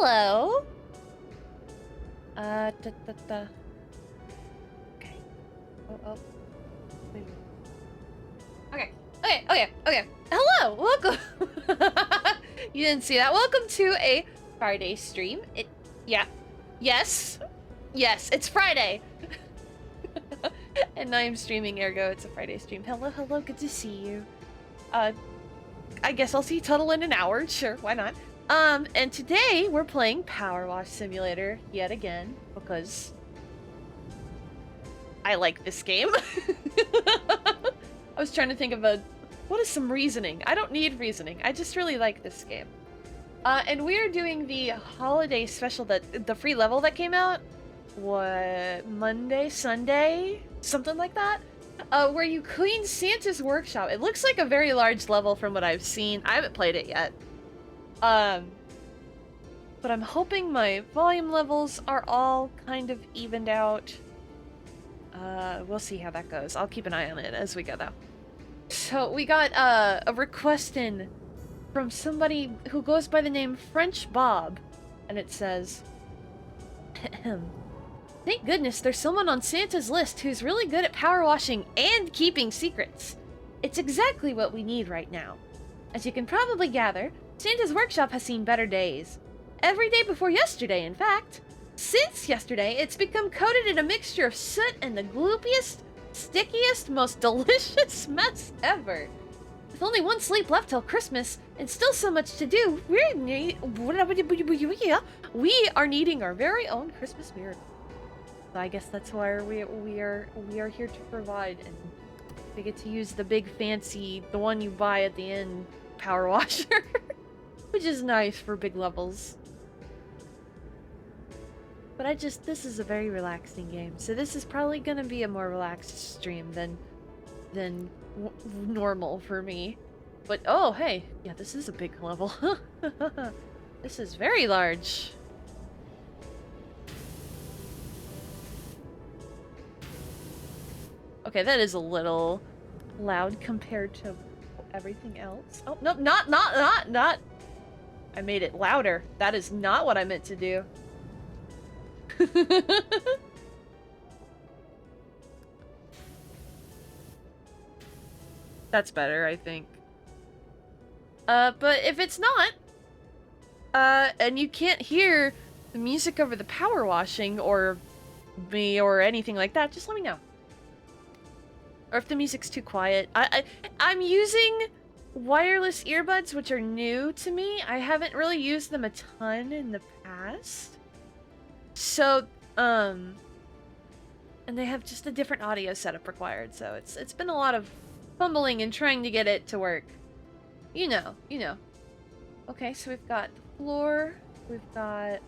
Hello. Da, da, da. Okay. Oh. Wait. Okay. Hello. Welcome. You didn't see that. Welcome to a Friday stream. Yeah. Yes, it's Friday. And I'm streaming, ergo it's a Friday stream. Hello, good to see you. I guess I'll see Tuttle in an hour. Sure, why not? And today we're playing Power Wash Simulator yet again because I like this game. I was trying to think of what is some reasoning? I don't need reasoning. I just really like this game. And we are doing the holiday special, the free level that came out. What, Monday, Sunday? Something like that? Where you clean Santa's workshop. It looks like a very large level from what I've seen. I haven't played it yet. But I'm hoping my volume levels are all kind of evened out. We'll see how that goes. I'll keep an eye on it as we go, though. So we got a request in from somebody who goes by the name French Bob, and it says, "Thank goodness there's someone on Santa's list who's really good at power washing and keeping secrets. It's exactly what we need right now. As you can probably gather, Santa's workshop has seen better days. Every day before yesterday, in fact. Since yesterday, it's become coated in a mixture of soot and the gloopiest, stickiest, most delicious mess ever. With only one sleep left till Christmas, and still so much to do, we are needing our very own Christmas miracle. So I guess that's why we are here to provide, and we get to use the big fancy, the one you buy at the end, power washer, which is nice for big levels. But this is a very relaxing game, so this is probably gonna be a more relaxed stream than normal for me. But oh, hey, yeah, this is a big level. This is very large. Okay, that is a little loud compared to everything else. Oh, no, not. I made it louder. That is not what I meant to do. That's better, I think. But if it's not, and you can't hear the music over the power washing or me or anything like that, just let me know. Or if the music's too quiet. I'm using wireless earbuds, which are new to me. I haven't really used them a ton in the past. So, and they have just a different audio setup required, so it's been a lot of fumbling and trying to get it to work. You know. Okay, so we've got the floor, we've got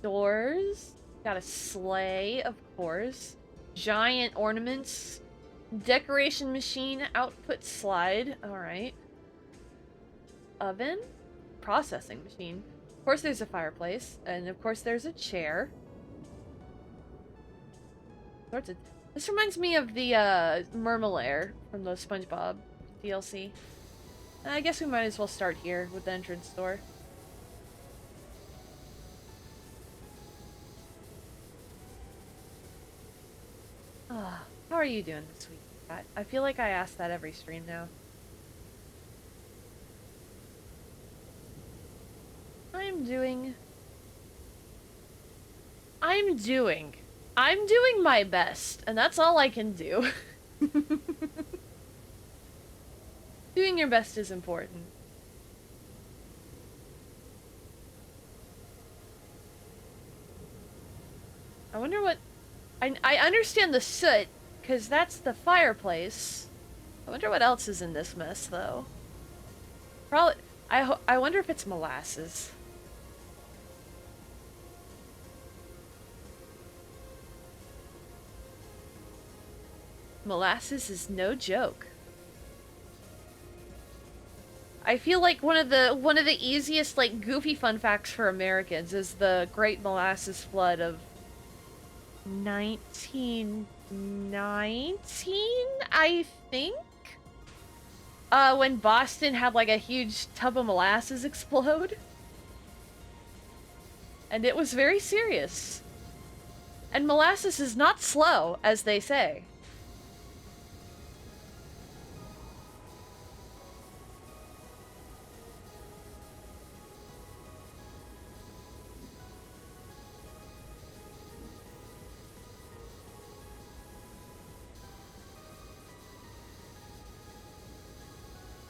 doors, got a sleigh, of course, giant ornaments, decoration machine, output slide, alright, oven, processing machine. Of course there's a fireplace, and of course there's a chair. This reminds me of the Mermalair from the SpongeBob DLC. I guess we might as well start here with the entrance door. How are you doing this week? I feel like I ask that every stream now. I'm doing my best, and that's all I can do. Doing your best is important. I wonder what... I understand the soot, because that's the fireplace. I wonder what else is in this mess, though. Probably... I wonder if it's molasses. Molasses is no joke. I feel like one of the easiest, like, goofy fun facts for Americans is the Great Molasses Flood of 1919, I think? When Boston had like a huge tub of molasses explode. And it was very serious. And molasses is not slow, as they say.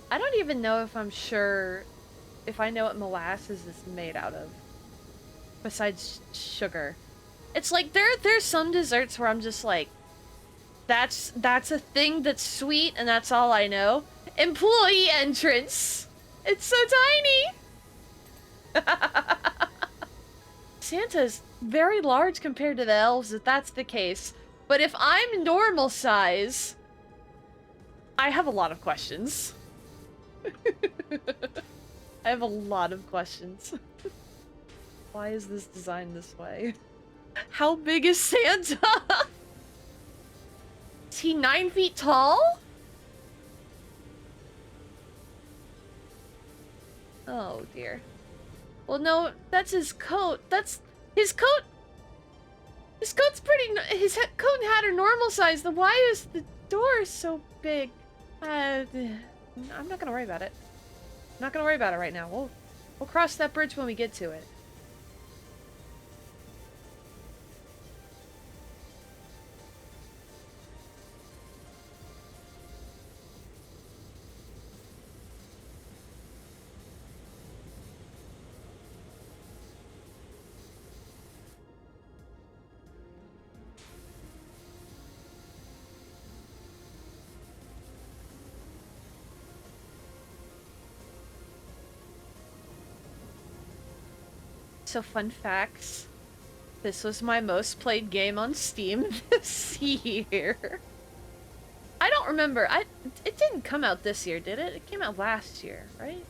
I don't even know if I'm sure if I know what molasses is made out of. Besides sugar. It's like there's some desserts where I'm just like, that's a thing that's sweet and that's all I know. Employee entrance! It's so tiny! Santa's very large compared to the elves, if that's the case. But if I'm normal size, I have a lot of questions. I have a lot of questions. Why is this designed this way? How big is Santa? Is he 9 feet tall? Oh dear. Well, no, that's his coat. That's his coat. His coat's pretty. His coat and hat are normal size. Then why is the door so big? I'm not gonna worry about it. I'm not gonna worry about it right now. We'll cross that bridge when we get to it. So fun facts. This was my most played game on Steam this year. I don't remember. It didn't come out this year, did it? It came out last year, right?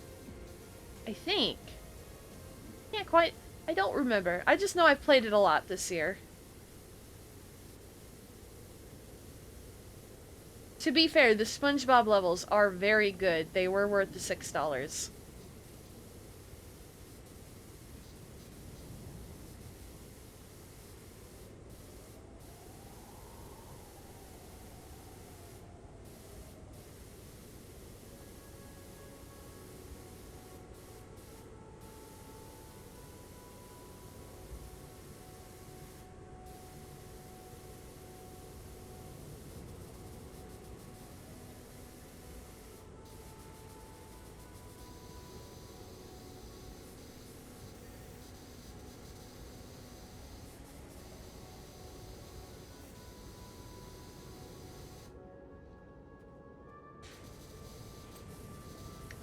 I think. Can't quite. I don't remember. I just know I've played it a lot this year. To be fair, the SpongeBob levels are very good. They were worth the $6.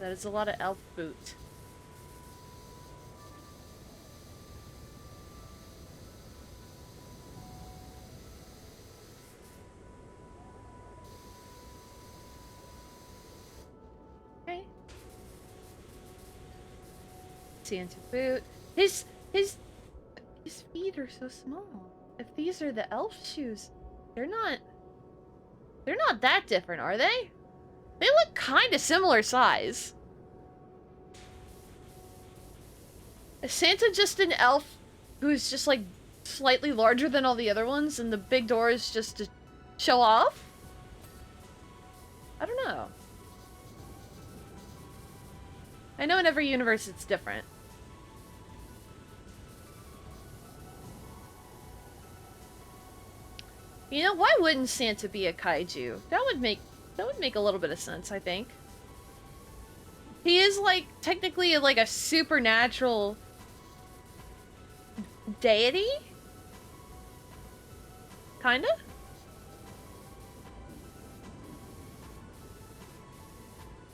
That is a lot of elf boot. Okay. Santa boot. His feet are so small. If these are the elf shoes, they're not that different, are they? They look kind of similar size. Is Santa just an elf who's just like slightly larger than all the other ones and the big door is just to show off? I don't know. I know in every universe it's different. You know, why wouldn't Santa be a kaiju? That would make a little bit of sense, I think. He is like technically like a supernatural deity? Kinda?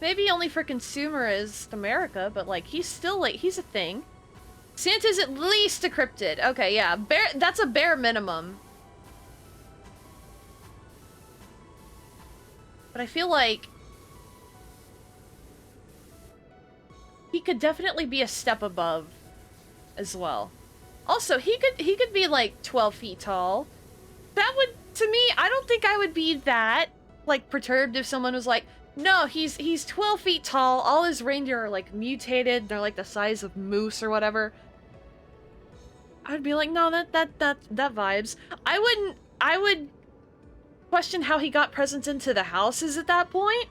Maybe only for consumerist America, but like he's still like he's a thing. Santa's at least a cryptid. Okay, yeah. That's a bare minimum. But I feel like he could definitely be a step above as well. Also, he could be like 12 feet tall. That would, to me, I don't think I would be that like perturbed if someone was like, No, he's 12 feet tall. All his reindeer are like mutated. They're like the size of moose or whatever. I'd be like, no, that vibes. I would question how he got presents into the houses at that point.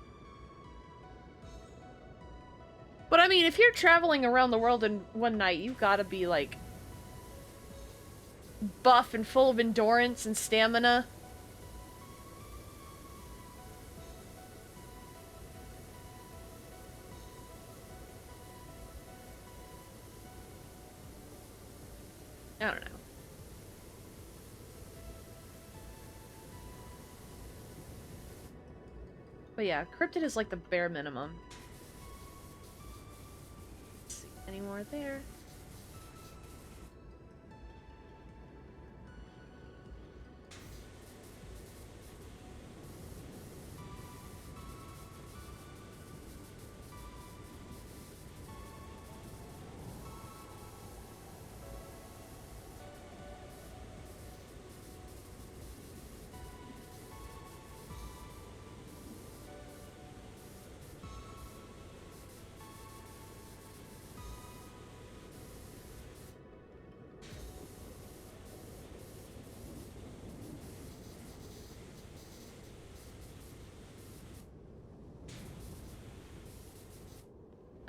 But I mean, if you're traveling around the world in one night, you've got to be like buff and full of endurance and stamina. I don't know. But yeah, cryptid is like the bare minimum. Let's see, any more there?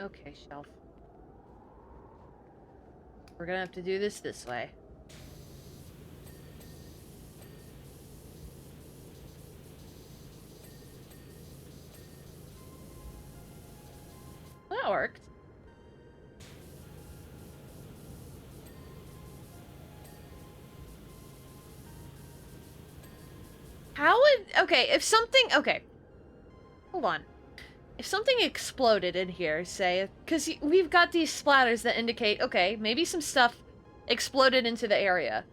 Okay, shelf. We're gonna have to do this way. Well, that worked. How would... Okay, if something... Okay. Hold on. If something exploded in here, say... Because we've got these splatters that indicate, okay, maybe some stuff exploded into the area.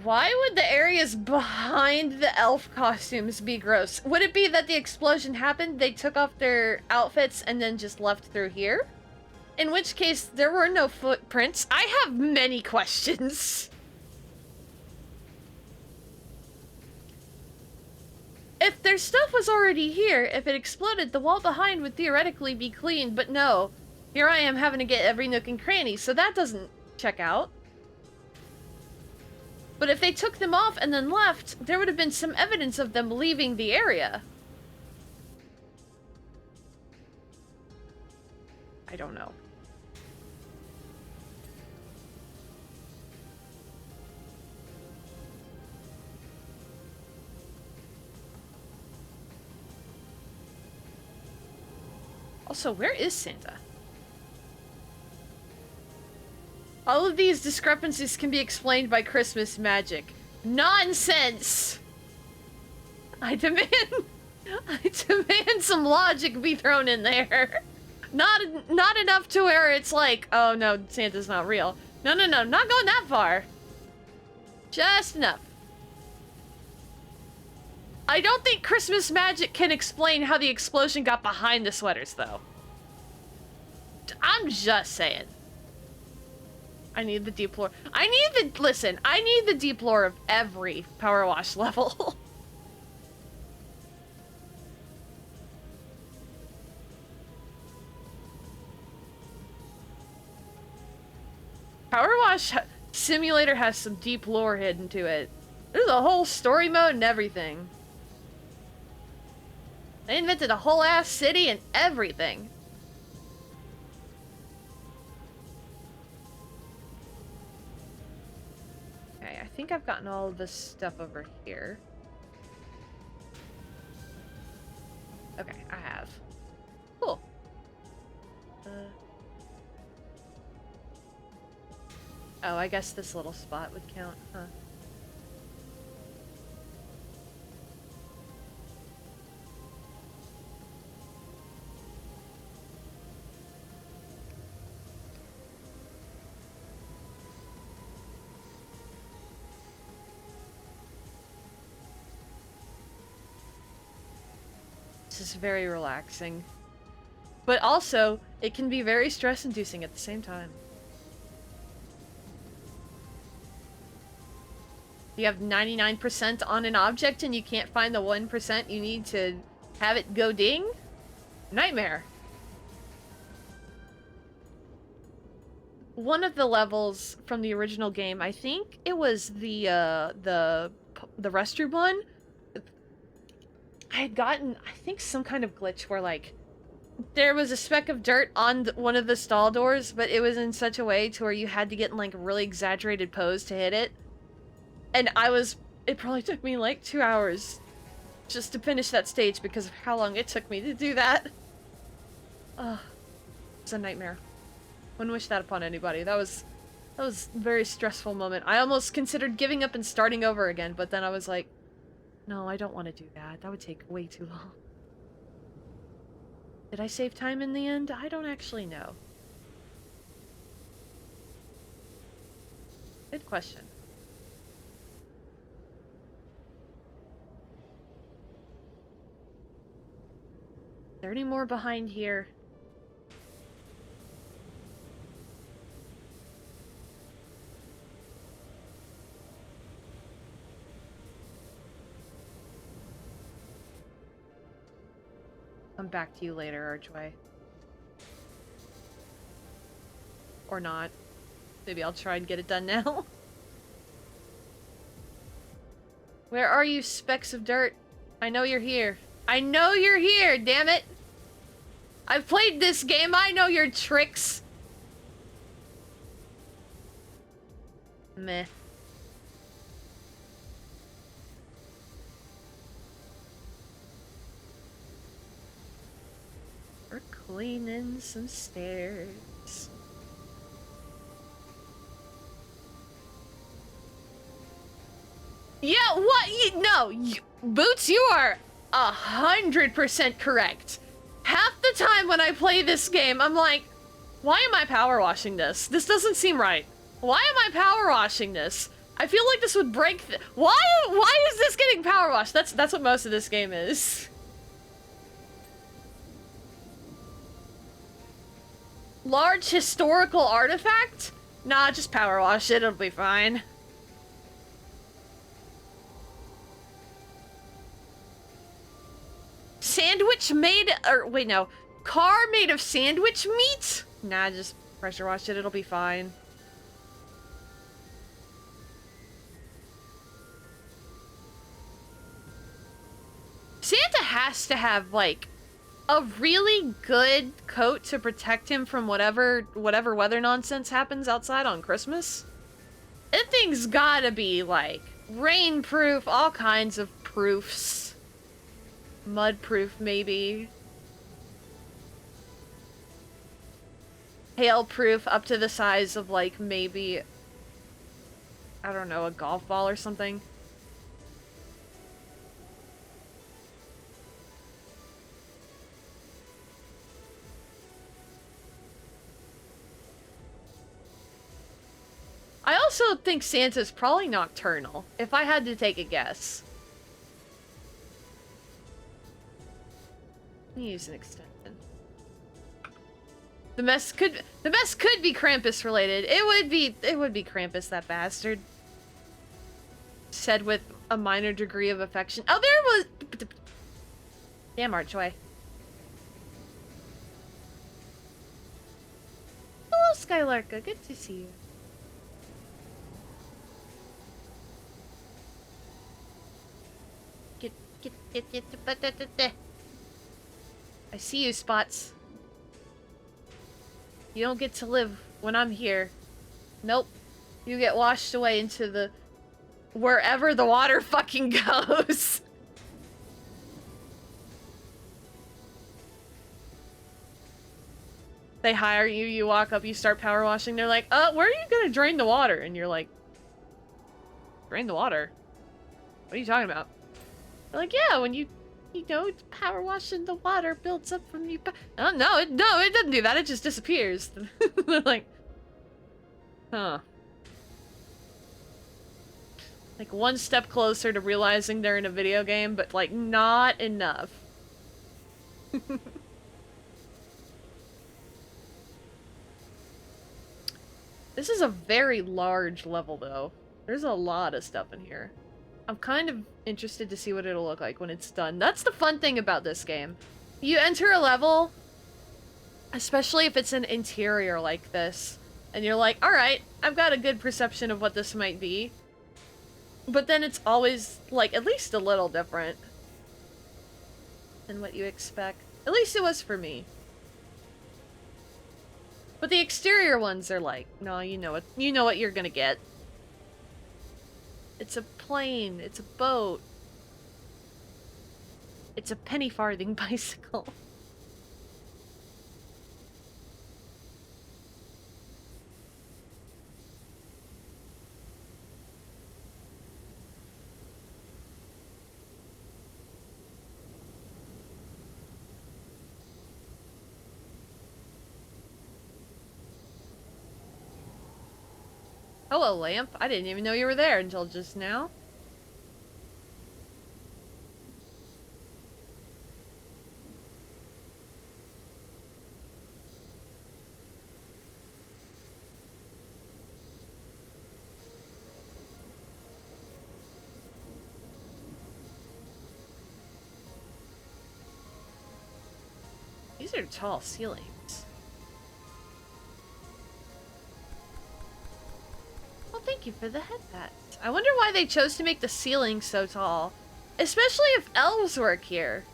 Why would the areas behind the elf costumes be gross? Would it be that the explosion happened, they took off their outfits, and then just left through here? In which case, there were no footprints. I have many questions. If their stuff was already here, if it exploded, the wall behind would theoretically be clean, but no. Here I am having to get every nook and cranny, so that doesn't check out. But if they took them off and then left, there would have been some evidence of them leaving the area. I don't know. Also, where is Santa? All of these discrepancies can be explained by Christmas magic. Nonsense! I demand some logic be thrown in there. Not enough to where it's like, oh no, Santa's not real. No, not going that far. Just enough. I don't think Christmas magic can explain how the explosion got behind the sweaters, though. I'm just saying. I need the deep lore. Listen, I need the deep lore of every power wash level. Power wash simulator has some deep lore hidden to it. There's a whole story mode and everything. They invented a whole ass city and everything. Okay, I think I've gotten all of this stuff over here. Okay, I have. Cool. Oh, I guess this little spot would count, huh? This is very relaxing. But also, it can be very stress-inducing at the same time. You have 99% on an object and you can't find the 1% you need to Have it go ding? Nightmare. One of the levels from the original game, I think it was the restroom one. I had gotten, I think, some kind of glitch where, like, there was a speck of dirt on one of the stall doors, but it was in such a way to where you had to get in, like, a really exaggerated pose to hit it. And it probably took me, like, 2 hours just to finish that stage because of how long it took me to do that. Ugh. It's a nightmare. Wouldn't wish that upon anybody. That was a very stressful moment. I almost considered giving up and starting over again, but then I was like, no, I don't want to do that. That would take way too long. Did I save time in the end? I don't actually know. Good question. Is there any more behind here? Come back to you later, Archway. Or not. Maybe I'll try and get it done now. Where are you, specks of dirt? I know you're here. I know you're here, damn it! I've played this game, I know your tricks! Meh. We're cleaning some stairs. Yeah, what? No, Boots, you are 100% correct. Half the time when I play this game, I'm like, why am I power washing this? This doesn't seem right. Why am I power washing this? I feel like this would break why is this getting power washed? That's what most of this game is. Large historical artifact? Nah, just power wash it, it'll be fine. Sandwich made, or wait, no. Car made of sandwich meat? Nah, just pressure wash it, it'll be fine. Santa has to have, like, a really good coat to protect him from whatever weather nonsense happens outside on Christmas. That thing's gotta be, like, rain-proof, all kinds of proofs. Mud-proof, maybe. Hail-proof up to the size of, like, maybe, I don't know, a golf ball or something. I also think Santa's probably nocturnal, if I had to take a guess. Let me use an extension. The mess could be Krampus related. It would be Krampus, that bastard. Said with a minor degree of affection. Oh, there was. Damn, Archway. Hello, Skylarka. Good to see you. Get. I see you, Spots. You don't get to live when I'm here. Nope. You get washed away into the... wherever the water fucking goes. They hire you, you walk up, you start power washing, they're like, where are you gonna drain the water? And you're like, drain the water? What are you talking about? They're like, yeah, when you know, power washing, the water builds up from you. Oh, no, it doesn't do that. It just disappears. They're like, huh. Like, one step closer to realizing they're in a video game, but, like, not enough. This is a very large level, though. There's a lot of stuff in here. I'm kind of interested to see what it'll look like when it's done. That's the fun thing about this game. You enter a level, especially if it's an interior like this, and you're like, alright, I've got a good perception of what this might be. But then it's always, like, at least a little different than what you expect. At least it was for me. But the exterior ones are like, no, you know what you're gonna get. It's a plane, it's a boat. It's a penny farthing bicycle. Hello, lamp. I didn't even know you were there until just now. These are tall ceilings. Well, thank you for the head pat. I wonder why they chose to make the ceiling so tall. Especially if elves work here.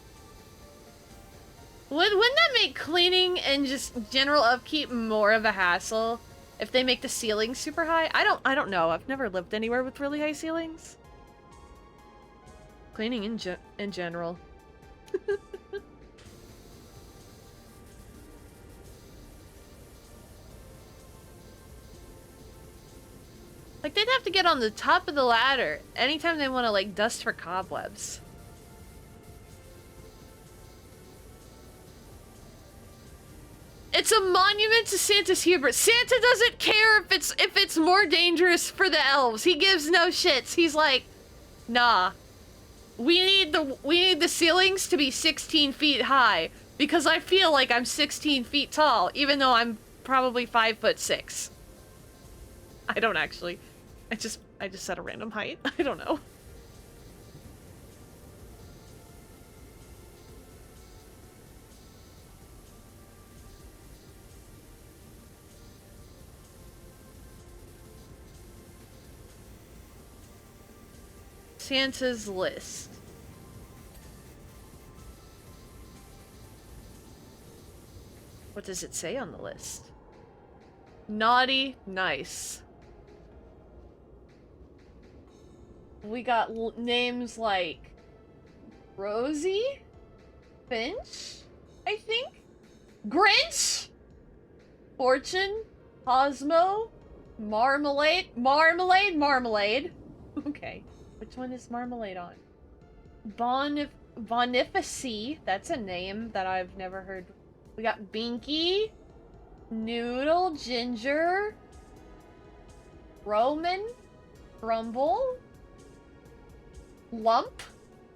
Wouldn't that make cleaning and just general upkeep more of a hassle if they make the ceiling super high? I don't know. I've never lived anywhere with really high ceilings. Cleaning in general. Like, they'd have to get on the top of the ladder anytime they want to, like, dust for cobwebs. It's a monument to Santa's hubris. Santa doesn't care if it's more dangerous for the elves. He gives no shits. He's like, nah. We need the ceilings to be 16 feet high because I feel like I'm 16 feet tall, even though I'm probably 5'6". I don't actually. I just said a random height. I don't know. Santa's list. What does it say on the list? Naughty, nice. We got names like Rosie, Finch, I think, Grinch, Fortune, Cosmo, Marmalade. Okay, which one is Marmalade on? Boniface, that's a name that I've never heard. We got Binky, Noodle, Ginger, Roman, Rumble, Lump.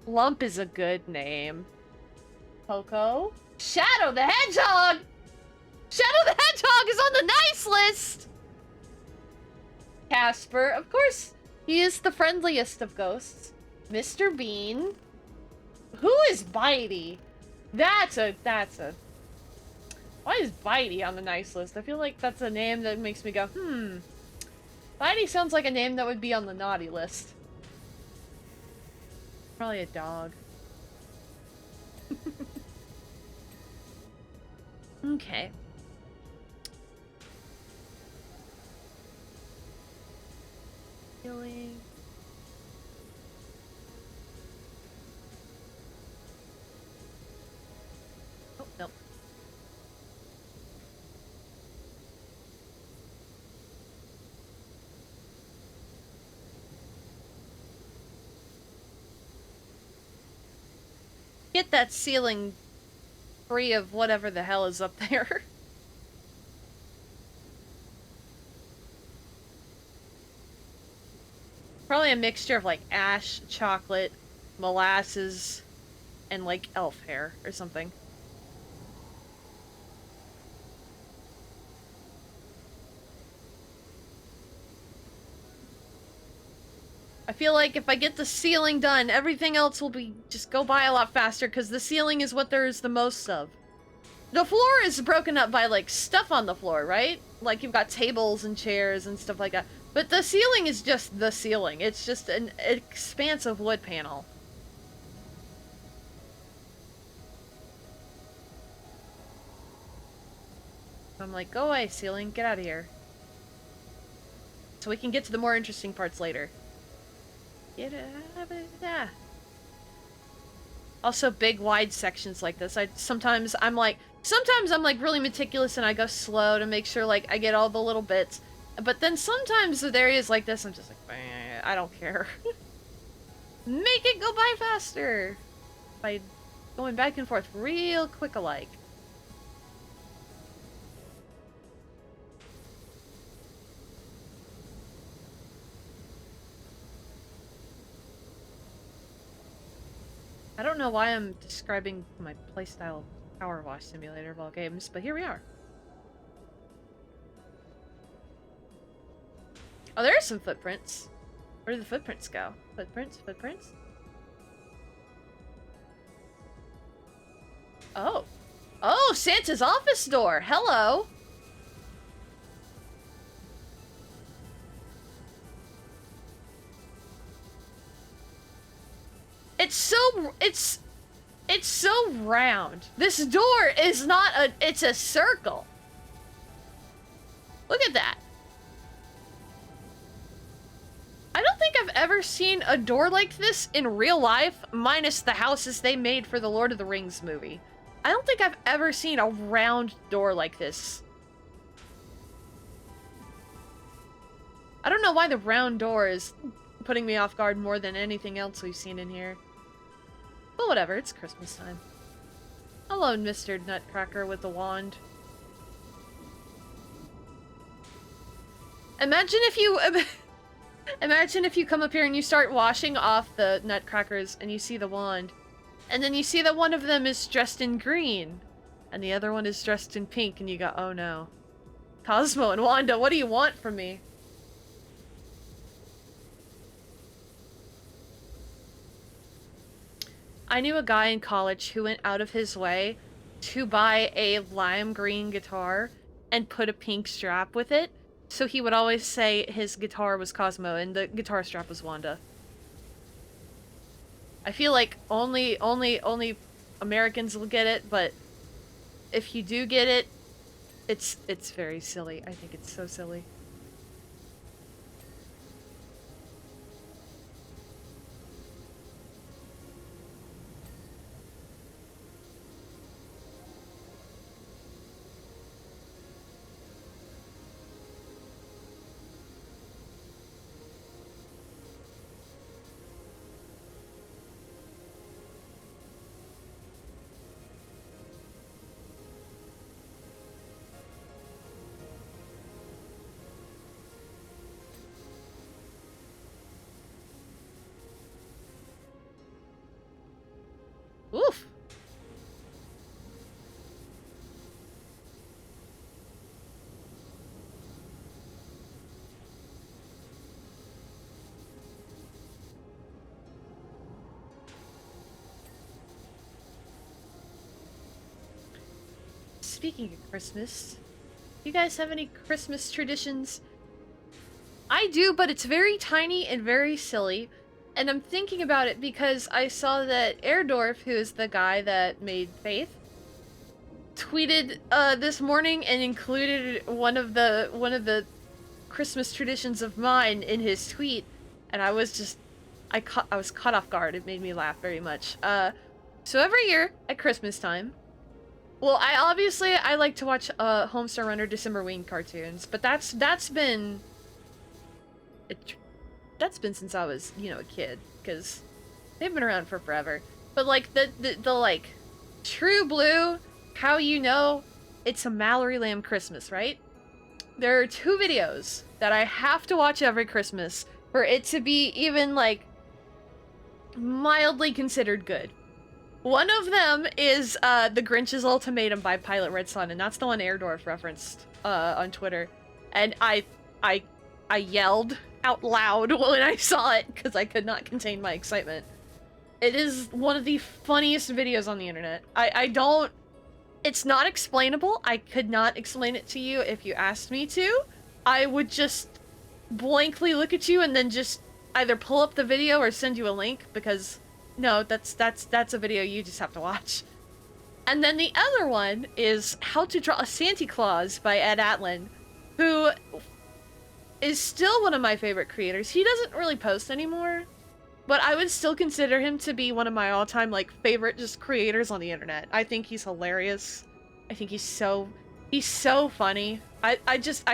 Lump is a good name. Coco. Shadow the Hedgehog! Shadow the Hedgehog is on the nice list! Casper, of course, he is the friendliest of ghosts. Mr. Bean. Who is Bitey? That's a... Why is Bitey on the nice list? I feel like that's a name that makes me go, Bitey sounds like a name that would be on the naughty list. Probably a dog. Okay. Healing. Oh, nope. Get that ceiling free of whatever the hell is up there. Probably a mixture of like ash, chocolate, molasses, and like elf hair or something. I feel like if I get the ceiling done, everything else will be just go by a lot faster, because the ceiling is what there is the most of. The floor is broken up by, like, stuff on the floor, right? Like, you've got tables and chairs and stuff like that. But the ceiling is just the ceiling. It's just an expansive wood panel. I'm like, go away, ceiling. Get out of here. So we can get to the more interesting parts later. Get out of there. Also, big, wide sections like this. Sometimes I'm like really meticulous and I go slow to make sure, like, I get all the little bits. But then sometimes with areas like this, I'm just like, I don't care. Make it go by faster. By going back and forth real quick alike. I don't know why I'm describing my playstyle power wash simulator of all games, but here we are. Oh, there are some footprints. Where did the footprints go? Footprints? Footprints? Oh. Oh, Santa's office door! Hello! It's so round. This door is not it's a circle. Look at that. I don't think I've ever seen a door like this in real life, minus the houses they made for the Lord of the Rings movie. I don't think I've ever seen a round door like this. I don't know why the round door is putting me off guard more than anything else we've seen in here. But whatever, it's Christmas time. Hello, Mr. Nutcracker with the wand. Imagine if you... Imagine if you come up here and you start washing off the nutcrackers and you see the wand. And then you see that one of them is dressed in green. And the other one is dressed in pink and you go, oh no. Cosmo and Wanda, what do you want from me? I knew a guy in college who went out of his way to buy a lime green guitar and put a pink strap with it. So he would always say his guitar was Cosmo and the guitar strap was Wanda. I feel like only Americans will get it, but if you do get it, it's very silly. I think it's so silly. Oof. Speaking of Christmas, you guys have any Christmas traditions? I do, but it's very tiny and very silly. And I'm thinking about it because I saw that Erdorf, who is the guy that made Faith, tweeted this morning and included one of the Christmas traditions of mine in his tweet, and I was just I was caught off guard. It made me laugh very much. So every year at Christmas time, well, I like to watch Homestar Runner December Wing cartoons, but that's been since I was, you know, a kid, because they've been around for forever. But like the like True Blue, how you know it's a Mallory Lamb Christmas, right? There are two videos that I have to watch every Christmas for it to be even like mildly considered good. One of them is The Grinch's Ultimatum by Pilot Red Sun, and that's the one Erdorf referenced on Twitter. And I I yelled out loud when I saw it because I could not contain my excitement. It is one of the funniest videos on the internet. I don't... It's not explainable. I could not explain it to you if you asked me to. I would just blankly look at you and then just either pull up the video or send you a link because no, that's a video you just have to watch. And then the other one is How to Draw a Santa Claus by Ed Atlin, who is still one of my favorite creators. He doesn't really post anymore, but I would still consider him to be one of my all-time, like, favorite just creators on the internet. I think he's hilarious. I think he's so funny. I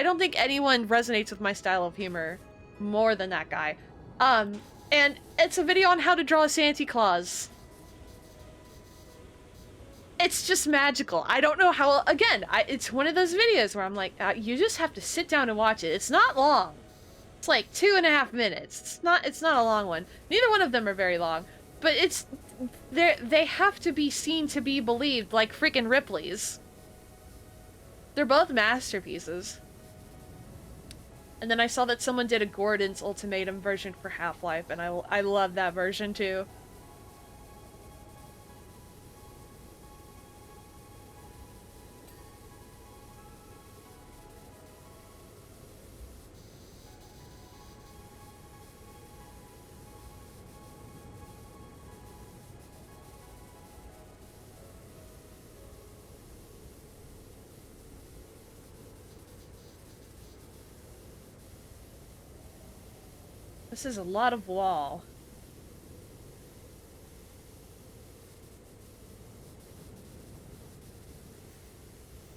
don't think anyone resonates with my style of humor more than that guy. And it's a video on how to draw a Santa Claus. It's just magical. I don't know how, again, it's one of those videos where I'm like, you just have to sit down and watch it. It's not long. It's like 2.5 minutes. It's not a long one. Neither one of them are very long, but they have to be seen to be believed, like freaking Ripley's. They're both masterpieces. And then I saw that someone did a Gordon's Ultimatum version for Half-Life, and I love that version too. This is a lot of wall.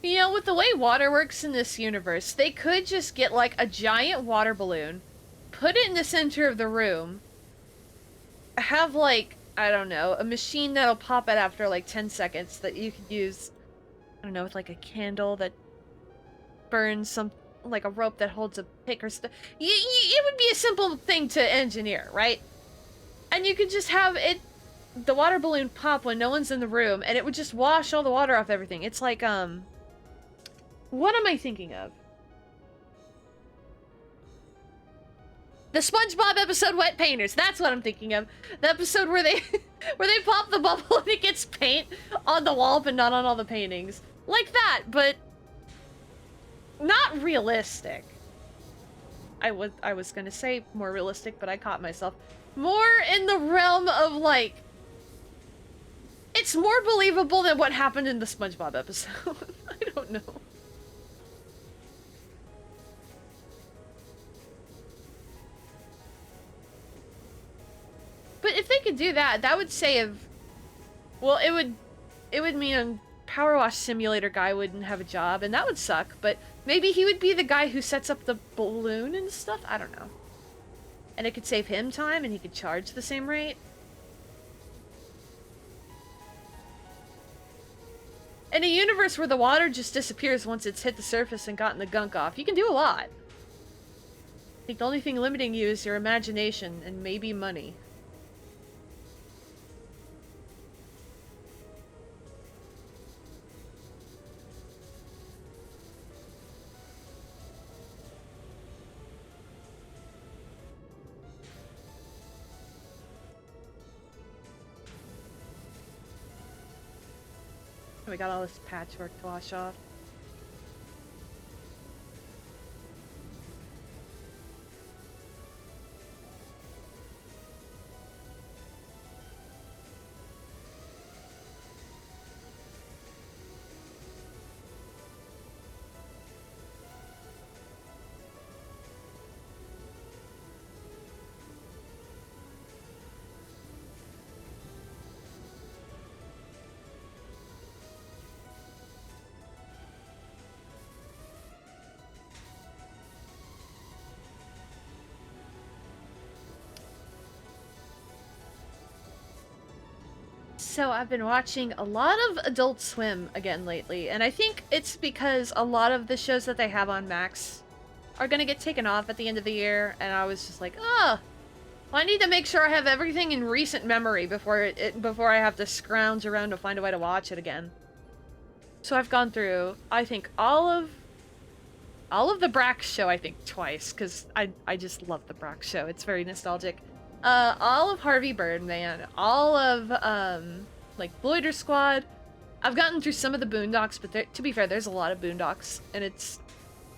You know, with the way water works in this universe, they could just get, like, a giant water balloon, put it in the center of the room, have, like, I don't know, a machine that'll pop it after, like, 10 seconds that you could use, I don't know, with, like, a candle that burns some, like, a rope that holds a pick or stuff. It would be a simple thing to engineer, right? And you could just have it, the water balloon pop when no one's in the room, and it would just wash all the water off everything. It's like, what am I thinking of? The SpongeBob episode Wet Painters. That's what I'm thinking of. The episode where they where they pop the bubble and it gets paint on the wall but not on all the paintings. Like that, but not realistic. I was gonna say more realistic, but I caught myself. More in the realm of, like, it's more believable than what happened in the SpongeBob episode. I don't know. But if they could do that, that would save... Well, it would mean a Power Wash Simulator guy wouldn't have a job, and that would suck, but maybe he would be the guy who sets up the balloon and stuff? I don't know. And it could save him time, and he could charge the same rate. In a universe where the water just disappears once it's hit the surface and gotten the gunk off, you can do a lot. I think the only thing limiting you is your imagination and maybe money. We got all this patchwork to wash off. So I've been watching a lot of Adult Swim again lately, and I think it's because a lot of the shows that they have on Max are gonna get taken off at the end of the year, and I was just like, oh, well, I need to make sure I have everything in recent memory before before I have to scrounge around to find a way to watch it again. So I've gone through, I think, all of All of the Brack show, I think, twice, because I just love the Brack show. It's very nostalgic. All of Harvey Birdman, all of, like, Bloider Squad. I've gotten through some of the Boondocks, but to be fair, there's a lot of Boondocks, and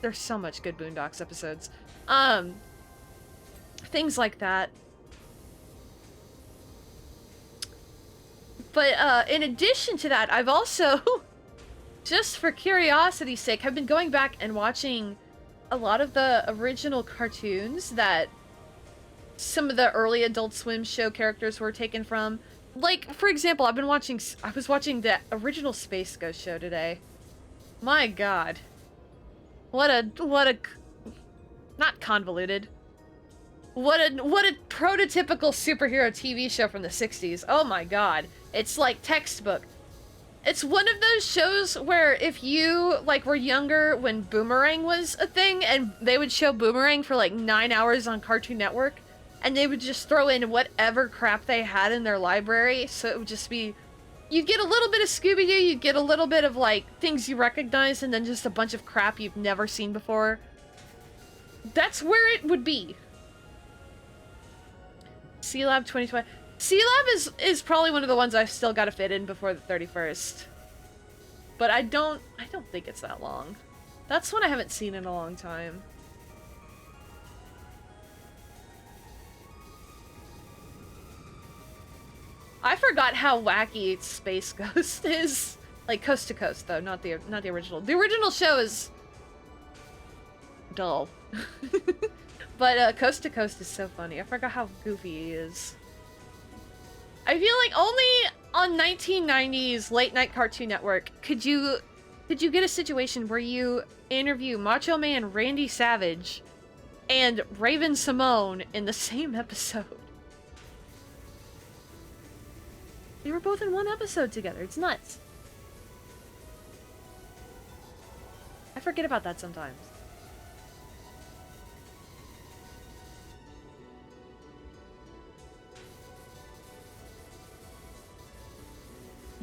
there's so much good Boondocks episodes. Things like that. But, in addition to that, I've also, just for curiosity's sake, have been going back and watching a lot of the original cartoons that some of the early Adult Swim show characters were taken from. Like, for example, I was watching the original Space Ghost show today. My god. What a, not convoluted. What a prototypical superhero TV show from the 60s. Oh my god. It's like textbook. It's one of those shows where if you, like, were younger when Boomerang was a thing, and they would show Boomerang for like 9 hours on Cartoon Network, and they would just throw in whatever crap they had in their library, so it would just be... You'd get a little bit of Scooby-Doo, you'd get a little bit of, like, things you recognize, and then just a bunch of crap you've never seen before. That's where it would be. C-Lab 2020. C-Lab is probably one of the ones I've still got to fit in before the 31st. But I don't think it's that long. That's one I haven't seen in a long time. I forgot how wacky Space Ghost is. Like, Coast to Coast, though, not the original. The original show is dull. But Coast to Coast is so funny. I forgot how goofy he is. I feel like only on 1990s late night Cartoon Network could you get a situation where you interview Macho Man Randy Savage and Raven Simone in the same episode. They were both in one episode together. It's nuts. I forget about that sometimes.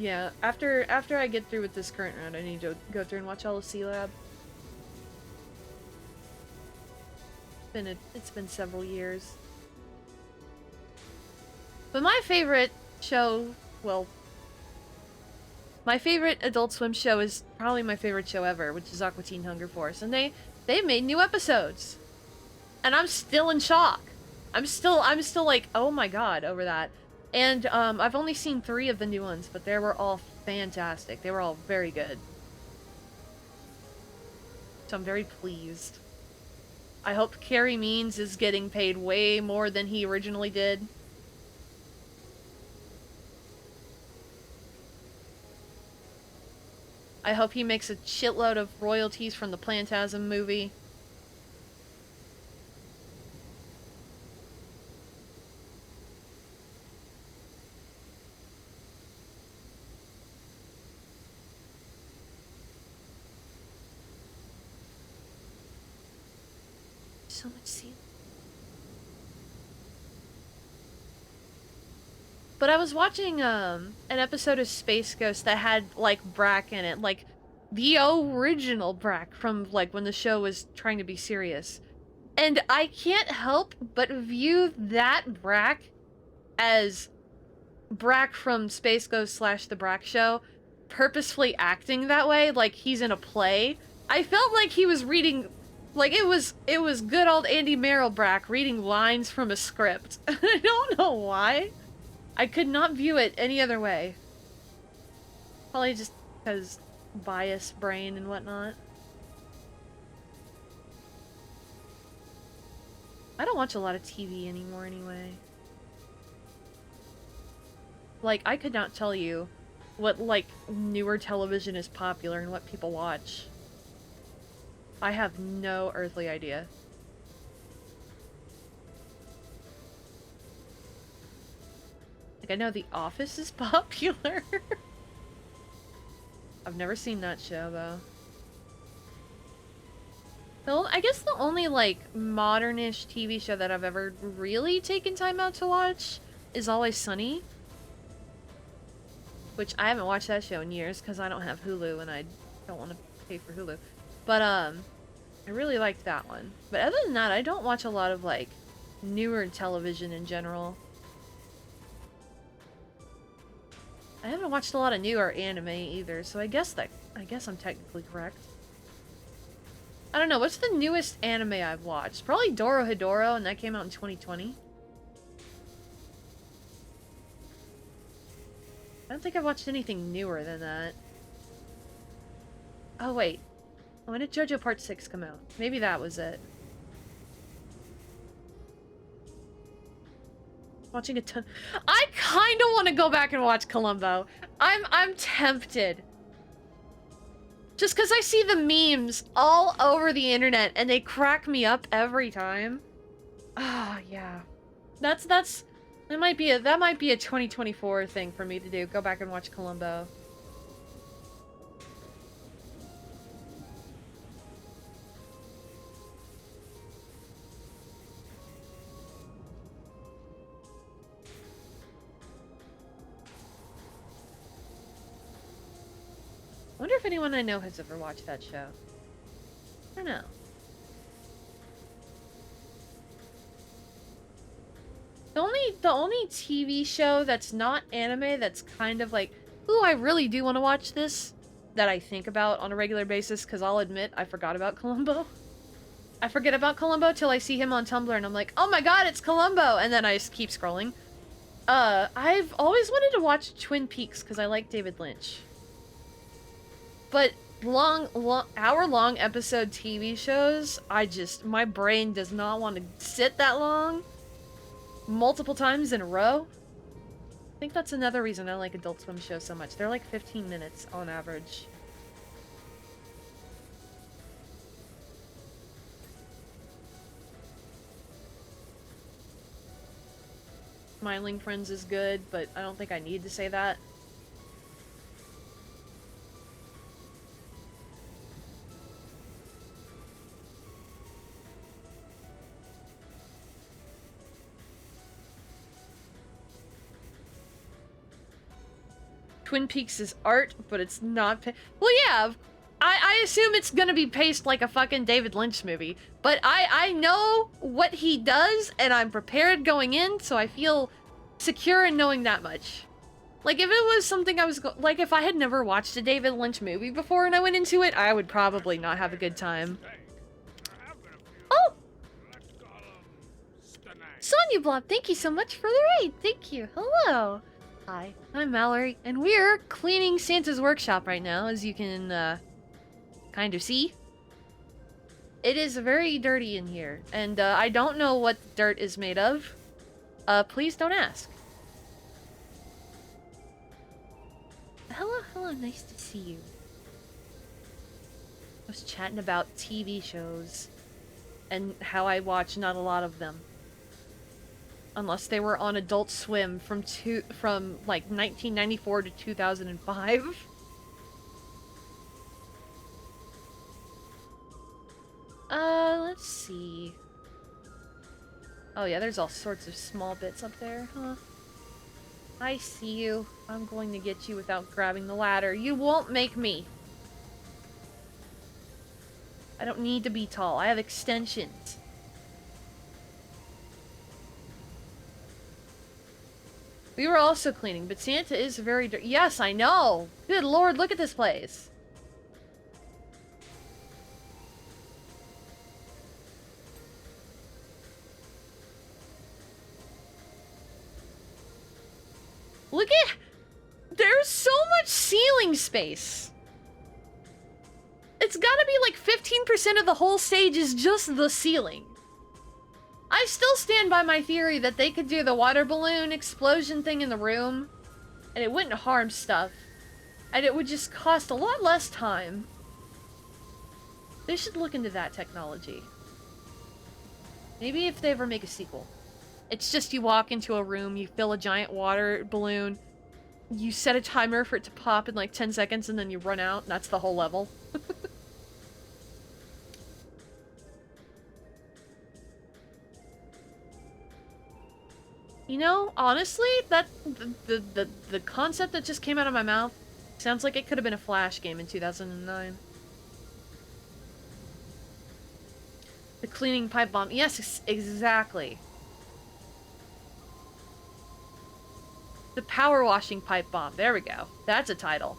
Yeah, after I get through with this current round, I need to go through and watch all of C-Lab. It's been several years. But my favorite show, well, my favorite Adult Swim show is probably my favorite show ever, which is Aqua Teen Hunger Force, and they made new episodes, and I'm still in shock. I'm still like, oh my god, over that. And I've only seen 3 of the new ones, but they were all fantastic. They were all very good. So I'm very pleased. I hope Carrie Means is getting paid way more than he originally did. I hope he makes a shitload of royalties from the Plantasm movie. So much sea. But I was watching an episode of Space Ghost that had like Brack in it, like the original Brack from like when the show was trying to be serious. And I can't help but view that Brack as Brack from Space Ghost / The Brack Show, purposefully acting that way, like he's in a play. I felt like he was reading, like it was good old Andy Merrill Brack reading lines from a script. I don't know why. I could not view it any other way. Probably just because bias brain and whatnot. I don't watch a lot of TV anymore anyway. Like, I could not tell you what, like, newer television is popular and what people watch. I have no earthly idea. Like, I know The Office is popular. I've never seen that show, though. I guess the only, like, modern-ish TV show that I've ever really taken time out to watch is Always Sunny. Which, I haven't watched that show in years, because I don't have Hulu, and I don't want to pay for Hulu. But, I really liked that one. But other than that, I don't watch a lot of, like, newer television in general. I haven't watched a lot of newer anime either, so I guess I'm technically correct. I don't know, what's the newest anime I've watched? Probably Dorohedoro, and that came out in 2020. I don't think I've watched anything newer than that. Oh, wait. When did JoJo Part 6 come out? Maybe that was it. Watching a ton. I kind of want to go back and watch Columbo. I'm tempted. Just because I see the memes all over the internet and they crack me up every time. Ah, yeah. That might be a 2024 thing for me to do. Go back and watch Columbo. I wonder if anyone I know has ever watched that show. I don't know. The only TV show that's not anime that's kind of like, ooh, I really do want to watch this, that I think about on a regular basis, because I'll admit I forgot about Columbo. I forget about Columbo till I see him on Tumblr and I'm like, oh my god, it's Columbo! And then I just keep scrolling. I've always wanted to watch Twin Peaks because I like David Lynch. But hour-long episode TV shows, my brain does not want to sit that long. Multiple times in a row. I think that's another reason I like Adult Swim shows so much. They're like 15 minutes on average. Smiling Friends is good, but I don't think I need to say that. Twin Peaks is art, but it's not. Well, yeah, I assume it's gonna be paced like a fucking David Lynch movie, but I know what he does, and I'm prepared going in, so I feel secure in knowing that much. Like, if it was something I was like, if I had never watched a David Lynch movie before and I went into it, I would probably not have a good time. Oh! Sonya Blob, thank you so much for the raid. Thank you. Hello. Hi, I'm Mallory, and we're cleaning Santa's workshop right now, as you can, kind of see. It is very dirty in here, and, I don't know what dirt is made of. Please don't ask. Hello, nice to see you. I was chatting about TV shows, and how I watch not a lot of them. Unless they were on Adult Swim from like 1994 to 2005. Let's see. Oh yeah, there's all sorts of small bits up there, huh? I see you. I'm going to get you without grabbing the ladder. You won't make me. I don't need to be tall. I have extensions. We were also cleaning, but Santa is very dirty. Yes, I know! Good lord, look at this place! Look at... There's so much ceiling space! It's gotta be like 15% of the whole stage is just the ceiling. I still stand by my theory that they could do the water balloon explosion thing in the room, and it wouldn't harm stuff, and it would just cost a lot less time. They should look into that technology. Maybe if they ever make a sequel. It's just you walk into a room, you fill a giant water balloon, you set a timer for it to pop in like 10 seconds, and then you run out, and that's the whole level. You know, honestly, the concept that just came out of my mouth sounds like it could have been a Flash game in 2009. The cleaning pipe bomb. Yes, exactly. The power washing pipe bomb. There we go. That's a title.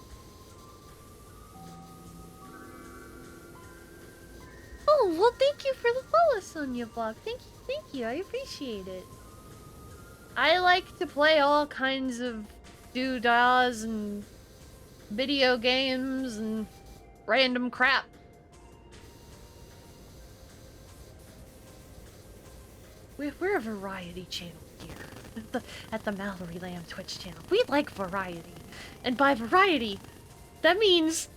Oh, well, thank you for the follow, Sonia Vlog. Thank you. I appreciate it. I like to play all kinds of doodahs and video games and random crap. We're a variety channel here at the Mallory Lamb Twitch channel. We like variety. And by variety, that means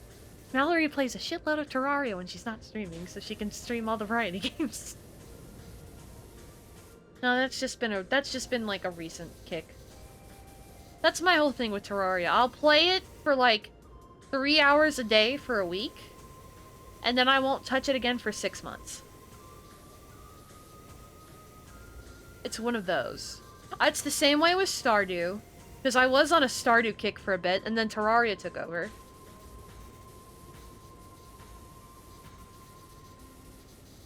Mallory plays a shitload of Terraria when she's not streaming, so she can stream all the variety games. No, that's just been like a recent kick. That's my whole thing with Terraria. I'll play it for like 3 hours a day for a week, and then I won't touch it again for 6 months. It's one of those. It's the same way with Stardew, because I was on a Stardew kick for a bit, and then Terraria took over.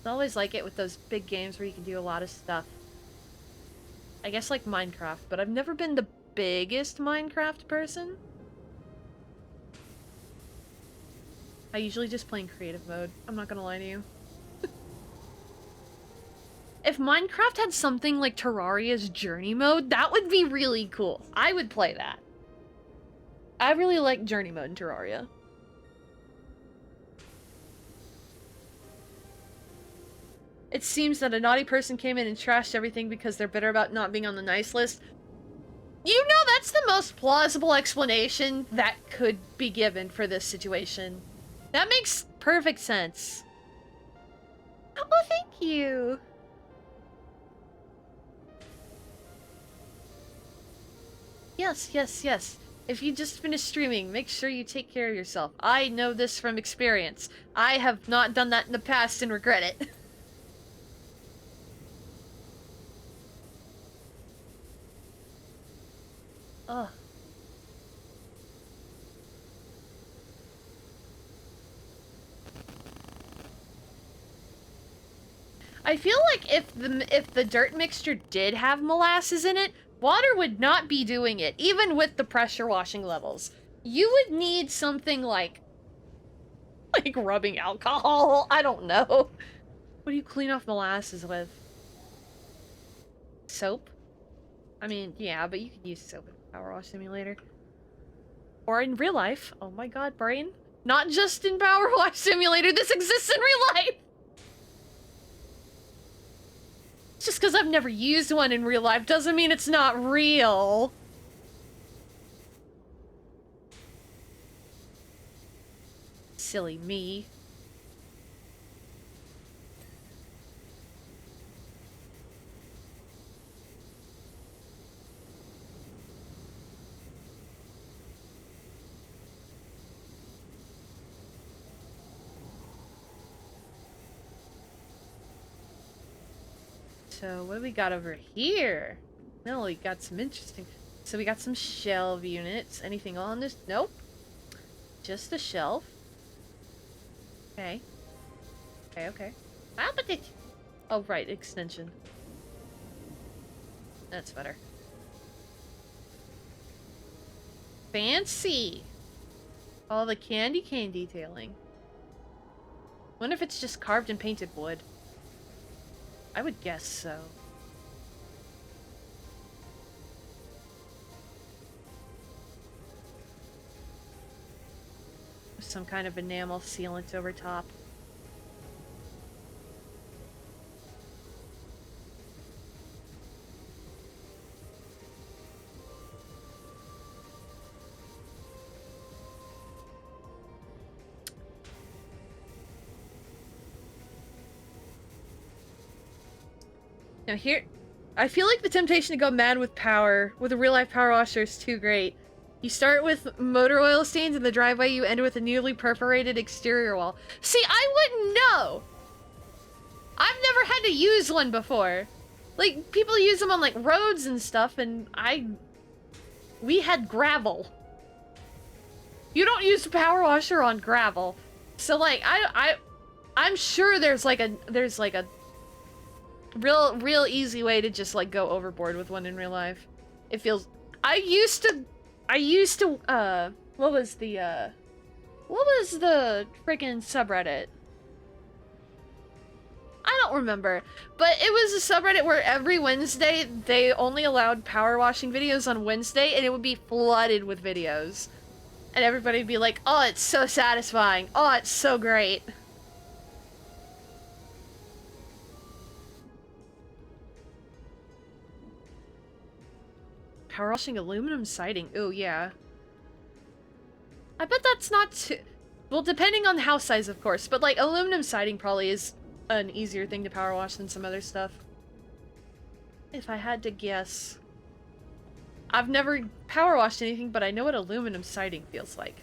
I always like it with those big games where you can do a lot of stuff. I guess like Minecraft, but I've never been the biggest Minecraft person. I usually just play in creative mode. I'm not gonna lie to you. If Minecraft had something like Terraria's Journey mode, that would be really cool. I would play that. I really like Journey mode in Terraria. It seems that a naughty person came in and trashed everything because they're bitter about not being on the nice list. You know, that's the most plausible explanation that could be given for this situation. That makes perfect sense. Oh, thank you. Yes, yes, yes. If you just finished streaming, make sure you take care of yourself. I know this from experience. I have not done that in the past and regret it. Ugh. I feel like if the dirt mixture did have molasses in it, water would not be doing it, even with the pressure washing levels. You would need something like rubbing alcohol. I don't know. What do you clean off molasses with? Soap? I mean, yeah, but you could use soap in Power Wash Simulator. Or in real life. Oh my god, brain. Not just in Power Wash Simulator, this exists in real life! Just because I've never used one in real life doesn't mean it's not real. Silly me. So, what do we got over here? No, we got some interesting... So we got some shelf units. Anything on this? Nope. Just a shelf. Okay. Okay. Ah, but it... Oh, right, extension. That's better. Fancy! All the candy cane detailing. Wonder if it's just carved and painted wood. I would guess so. Some kind of enamel sealant over top. Now here, I feel like the temptation to go mad with a real-life power washer is too great. You start with motor oil stains in the driveway, you end with a newly perforated exterior wall. See, I wouldn't know! I've never had to use one before. Like, people use them on, like, roads and stuff, and we had gravel. You don't use a power washer on gravel. So, like, I'm sure there's like a real easy way to just like go overboard with one in real life. It feels. I used to what was the freaking subreddit? I don't remember, but it was a subreddit where every Wednesday they only allowed power washing videos on Wednesday, and it would be flooded with videos. And everybody would be like, oh, it's so satisfying. Oh, it's so great. Power washing aluminum siding. Ooh, yeah. I bet that's not too... Well, depending on the house size, of course, but like aluminum siding probably is an easier thing to power wash than some other stuff. If I had to guess. I've never power washed anything, but I know what aluminum siding feels like.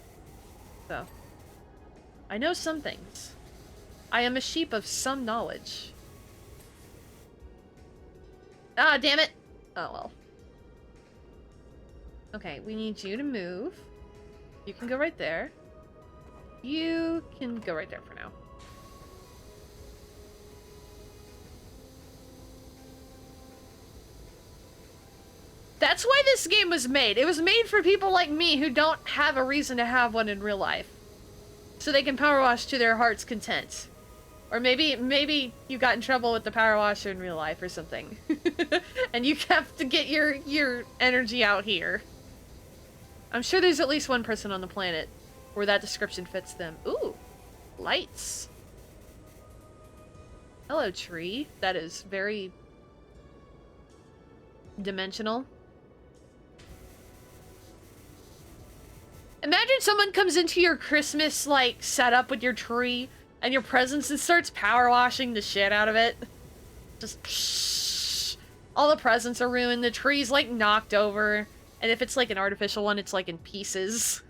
So, I know some things. I am a sheep of some knowledge. Ah, damn it! Oh well. Okay, we need you to move. You can go right there. You can go right there for now. That's why this game was made. It was made for people like me who don't have a reason to have one in real life. So they can power wash to their heart's content. Or maybe you got in trouble with the power washer in real life or something. And you have to get your energy out here. I'm sure there's at least one person on the planet where that description fits them. Ooh, lights. Hello, tree. That is very dimensional. Imagine someone comes into your Christmas, like, setup with your tree and your presents and starts power washing the shit out of it. Just psh, all the presents are ruined. The tree's, like, knocked over. And if it's, like, an artificial one, it's, like, in pieces.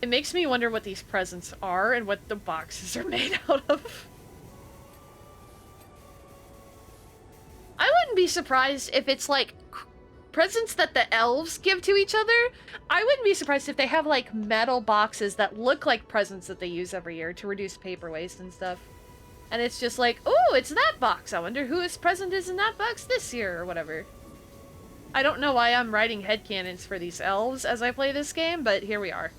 It makes me wonder what these presents are and what the boxes are made out of. I wouldn't be surprised if it's, like, presents that the elves give to each other. I wouldn't be surprised if they have, like, metal boxes that look like presents that they use every year to reduce paper waste and stuff. And it's just like, oh, it's that box. I wonder whose present is in that box this year or whatever. I don't know why I'm writing headcanons for these elves as I play this game, but here we are.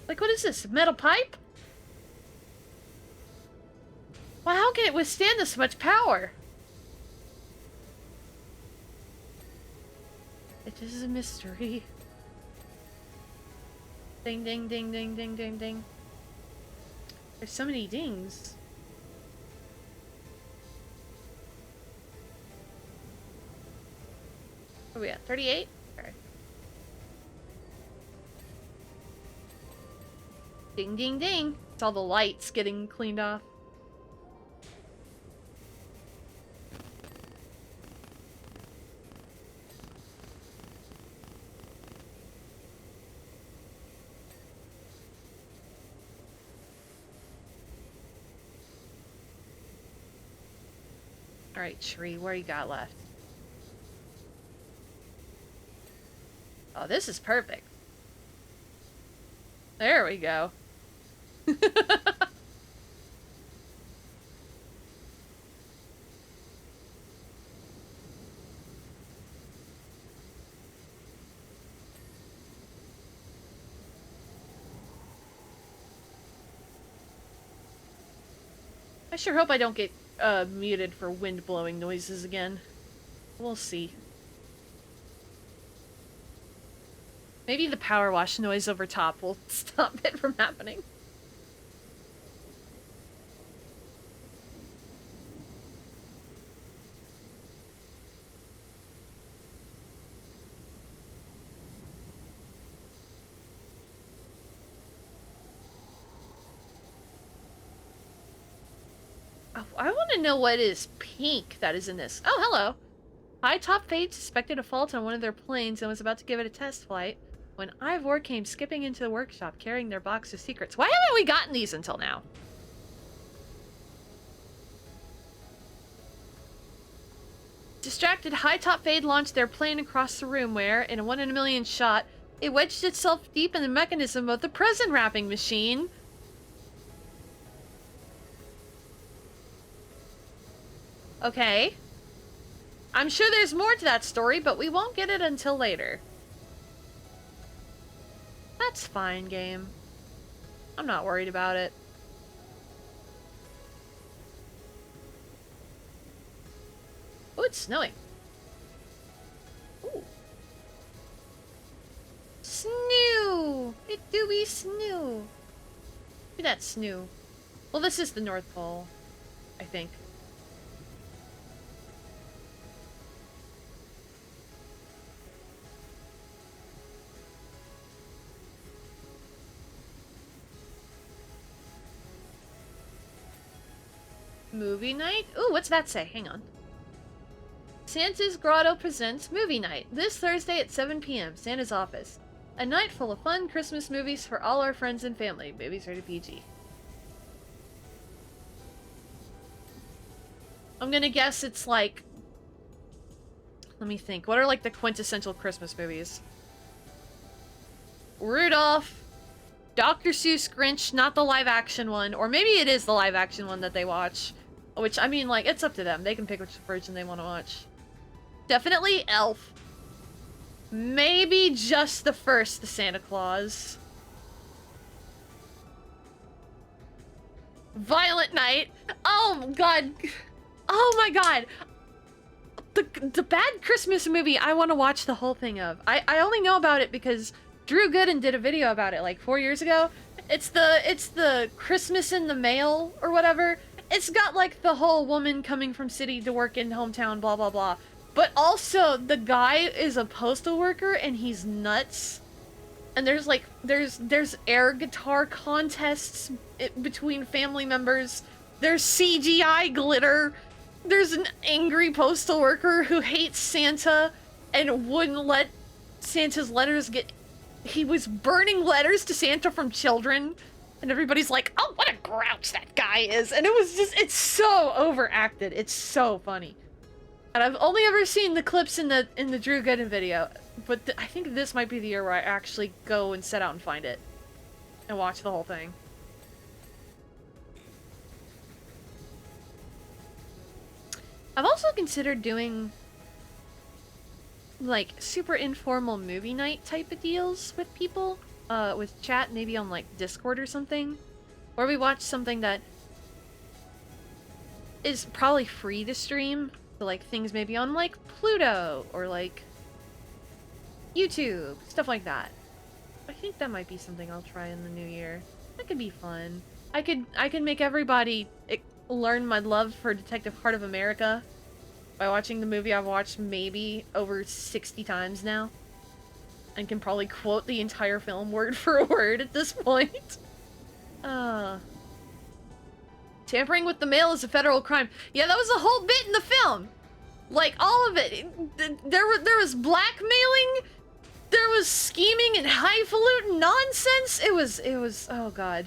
Like, what is this? Metal pipe? Well, how can it withstand this much power? It is a mystery. Ding, ding, ding, ding, ding, ding, ding. There's so many dings. What are we at? 38? Okay. Ding, ding, ding. It's all the lights getting cleaned off. Alright, tree, where you got left? Oh, this is perfect. There we go. I sure hope I don't get muted for wind blowing noises again. We'll see. Maybe the power wash noise over top will stop it from happening. Oh, I want to know what is pink that is in this. Oh, hello. High Top Fate suspected a fault on one of their planes and was about to give it a test flight when Ivor came skipping into the workshop carrying their box of secrets. Why haven't we gotten these until now? Distracted, High Top Fade launched their plane across the room where, in a 1 in a million shot, it wedged itself deep in the mechanism of the present wrapping machine. Okay. I'm sure there's more to that story, but we won't get it until later. That's fine, game. I'm not worried about it. Oh, it's snowing. Ooh. Snoo! It do be snoo. Look at that snoo. Well, this is the North Pole, I think. Movie night? Ooh, what's that say? Hang on. Santa's Grotto presents Movie Night this Thursday at 7 p.m. Santa's office. A night full of fun Christmas movies for all our friends and family. Movies rated PG. I'm gonna guess it's like... Let me think. What are like the quintessential Christmas movies? Rudolph, Dr. Seuss, Grinch, not the live action one. Or maybe it is the live action one that they watch. Which, I mean, like, it's up to them. They can pick which version they want to watch. Definitely Elf. Maybe just the first, the Santa Claus. Violent Night. Oh, God. Oh, my God. The bad Christmas movie I want to watch the whole thing of. I only know about it because Drew Gooden did a video about it like 4 years ago. It's the Christmas in the Mail or whatever. It's got like the whole woman coming from city to work in hometown, blah, blah, blah. But also the guy is a postal worker and he's nuts. And there's like, there's air guitar contests between family members. There's CGI glitter. There's an angry postal worker who hates Santa and wouldn't let Santa's letters get... He was burning letters to Santa from children. And everybody's like, oh, what a grouch that guy is. And it was just, it's so overacted. It's so funny. And I've only ever seen the clips in the Drew Gooden video. But I think this might be the year where I actually go and set out and find it. And watch the whole thing. I've also considered doing like super informal movie night type of deals with people. With chat, maybe on like Discord or something. Where we watch something that is probably free to stream. So like things maybe on like Pluto or like YouTube, stuff like that. I think that might be something I'll try in the new year. That could be fun. I could make everybody learn my love for Detective Heart of America by watching the movie I've watched maybe over 60 times now. And can probably quote the entire film word for word at this point. Tampering with the mail is a federal crime. Yeah, that was a whole bit in the film. Like, all of it. There was blackmailing. There was scheming and highfalutin nonsense. It was, oh god.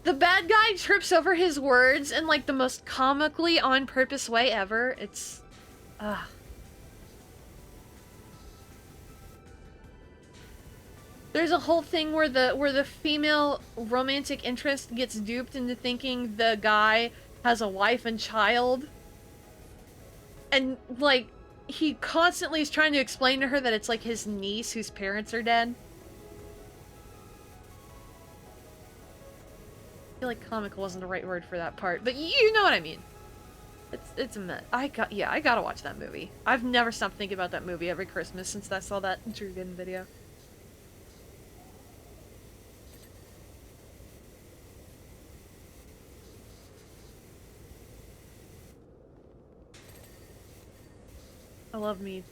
The bad guy trips over his words in, like, the most comically on-purpose way ever. It's... There's a whole thing where the female romantic interest gets duped into thinking the guy has a wife and child. And, like, he constantly is trying to explain to her that it's, like, his niece whose parents are dead. I feel like comical wasn't the right word for that part, but you know what I mean. It's a mess. I gotta watch that movie. I've never stopped thinking about that movie every Christmas since I saw that Drew Gooden video. I love me.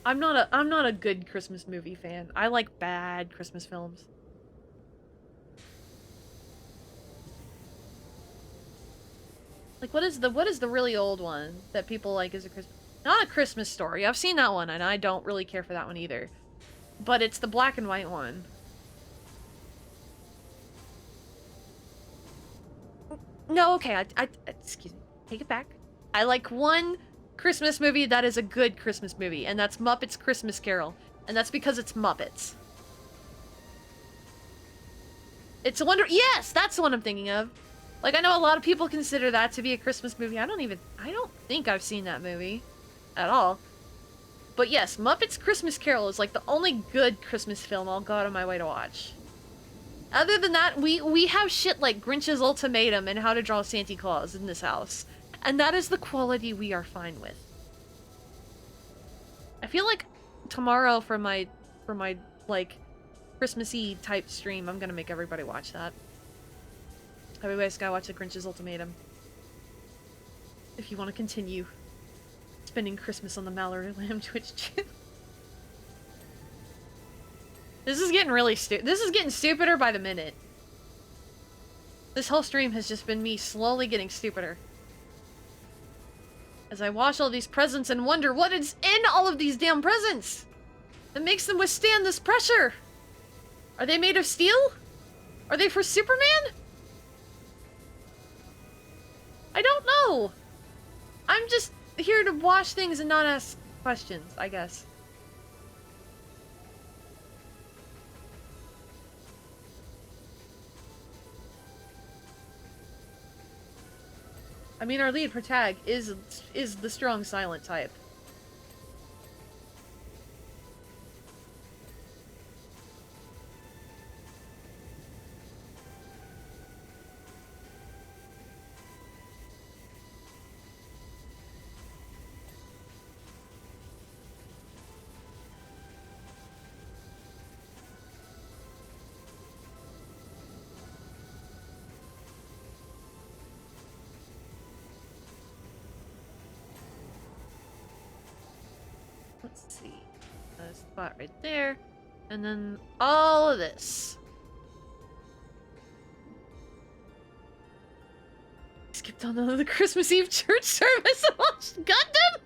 I'm not a good Christmas movie fan. I like bad Christmas films. Like what is the really old one that people like as a Christmas? Not A Christmas Story. I've seen that one, and I don't really care for that one either. But it's the black and white one. No, okay, excuse me. Take it back. I like one Christmas movie that is a good Christmas movie, and that's Muppets Christmas Carol. And that's because it's Muppets. It's a wonder- Yes! That's the one I'm thinking of. Like, I know a lot of people consider that to be a Christmas movie. I don't think I've seen that movie. At all. But yes, Muppets Christmas Carol is like the only good Christmas film I'll go out of my way to watch. Other than that, we have shit like Grinch's Ultimatum and How to Draw Santa Claus in this house. And that is the quality we are fine with. I feel like tomorrow for my like Christmassy type stream, I'm gonna make everybody watch that. Everybody's gotta watch the Grinch's Ultimatum. If you want to continue spending Christmas on the Mallory Lamb Twitch channel. This is getting really this is getting stupider by the minute. This whole stream has just been me slowly getting stupider. As I watch all these presents and wonder what is in all of these damn presents that makes them withstand this pressure. Are they made of steel? Are they for Superman? I don't know. I'm just here to watch things and not ask questions, I guess. I mean, our lead protag is the strong silent type. Let's see. A spot right there. And then all of this. Skipped on the Christmas Eve church service and watched Gundam?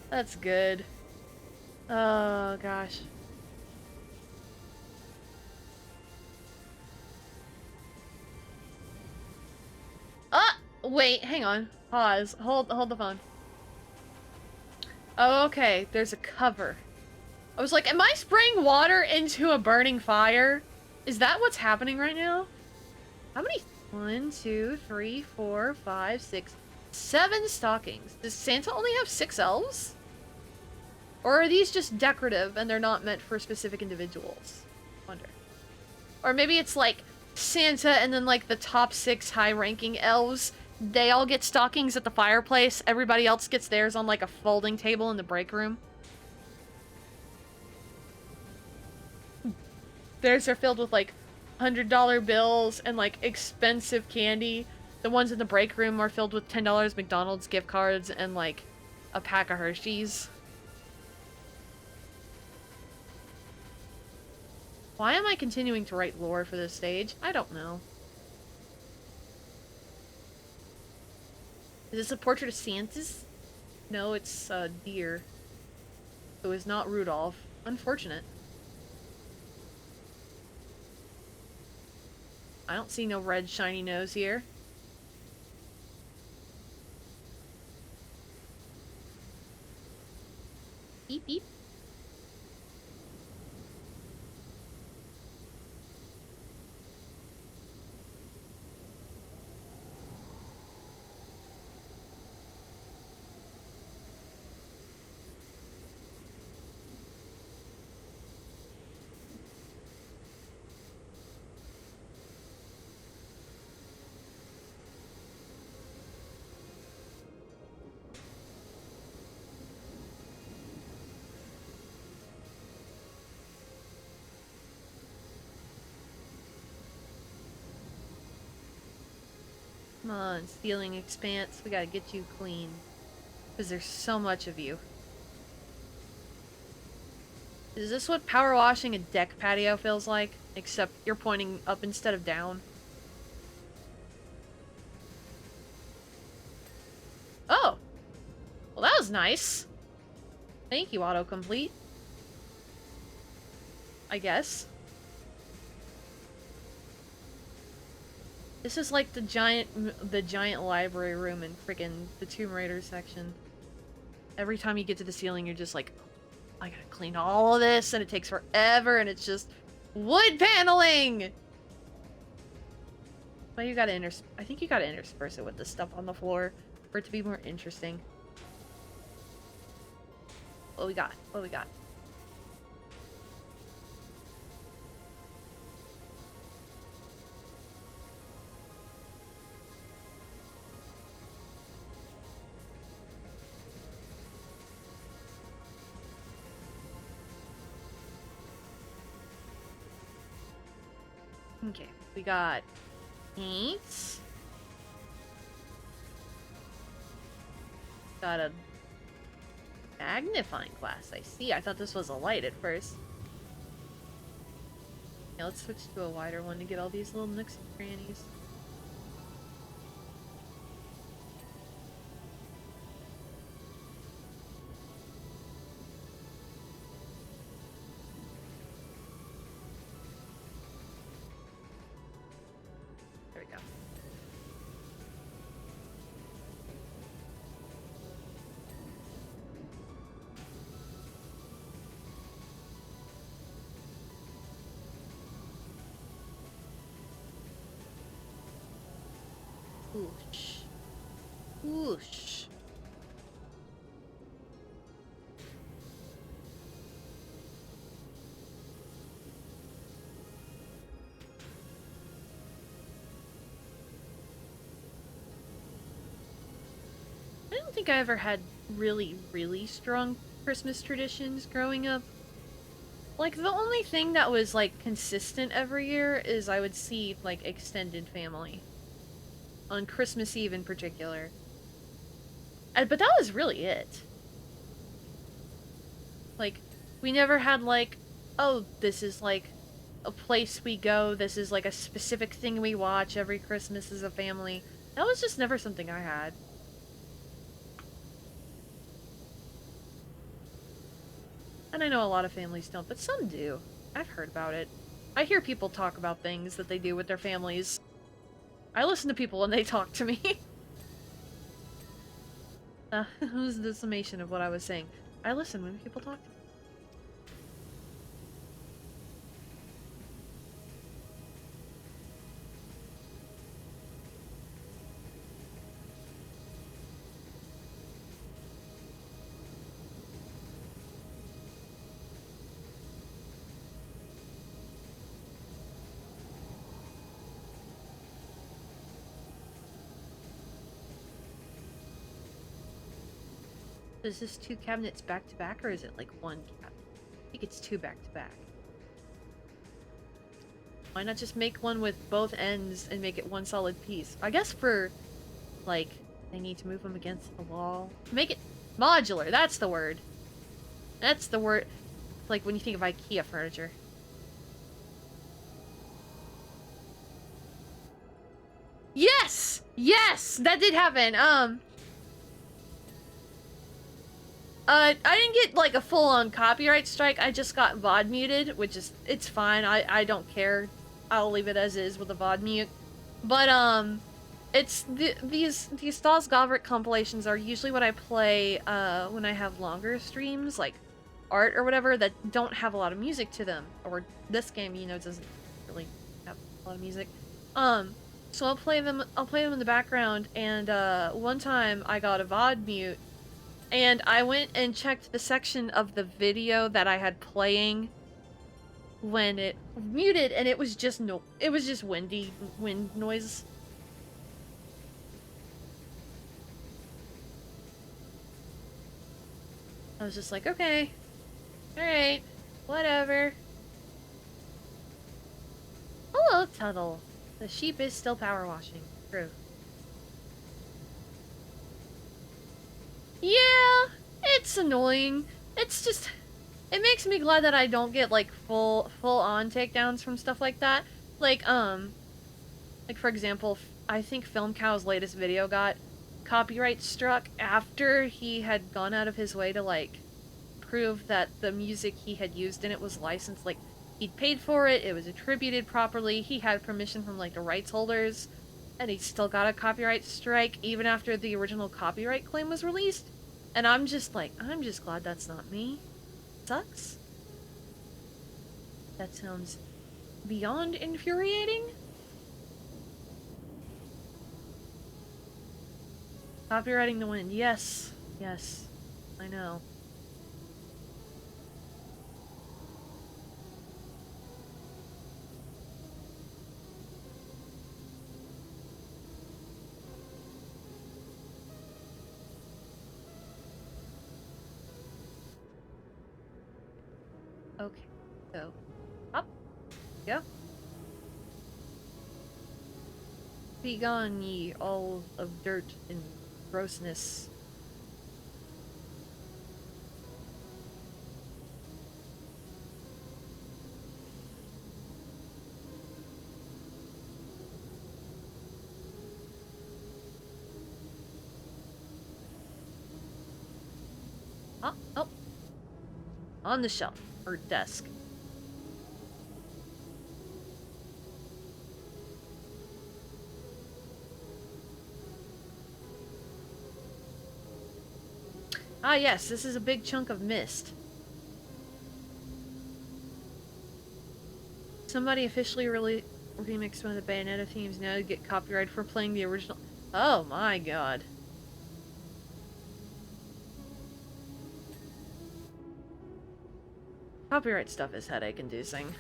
That's good. Oh, gosh. Wait, hang on. Pause. Hold the phone. Oh, okay. There's a cover. I was like, am I spraying water into a burning fire? Is that what's happening right now? How many? 1, 2, 3, 4, 5, 6, 7 stockings. Does Santa only have 6 elves? Or are these just decorative and they're not meant for specific individuals? I wonder. Or maybe it's like Santa and then like the top 6 high-ranking elves, they all get stockings at the fireplace. Everybody else gets theirs on like a folding table in the break room. Theirs are filled with like $100 bills and like expensive candy. The ones in the break room are filled with $10 McDonald's gift cards and like a pack of Hershey's. Why am I continuing to write lore for this stage? I don't know. Is this a portrait of Santa's? No, it's a deer. So it's not Rudolph. Unfortunate. I don't see no red shiny nose here. Beep beep. Come on, stealing expanse. We gotta get you clean. Because there's so much of you. Is this what power washing a deck patio feels like? Except you're pointing up instead of down. Oh! was nice. Thank you, autocomplete. I guess. This is like the giant library room in friggin' the Tomb Raider section. Every time you get to the ceiling, you're just like, I gotta clean all of this, and it takes forever, and it's just wood paneling! Well, you gotta I think you gotta intersperse it with the stuff on the floor for it to be more interesting. What we got? What we got? Okay, we got paints. Got a magnifying glass. I see. I thought this was a light at first. Yeah, let's switch to a wider one to get all these little nooks and crannies. There we go. Whoosh. Whoosh. I don't think I ever had really, really strong Christmas traditions growing up. Like, the only thing that was, like, consistent every year is I would see, like, extended family. On Christmas Eve in particular. But that was really it. Like, we never had, like, oh, this is, like, a place we go, this is, like, a specific thing we watch every Christmas as a family. That was just never something I had. And I know a lot of families don't, but some do. I've heard about it. I hear people talk about things that they do with their families. I listen to people when they talk to me. It was the summation of what I was saying. I listen when people talk to me. Is this 2 cabinets back to back, or is it like 1 cabinet? I think it's 2 back to back. Why not just make one with both ends and make it one solid piece? I guess for, like, they need to move them against the wall. Make it modular, that's the word. That's the word. Like when you think of IKEA furniture. Yes! Yes! That did happen. I didn't get, like, a full-on copyright strike. I just got VOD muted, which is, it's fine. I don't care. I'll leave it as is with a VOD mute. But, it's, these Stas Govert compilations are usually what I play, when I have longer streams, like art or whatever, that don't have a lot of music to them. Or this game, you know, doesn't really have a lot of music. So I'll play them in the background, and, one time I got a VOD mute, and I went and checked the section of the video that I had playing when it muted, and it was just wind noise. I was just like, okay, alright, whatever. Hello, Tuttle. The sheep is still power washing. True. Yeah, it's annoying. It's just, it makes me glad that I don't get, like, full-on takedowns from stuff like that. Like, for example, I think Film Cow's latest video got copyright struck after he had gone out of his way to, like, prove that the music he had used in it was licensed. Like, he'd paid for it, it was attributed properly, he had permission from, like, the rights holders, and he still got a copyright strike even after the original copyright claim was released. And I'm just like, I'm just glad that's not me. Sucks. That sounds beyond infuriating. Copywriting the wind. Yes. Yes. I know. Okay. So, up. Go. Be gone, ye all of dirt and grossness. Oh, oh. On the shelf, or desk. Ah yes, this is a big chunk of mist. Somebody officially remixed one of the Bayonetta themes now to get copyright for playing the original. Oh my god. Copyright stuff is headache-inducing.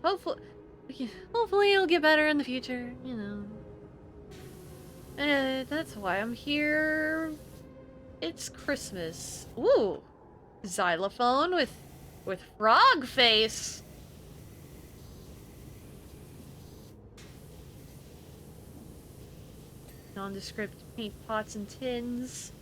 Hopefully it'll get better in the future, you know. That's why I'm here. It's Christmas. Ooh! Xylophone with frog face! Nondescript paint pots and tins.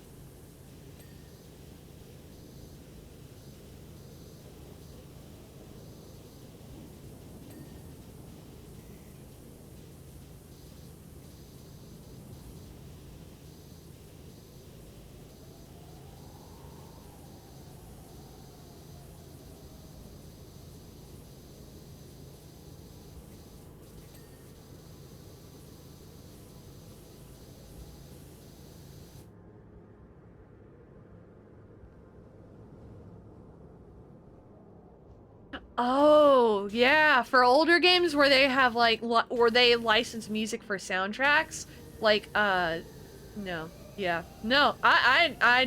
Oh, yeah, for older games where they have, like, where they license music for soundtracks, like, no. Yeah. No, I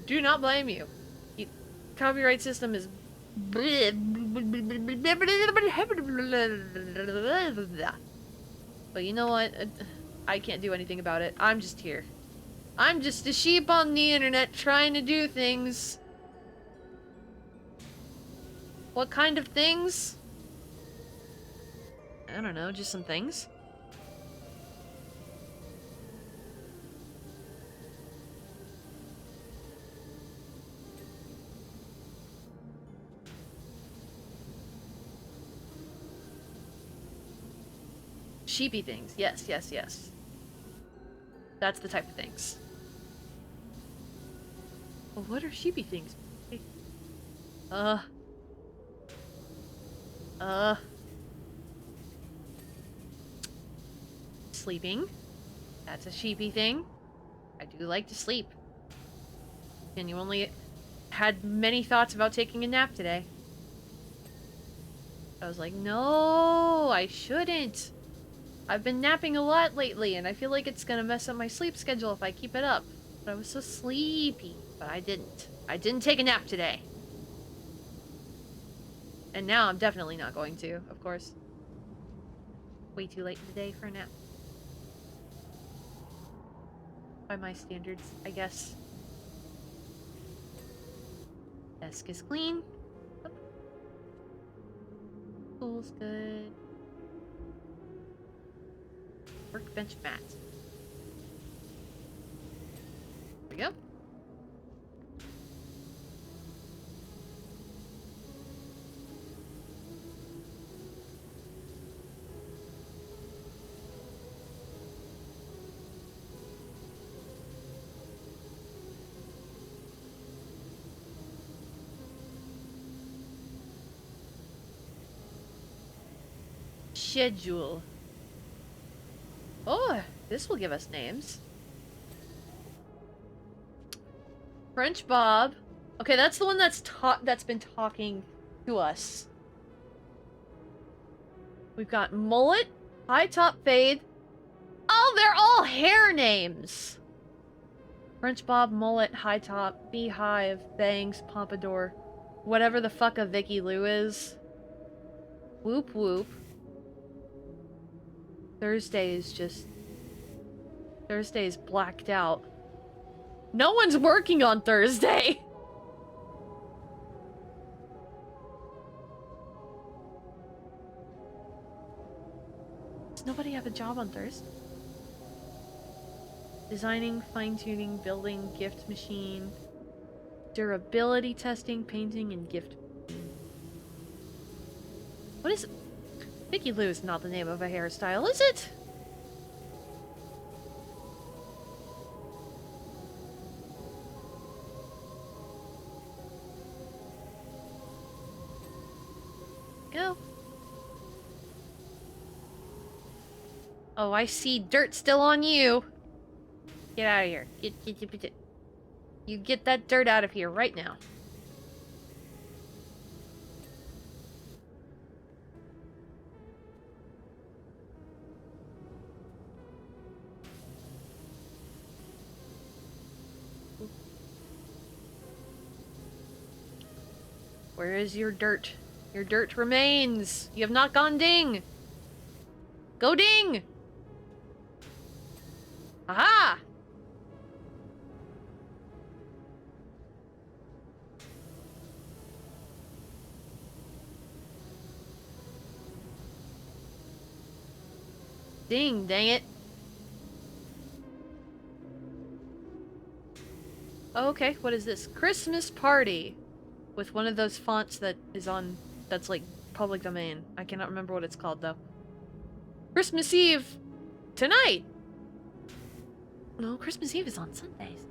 do not blame you. Copyright system is... But you know what? I can't do anything about it. I'm just here. I'm just a sheep on the internet trying to do things. What kind of things? I don't know, just some things. Sheepy things. Yes, yes, yes. That's the type of things. Well, what are sheepy things? Uh. Sleeping. That's a sheepy thing. I do like to sleep. Genuinely had many thoughts about taking a nap today. I was like, no, I shouldn't. I've been napping a lot lately, and I feel like it's gonna mess up my sleep schedule if I keep it up. But I was so sleepy. But I didn't. I didn't take a nap today. And now I'm definitely not going to, of course. Way too late in the day for a nap. By my standards, I guess. Desk is clean. Pool's good. Workbench mat. There we go. Schedule. Oh, this will give us names. French Bob. Okay, that's the one that's been talking to us. We've got Mullet, High Top Fade. Oh, they're all hair names! French Bob, Mullet, High Top, Beehive, Bangs, Pompadour. Whatever the fuck a Vicky Lou is. Whoop whoop. Thursday is blacked out. No one's working on Thursday! Does nobody have a job on Thursday? Designing, fine-tuning, building, gift machine, durability testing, painting, and gift. What is... Vicky Lou is not the name of a hairstyle, is it? Go. Oh, I see dirt still on you. Get out of here. Get. You get that dirt out of here right now. Where is your dirt? Your dirt remains. You have not gone ding. Go ding. Aha! Ding, dang it. Okay, what is this? Christmas party. With one of those fonts that is on... That's like public domain. I cannot remember what it's called though. Christmas Eve! Tonight! No, Christmas Eve is on Sundays.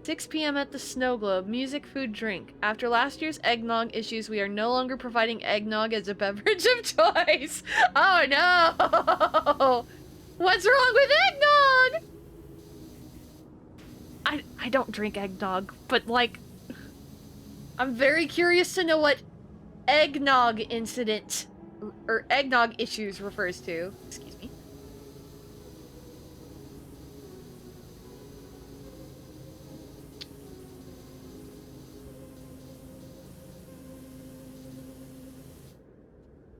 6 p.m. at the Snow Globe. Music, food, drink. After last year's eggnog issues, we are no longer providing eggnog as a beverage of choice. Oh no! What's wrong with eggnog? I don't drink eggnog, but like... I'm very curious to know what eggnog incident or eggnog issues refers to. Excuse me.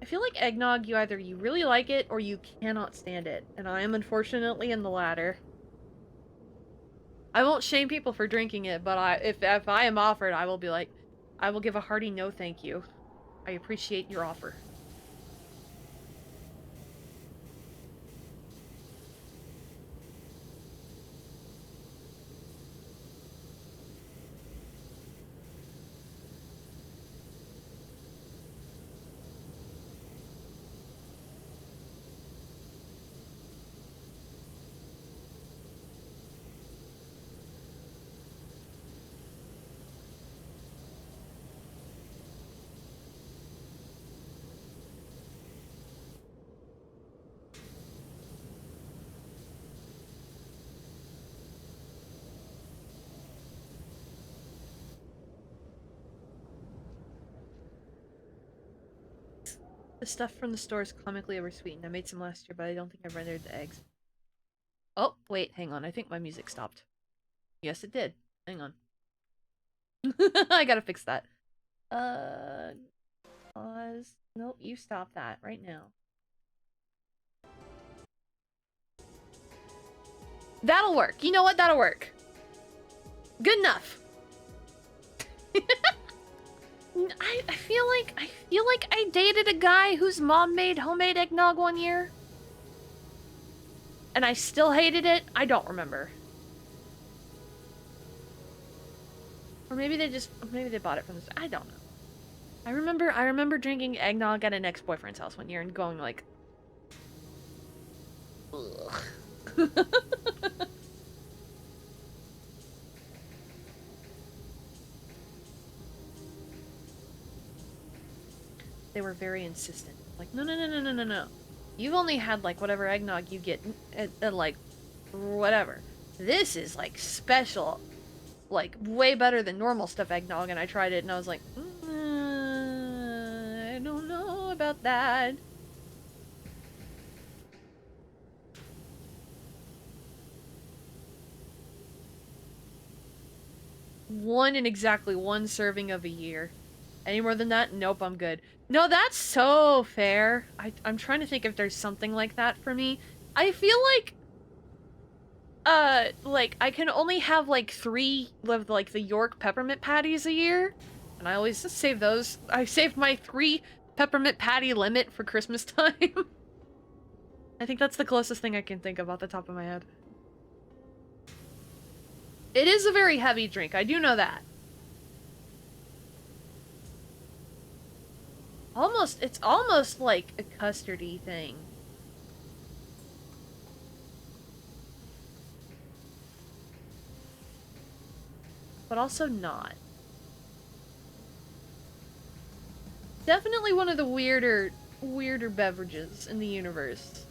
I feel like eggnog, you really like it or you cannot stand it, and I am unfortunately in the latter. I won't shame people for drinking it, but if I am offered, I will be like, I will give a hearty no thank you. I appreciate your offer. The stuff from the store is comically oversweetened. I made some last year, but I don't think I've rendered the eggs. Oh, wait, hang on. I think my music stopped. Yes, it did. Hang on. I gotta fix that. Pause. Nope, you stop that right now. That'll work. You know what? That'll work. Good enough. I feel like I dated a guy whose mom made homemade eggnog one year. And I still hated it. I don't remember. Or maybe they bought it from this. I don't know. I remember drinking eggnog at an ex-boyfriend's house one year and going like, ugh. they were very insistent. Like, no, no, no, no, no, no, no. You've only had, like, whatever eggnog you get at like, whatever. This is, like, special. Like, way better than normal stuff eggnog, and I tried it, and I was like, I don't know about that. One and exactly one serving of a year. Any more than that? Nope, I'm good. No, that's so fair. I'm trying to think if there's something like that for me. I feel like I can only have like 3 of like the York peppermint patties a year. And I always just save those. I saved my 3 peppermint patty limit for Christmas time. I think that's the closest thing I can think of off the top of my head. It is a very heavy drink, I do know that. It's almost like a custardy thing. But also not. Definitely one of the weirder beverages in the universe.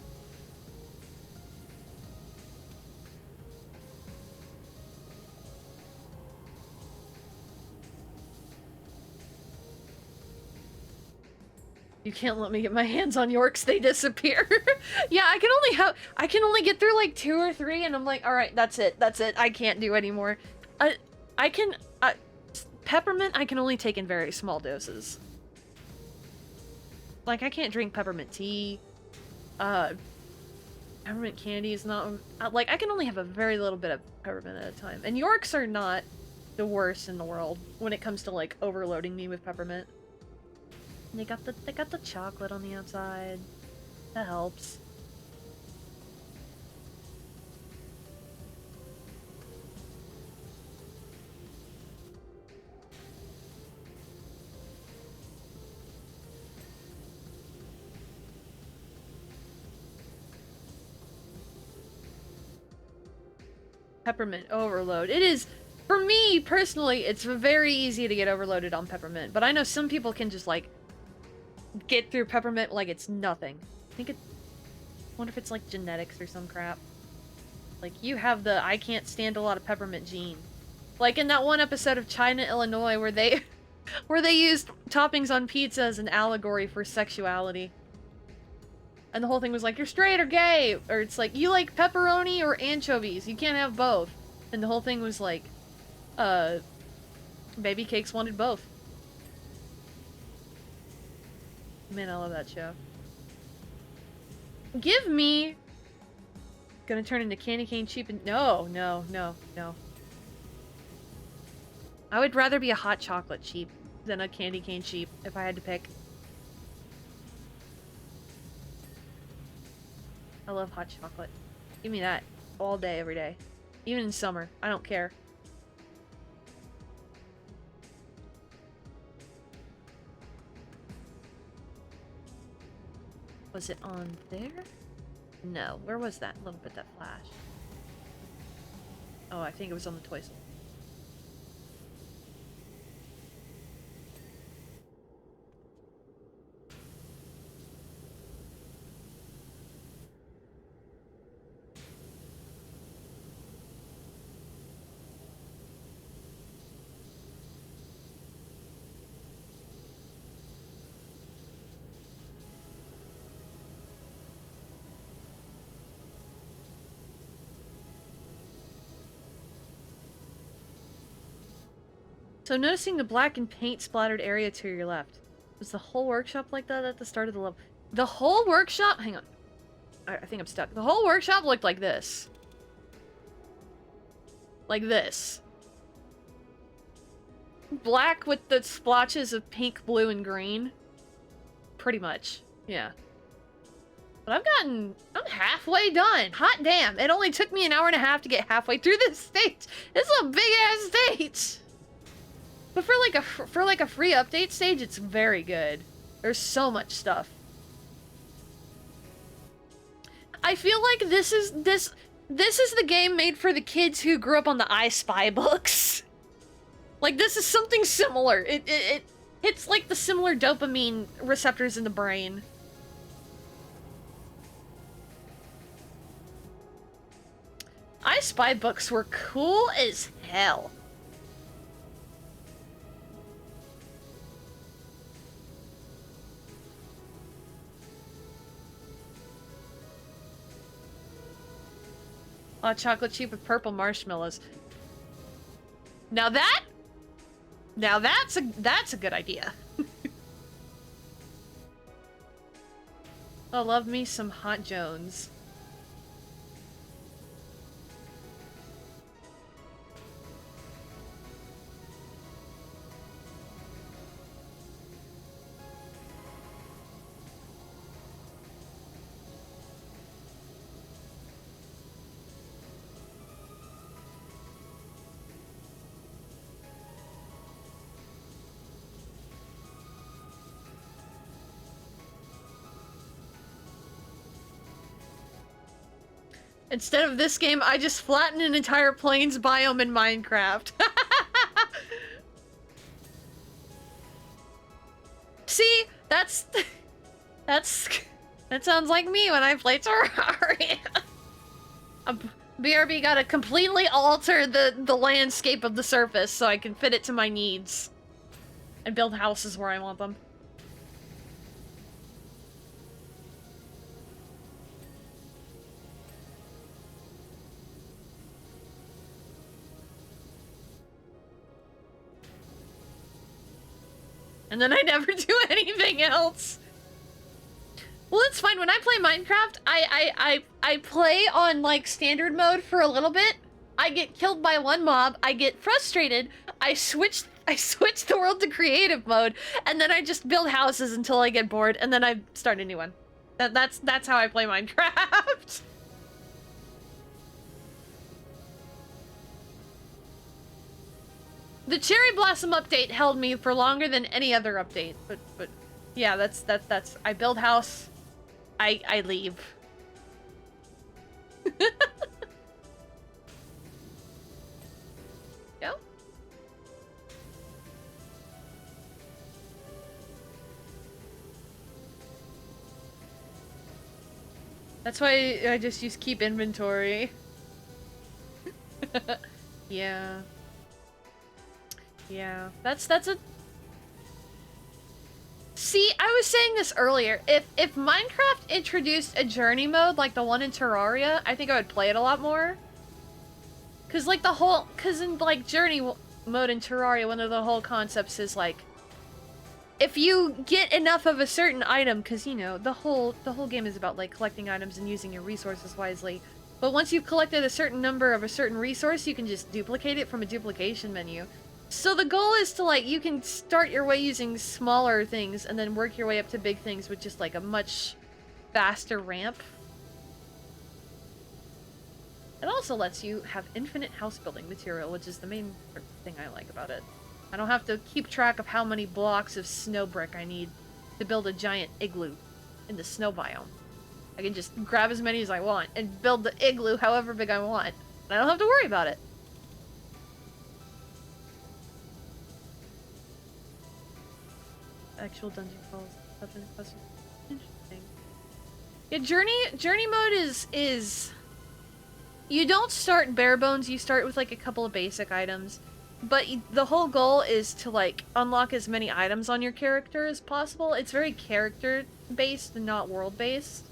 You can't let me get my hands on Yorks, they disappear. Yeah, I can only get through like 2 or 3 and I'm like, alright, that's it, I can't do anymore. Peppermint I can only take in very small doses. Like, I can't drink peppermint tea. Peppermint candy is not, like, I can only have a very little bit of peppermint at a time. And Yorks are not the worst in the world when it comes to, like, overloading me with peppermint. They got the chocolate on the outside. That helps. Peppermint overload. It is, for me personally, it's very easy to get overloaded on peppermint, but I know some people can just like get through peppermint like it's nothing. I wonder if it's like genetics or some crap. Like, you have the I can't stand a lot of peppermint gene. Like in that one episode of China, Illinois, where they used toppings on pizza as an allegory for sexuality. And the whole thing was like, you're straight or gay, or it's like, you like pepperoni or anchovies, you can't have both. And the whole thing was like, Baby Cakes wanted both. Man, I love that show. Give me... Gonna turn into candy cane sheep and... No, no, no, no. I would rather be a hot chocolate sheep than a candy cane sheep if I had to pick. I love hot chocolate. Give me that all day, every day. Even in summer. I don't care. Was it on there? No. Where was that little bit that flashed? Oh, I think it was on the toy store. So noticing the black and paint splattered area to your left. Was the whole workshop like that at the start of the level? The whole workshop? Hang on. I think I'm stuck. The whole workshop looked like this. Like this. Black with the splotches of pink, blue, and green. Pretty much. Yeah. But I'm halfway done. Hot damn. It only took me an hour and a half to get halfway through this stage. This is a big ass stage. But for like a free update stage, it's very good. There's so much stuff. I feel like this is the game made for the kids who grew up on the I Spy books. Like, this is something similar. It hits like the similar dopamine receptors in the brain. I Spy books were cool as hell. Hot chocolate chip with purple marshmallows. Now that's a good idea. Oh, love me some Hot Jones. Instead of this game, I just flattened an entire plains biome in Minecraft. See? That sounds like me when I play Terraria. BRB gotta completely alter the landscape of the surface so I can fit it to my needs. And build houses where I want them. And then I never do anything else. Well, it's fine. When I play Minecraft, I play on, like, standard mode for a little bit. I get killed by one mob. I get frustrated. I switch the world to creative mode, and then I just build houses until I get bored, and then I start a new one. That's how I play Minecraft. The Cherry Blossom update held me for longer than any other update, but yeah, that's I build house, I leave. Go. That's why I just use keep inventory. Yeah. Yeah, that's a... See, I was saying this earlier. If Minecraft introduced a journey mode like the one in Terraria, I think I would play it a lot more. Cause like cause in like journey mode in Terraria, one of the whole concepts is like, if you get enough of a certain item, cause you know, the whole game is about like collecting items and using your resources wisely. But once you've collected a certain number of a certain resource, you can just duplicate it from a duplication menu. So the goal is to, like, you can start your way using smaller things and then work your way up to big things with just, like, a much faster ramp. It also lets you have infinite house building material, which is the main thing I like about it. I don't have to keep track of how many blocks of snow brick I need to build a giant igloo in the snow biome. I can just grab as many as I want and build the igloo however big I want. And I don't have to worry about it. Actual dungeon crawls. Interesting. Yeah, journey mode is you don't start bare bones. You start with like a couple of basic items, but the whole goal is to like unlock as many items on your character as possible. It's very character based and not world based.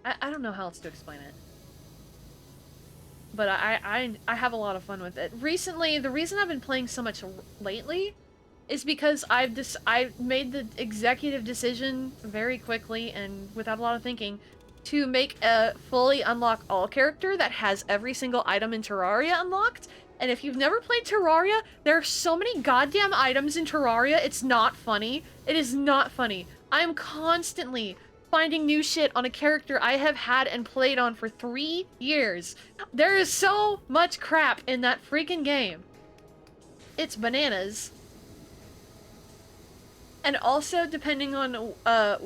I don't know how else to explain it. But I have a lot of fun with it. Recently, the reason I've been playing so much lately is because I made the executive decision very quickly and without a lot of thinking to make a fully unlock all character that has every single item in Terraria unlocked. And if you've never played Terraria, there are so many goddamn items in Terraria, it's not funny. It is not funny. I'm constantly finding new shit on a character I have had and played on for 3 years. There is so much crap in that freaking game. It's bananas. And also, depending on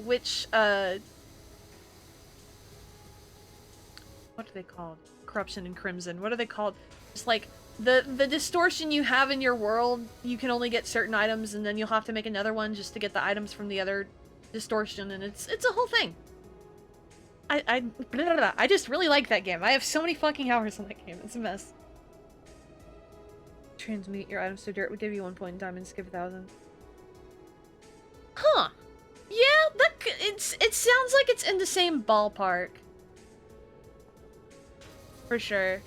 which, what are they called? Corruption and Crimson. What are they called? Just like The distortion you have in your world, you can only get certain items, and then you'll have to make another one just to get the items from the other distortion, and it's a whole thing. I just really like that game. I have so many fucking hours on that game. It's a mess. Transmute your items to dirt would give you 1 point in time and skip 1,000. Huh. Yeah, it sounds like it's in the same ballpark. For sure.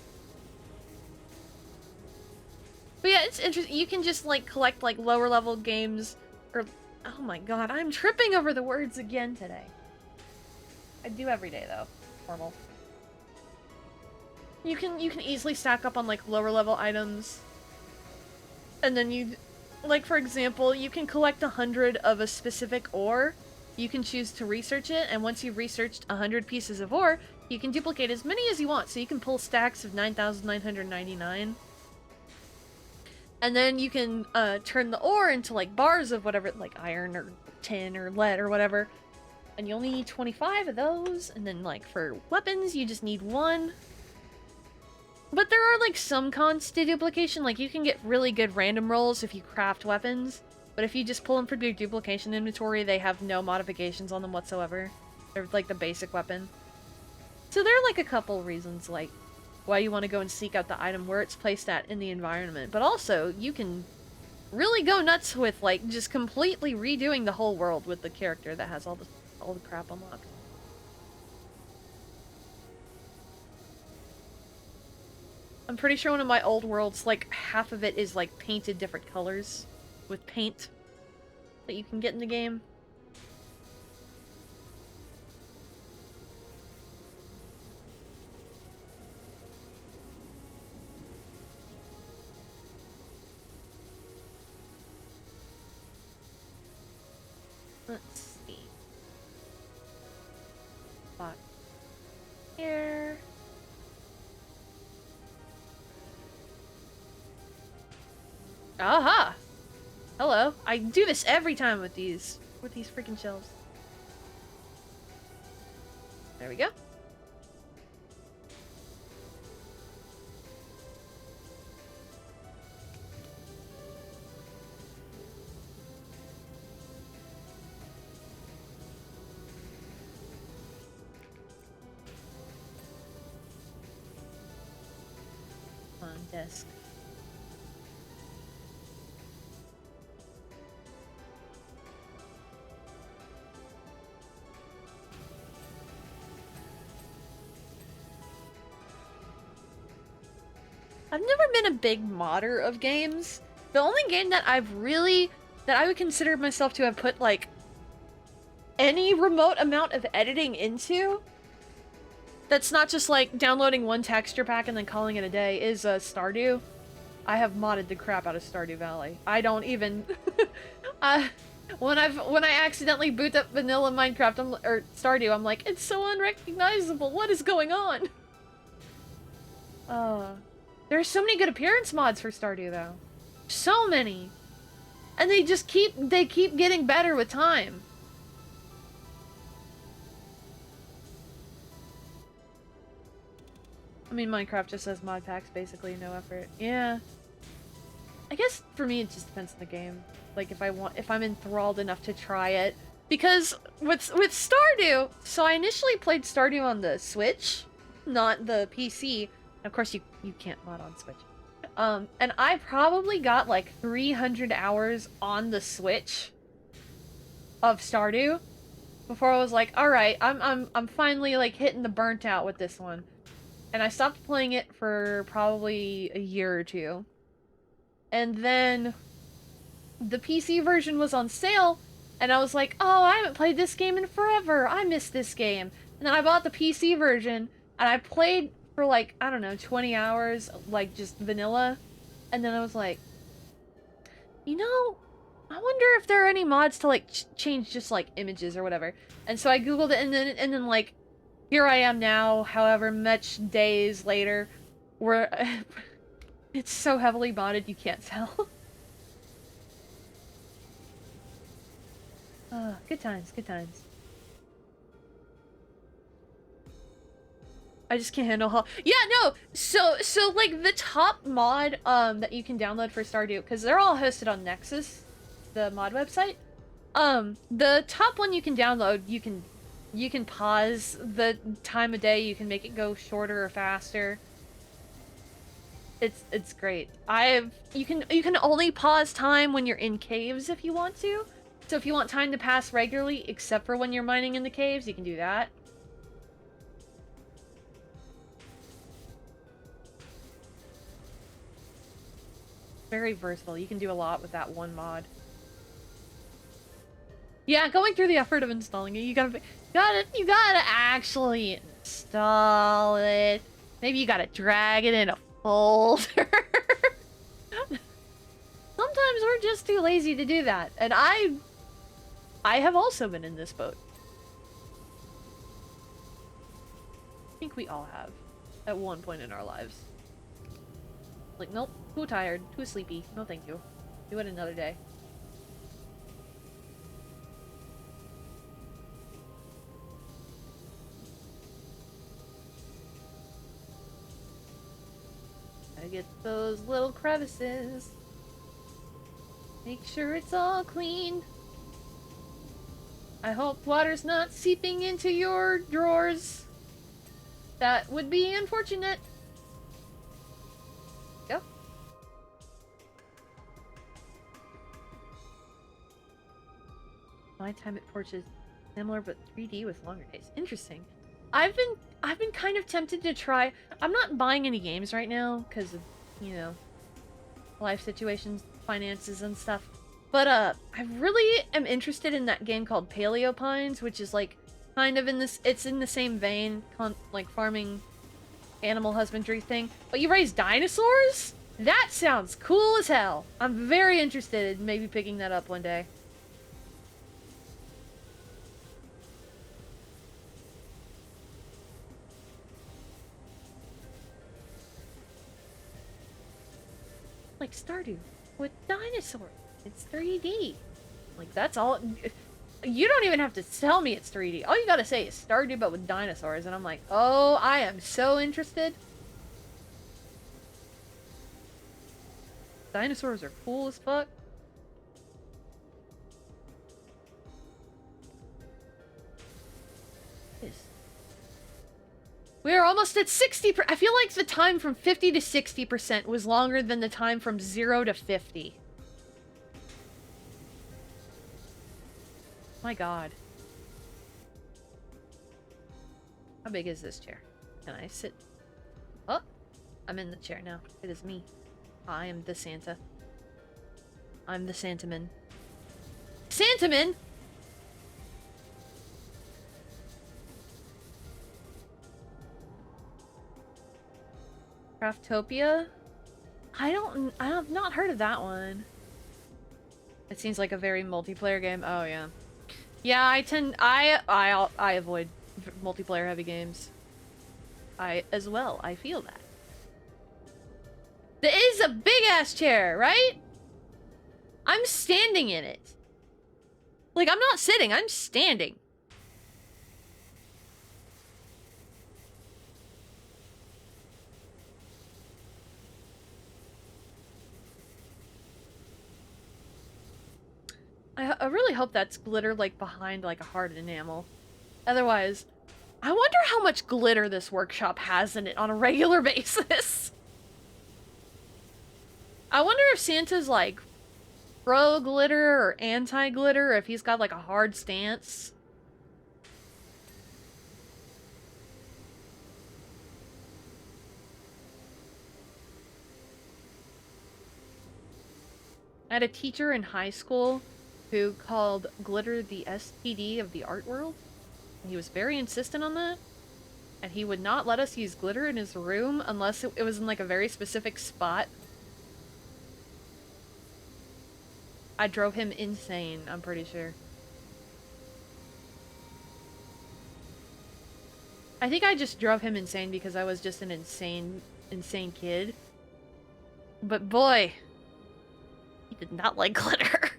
But yeah, it's interesting. You can just, like, collect, like, lower level games, or... Oh my god, I'm tripping over the words again today. I do every day, though. Normal. You can easily stack up on, like, lower level items. And then you... Like, for example, you can collect 100 of a specific ore. You can choose to research it, and once you've researched 100 pieces of ore, you can duplicate as many as you want. So you can pull stacks of 9,999. And then you can turn the ore into, like, bars of whatever, like iron or tin or lead or whatever. And you only need 25 of those. And then, like, for weapons, you just need 1. But there are, like, some cons to duplication. Like, you can get really good random rolls if you craft weapons. But if you just pull them from your duplication inventory, they have no modifications on them whatsoever. They're, like, the basic weapon. So there are, like, a couple reasons, like, why you want to go and seek out the item where it's placed at in the environment. But also, you can really go nuts with, like, just completely redoing the whole world with the character that has all the crap unlocked. I'm pretty sure one of my old worlds, like, half of it is, like, painted different colors with paint that you can get in the game. Let's see. Spot here. Aha! Hello. I do this every time with these freaking shells. There we go. On desk. I've never been a big modder of games. The only game that I would consider myself to have put, like, any remote amount of editing into, that's not just, like, downloading one texture pack and then calling it a day, is Stardew. I have modded the crap out of Stardew Valley. I don't even... when I accidentally boot up vanilla Minecraft, or Stardew, I'm like, it's so unrecognizable, what is going on? There are so many good appearance mods for Stardew, though. So many. And they just keep getting better with time. I mean, Minecraft just has mod packs, basically, no effort. Yeah. I guess, for me, it just depends on the game. Like, if I'm enthralled enough to try it. Because, with Stardew, so I initially played Stardew on the Switch, not the PC. Of course, you can't mod on Switch. And I probably got like 300 hours on the Switch of Stardew before I was like, all right, I'm finally like hitting the burnt out with this one. And I stopped playing it for probably a year or two. And then the PC version was on sale, and I was like, oh, I haven't played this game in forever. I miss this game. And then I bought the PC version, and I played for like, I don't know, 20 hours, like just vanilla. And then I was like, you know, I wonder if there are any mods to like change just like images or whatever. And so I googled it, and then like, here I am now, however much days later, where it's so heavily modded you can't tell. Good times, good times. I just can't handle how. Yeah, no. So like the top mod that you can download for Stardew, because they're all hosted on Nexus, the mod website. The top one you can download, you can pause the time of day. You can make it go shorter or faster. It's great. You can only pause time when you're in caves if you want to. So if you want time to pass regularly, except for when you're mining in the caves, you can do that. Very versatile. You can do a lot with that one mod. Yeah, going through the effort of installing it, you gotta actually install it. Maybe you gotta drag it in a folder. Sometimes we're just too lazy to do that, and I have also been in this boat. I think we all have, at one point in our lives. Like, nope, too tired, too sleepy. No, thank you. Do it another day. I get those little crevices. Make sure it's all clean. I hope water's not seeping into your drawers. That would be unfortunate. Yep. My time at Porch is similar but 3D with longer days. Interesting. I've been kind of tempted to try. I'm not buying any games right now because of, you know, life situations, finances and stuff. But I really am interested in that game called Paleo Pines, which is like kind of in this, it's in the same vein, like farming, animal husbandry thing. But you raise dinosaurs? That sounds cool as hell. I'm very interested in maybe picking that up one day. Like Stardew with dinosaurs. It's 3D. Like, that's all. You don't even have to tell me it's 3D. All you gotta say is Stardew but with dinosaurs, and I'm like, oh, I am so interested. Dinosaurs are cool as fuck. We are almost at 60%. I feel like the time from 50 to 60% was longer than the time from 0 to 50. My god. How big is this chair? Can I sit? Oh, I'm in the chair now. It is me. I am the Santa. I'm the Santaman. Santaman? Craftopia? I've not heard of that one. It seems like a very multiplayer game. Oh yeah. Yeah, I avoid multiplayer heavy games. As well, I feel that. There is a big ass chair, right? I'm standing in it. Like, I'm not sitting, I'm standing. I really hope that's glitter, like, behind, like, a hard enamel. Otherwise, I wonder how much glitter this workshop has in it on a regular basis. I wonder if Santa's, like, pro-glitter or anti-glitter, or if he's got, like, a hard stance. I had a teacher in high school who called glitter the STD of the art world. And he was very insistent on that. And he would not let us use glitter in his room unless it was in, like, a very specific spot. I drove him insane, I'm pretty sure. I think I just drove him insane because I was just an insane kid. But boy, he did not like glitter.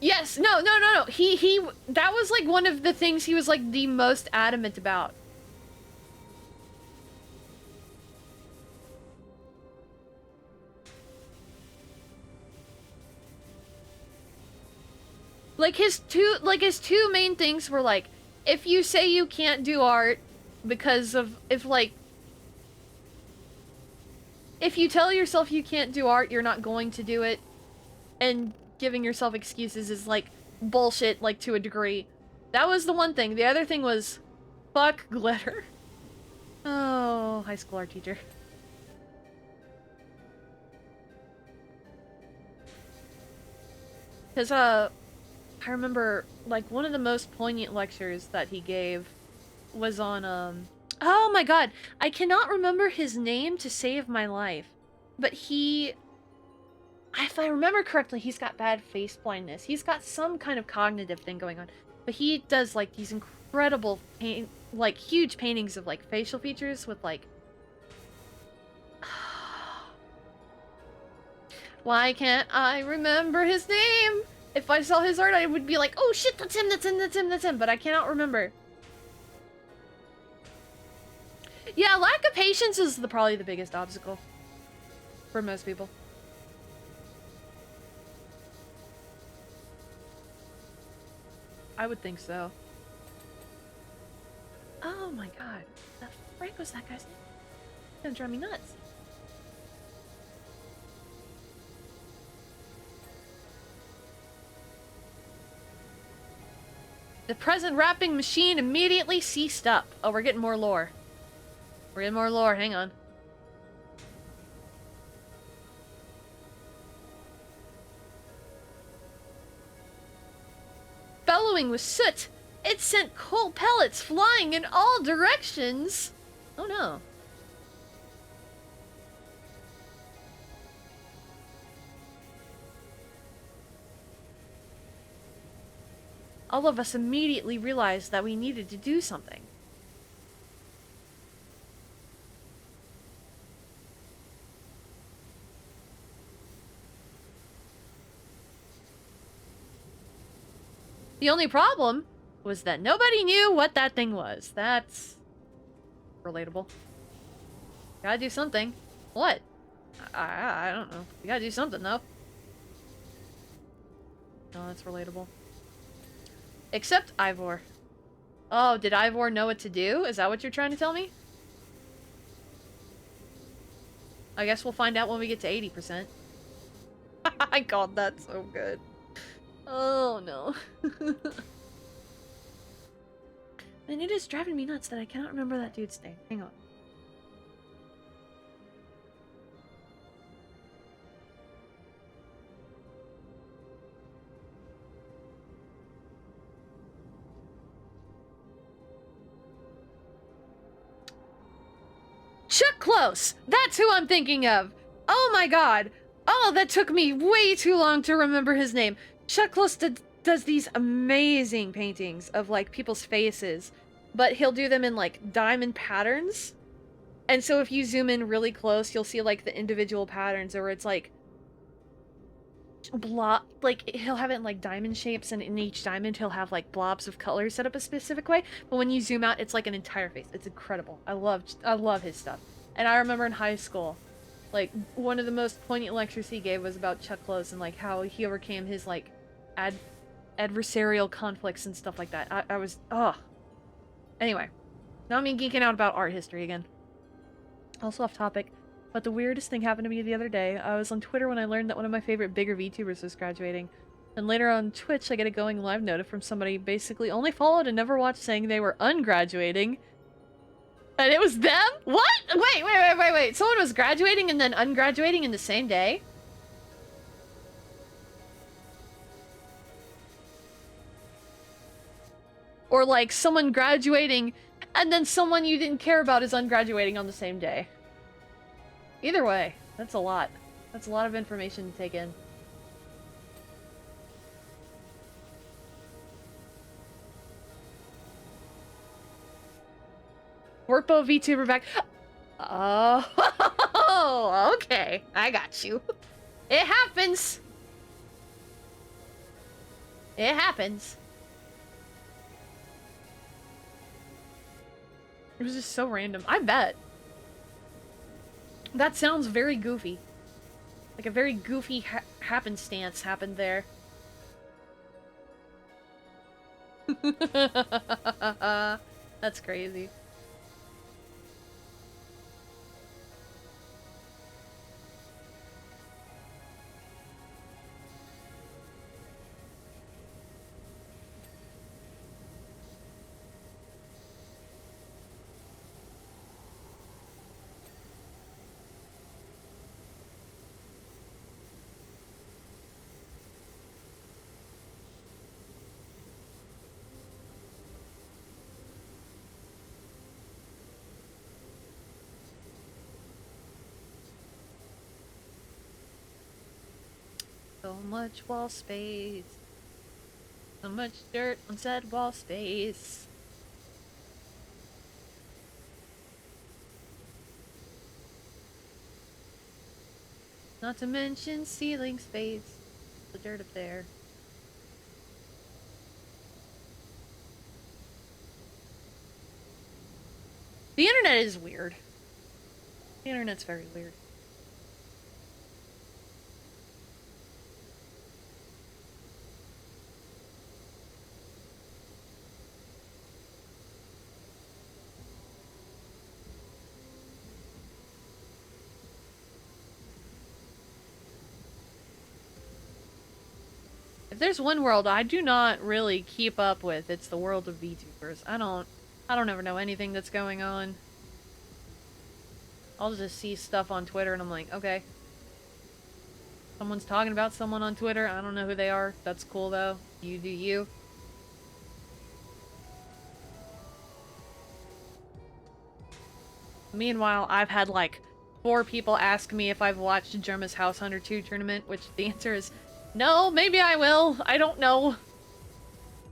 Yes, no. That was like one of the things he was like the most adamant about. Like his two main things were like, if you say you can't do art because of, if you tell yourself you can't do art, you're not going to do it, and giving yourself excuses is like bullshit, like to a degree. That was the one thing. The other thing was, fuck glitter. Oh, high school art teacher. Because, I remember, like, one of the most poignant lectures that he gave was on, oh my god, I cannot remember his name to save my life. But he, if I remember correctly, he's got bad face blindness. He's got some kind of cognitive thing going on. But he does, like, these incredible like, huge paintings of, like, facial features with, like... Why can't I remember his name? If I saw his art, I would be like, oh shit, that's him, that's him, that's him, that's him, but I cannot remember. Yeah, lack of patience is probably the biggest obstacle for most people. I would think so. Oh my god. The frick was that guy's name? It's gonna drive me nuts. The present wrapping machine immediately ceased up. Oh, we're getting more lore. We're getting more lore, hang on. Bellowing with soot, it sent coal pellets flying in all directions. Oh no. All of us immediately realized that we needed to do something. The only problem was that nobody knew what that thing was. That's relatable. Gotta do something. What? I don't know. You gotta do something, though. No, that's relatable. Except Ivor. Oh, did Ivor know what to do? Is that what you're trying to tell me? I guess we'll find out when we get to 80%. I called that so good. Oh, no. And it is driving me nuts that I cannot remember that dude's name. Hang on. Chuck Close! That's who I'm thinking of! Oh my god! Oh, that took me way too long to remember his name. Chuck Close does these amazing paintings of, like, people's faces, but he'll do them in, like, diamond patterns. And so if you zoom in really close, you'll see, like, the individual patterns, or it's, like, like, he'll have it in, like, diamond shapes, and in each diamond he'll have, like, blobs of color set up a specific way, but when you zoom out, it's like an entire face. It's incredible. I love his stuff. And I remember in high school, like, one of the most poignant lectures he gave was about Chuck Close and, like, how he overcame his, like, adversarial conflicts and stuff like that. I was, ugh. Anyway, now I'm geeking out about art history again. Also off topic, but the weirdest thing happened to me the other day. I was on Twitter when I learned that one of my favorite bigger VTubers was graduating. And later on Twitch, I get a going live note from somebody basically only followed and never watched saying they were ungraduating. And it was them? What? Wait. Someone was graduating and then ungraduating in the same day? Or, like, someone graduating, and then someone you didn't care about is ungraduating on the same day. Either way, that's a lot. That's a lot of information to take in. Warpo VTuber back. Oh, okay. I got you. It happens. It happens. It was just so random. I bet. That sounds very goofy. Like a very goofy happenstance happened there. That's crazy. So much wall space. So much dirt on said wall space. Not to mention ceiling space. The dirt up there. The internet is weird. The internet's very weird. If there's one world I do not really keep up with, it's the world of VTubers. I don't ever know anything that's going on. I'll just see stuff on Twitter and I'm like, okay. Someone's talking about someone on Twitter. I don't know who they are. That's cool though. You do you. Meanwhile, I've had like 4 people ask me if I've watched Germa's House Hunter 2 tournament, which the answer is no, maybe I will. I don't know.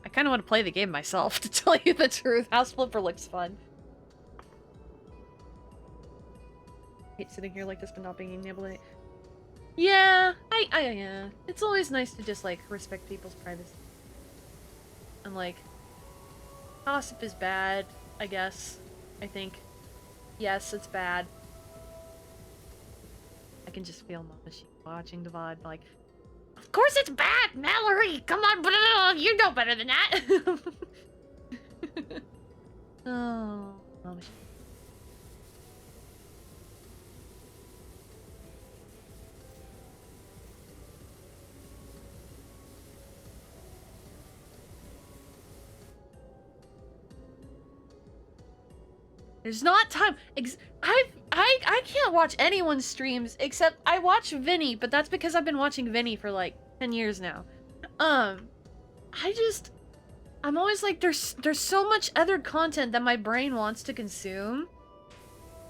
I kind of want to play the game myself, to tell you the truth. House Flipper looks fun. I hate sitting here like this but not being able to... Yeah, yeah. It's always nice to just, like, respect people's privacy. And, like, gossip is bad, I guess. I think. Yes, it's bad. I can just feel Mama Sheep watching the VOD, like... Of course it's bad, Mallory! Come on, you know better than that! Oh, Mama Sheep. There's not time. I can't watch anyone's streams except I watch Vinny, but that's because I've been watching Vinny for like 10 years now. I'm always like there's so much other content that my brain wants to consume.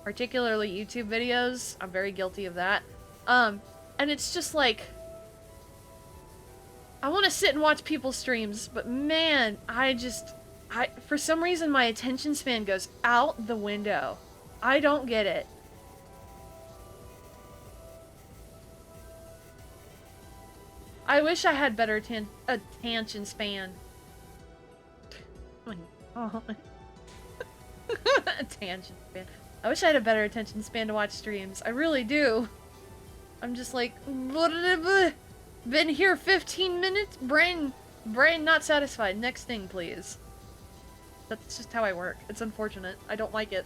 Particularly YouTube videos. I'm very guilty of that. And it's just like I want to sit and watch people's streams, but man, for some reason my attention span goes out the window. I don't get it. I wish I had better attention span. Oh. Attention span. I wish I had a better attention span to watch streams. I really do. I'm just like, been here 15 minutes? Brain not satisfied. Next thing, please. That's just how I work. It's unfortunate. I don't like it.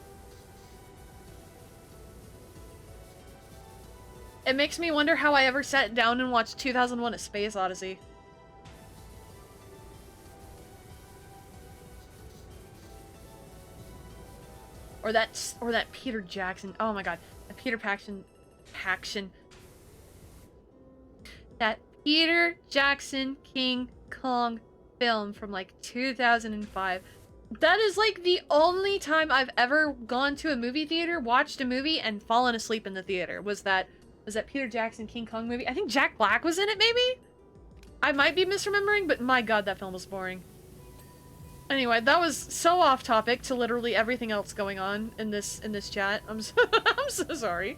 It makes me wonder how I ever sat down and watched 2001: A Space Odyssey. Or that Peter Jackson. Oh my god. That Peter That Peter Jackson King Kong film from like 2005. That is like the only time I've ever gone to a movie theater, watched a movie, and fallen asleep in the theater. Was that Peter Jackson King Kong movie? I think Jack Black was in it, maybe? I might be misremembering, but my god, that film was boring. Anyway, that was so off topic to literally everything else going on in this chat. I'm so sorry.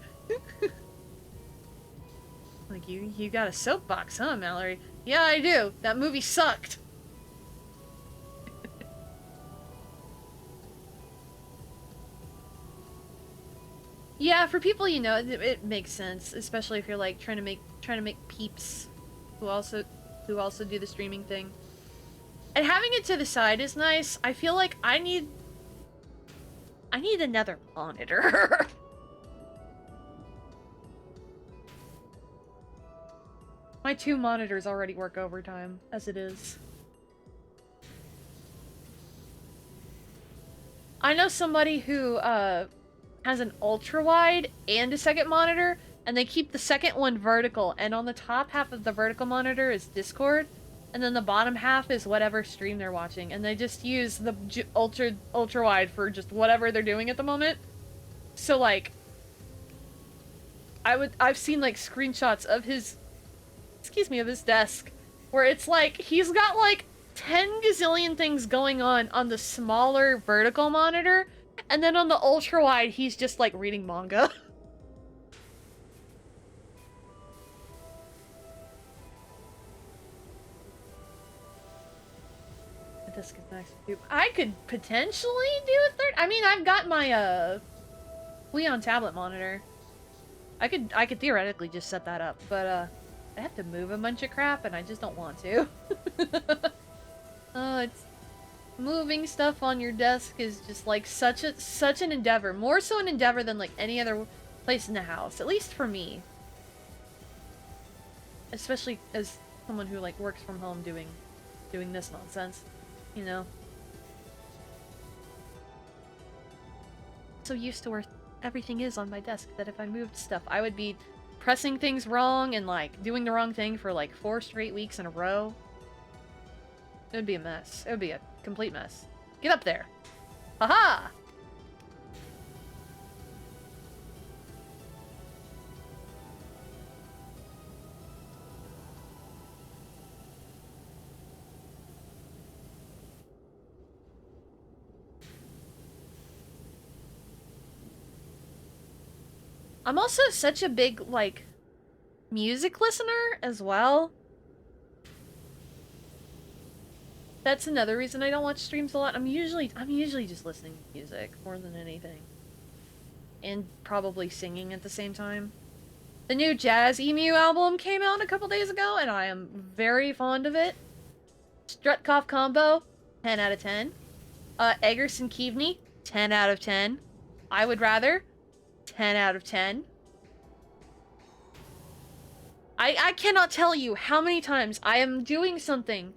Like, you got a soapbox, huh, Mallory? Yeah, I do. That movie sucked. Yeah, for people, you know, it makes sense, especially if you're like trying to make peeps who also do the streaming thing. And having it to the side is nice. I feel like I need another monitor. My 2 monitors already work overtime as it is. I know somebody who has an ultra wide and a second monitor, and they keep the second one vertical, and on the top half of the vertical monitor is Discord, and then the bottom half is whatever stream they're watching, and they just use the ultra wide for just whatever they're doing at the moment. So like, I've seen like screenshots of his, of his desk, where it's like he's got like 10 gazillion things going on the smaller vertical monitor, and then on the ultra wide he's just like reading manga. This is nice. I could potentially do a third. I mean, I've got my Leon tablet monitor. I could theoretically just set that up, but I have to move a bunch of crap, and I just don't want to. It's moving stuff on your desk is just like such an endeavor. More so an endeavor than like any other place in the house, at least for me. Especially as someone who like works from home doing this nonsense, you know. So used to where everything is on my desk that if I moved stuff, I would be pressing things wrong and like doing the wrong thing for like 4 straight weeks in a row. It would be a mess. It would be a complete mess. Get up there. Haha! I'm also such a big, like, music listener as well. That's another reason I don't watch streams a lot. I'm usually just listening to music more than anything. And probably singing at the same time. The new Jazz Emu album came out a couple days ago, and I am very fond of it. Strut Cough Combo, 10 out of 10. Eggerson Keaveney, 10 out of 10. I Would Rather, 10 out of 10. I cannot tell you how many times I am doing something,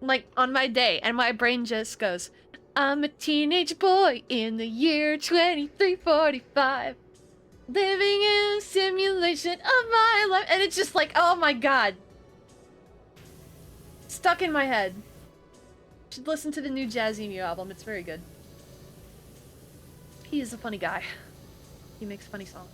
like, on my day, and my brain just goes, I'm a teenage boy in the year 2345, living in a simulation of my life, and it's just like, oh my god. Stuck in my head. Should listen to the new Jazz Emu album, it's very good. He is a funny guy. He makes funny songs.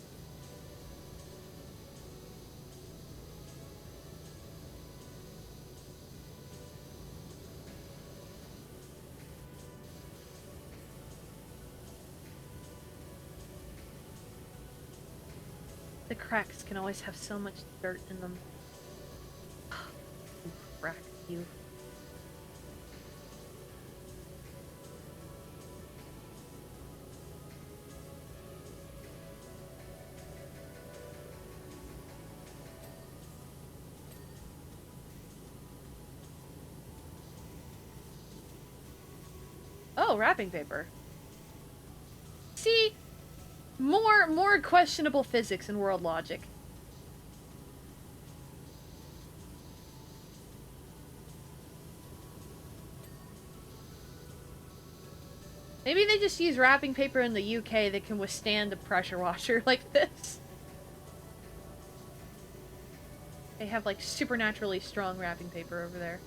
The cracks can always have so much dirt in them. Crack you. Oh, wrapping paper. See? More questionable physics and world logic. Maybe they just use wrapping paper in the UK that can withstand a pressure washer like this. They have like supernaturally strong wrapping paper over there.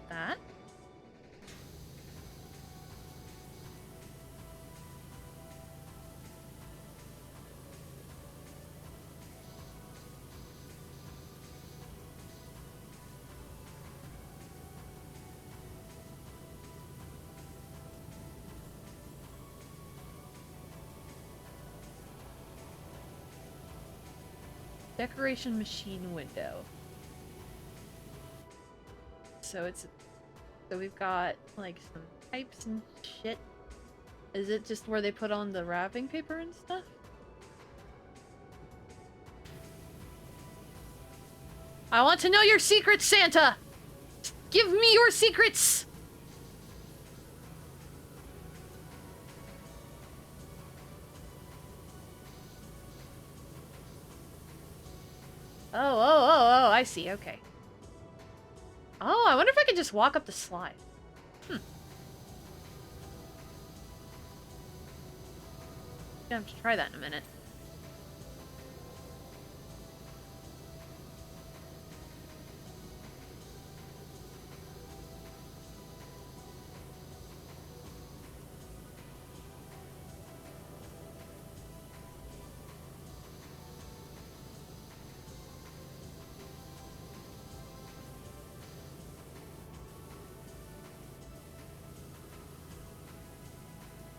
That. Decoration machine window. So we've got like some pipes and shit. Is it just where they put on the wrapping paper and stuff? I want to know your secrets, Santa! Give me your secrets! Oh, I see, okay. Oh, I wonder if I could just walk up the slide. Gonna have to try that in a minute.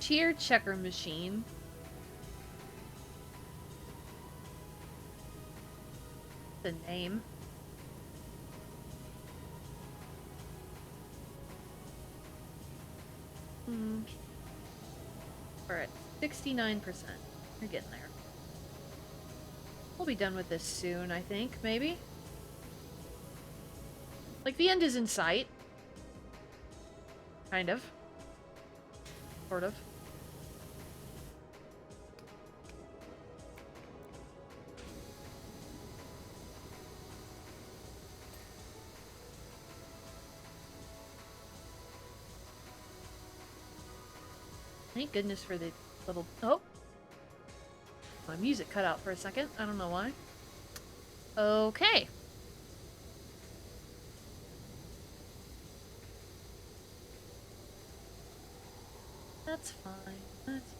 Cheer checker machine. The name. We're at 69%. We're getting there. We'll be done with this soon, I think, maybe? Like, the end is in sight. Kind of. Sort of. Thank goodness for the little... Oh! My music cut out for a second. I don't know why. Okay. That's fine. That's...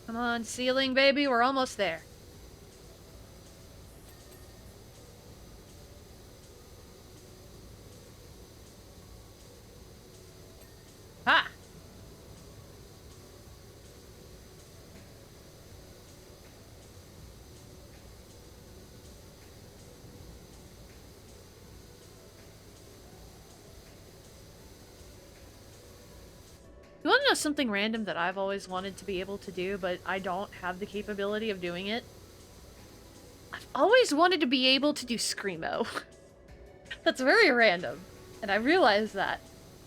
Come on, ceiling, baby. We're almost there. Ha! You want to know something random that I've always wanted to be able to do, but I don't have the capability of doing it? I've always wanted to be able to do Screamo. That's very random, and I realize that.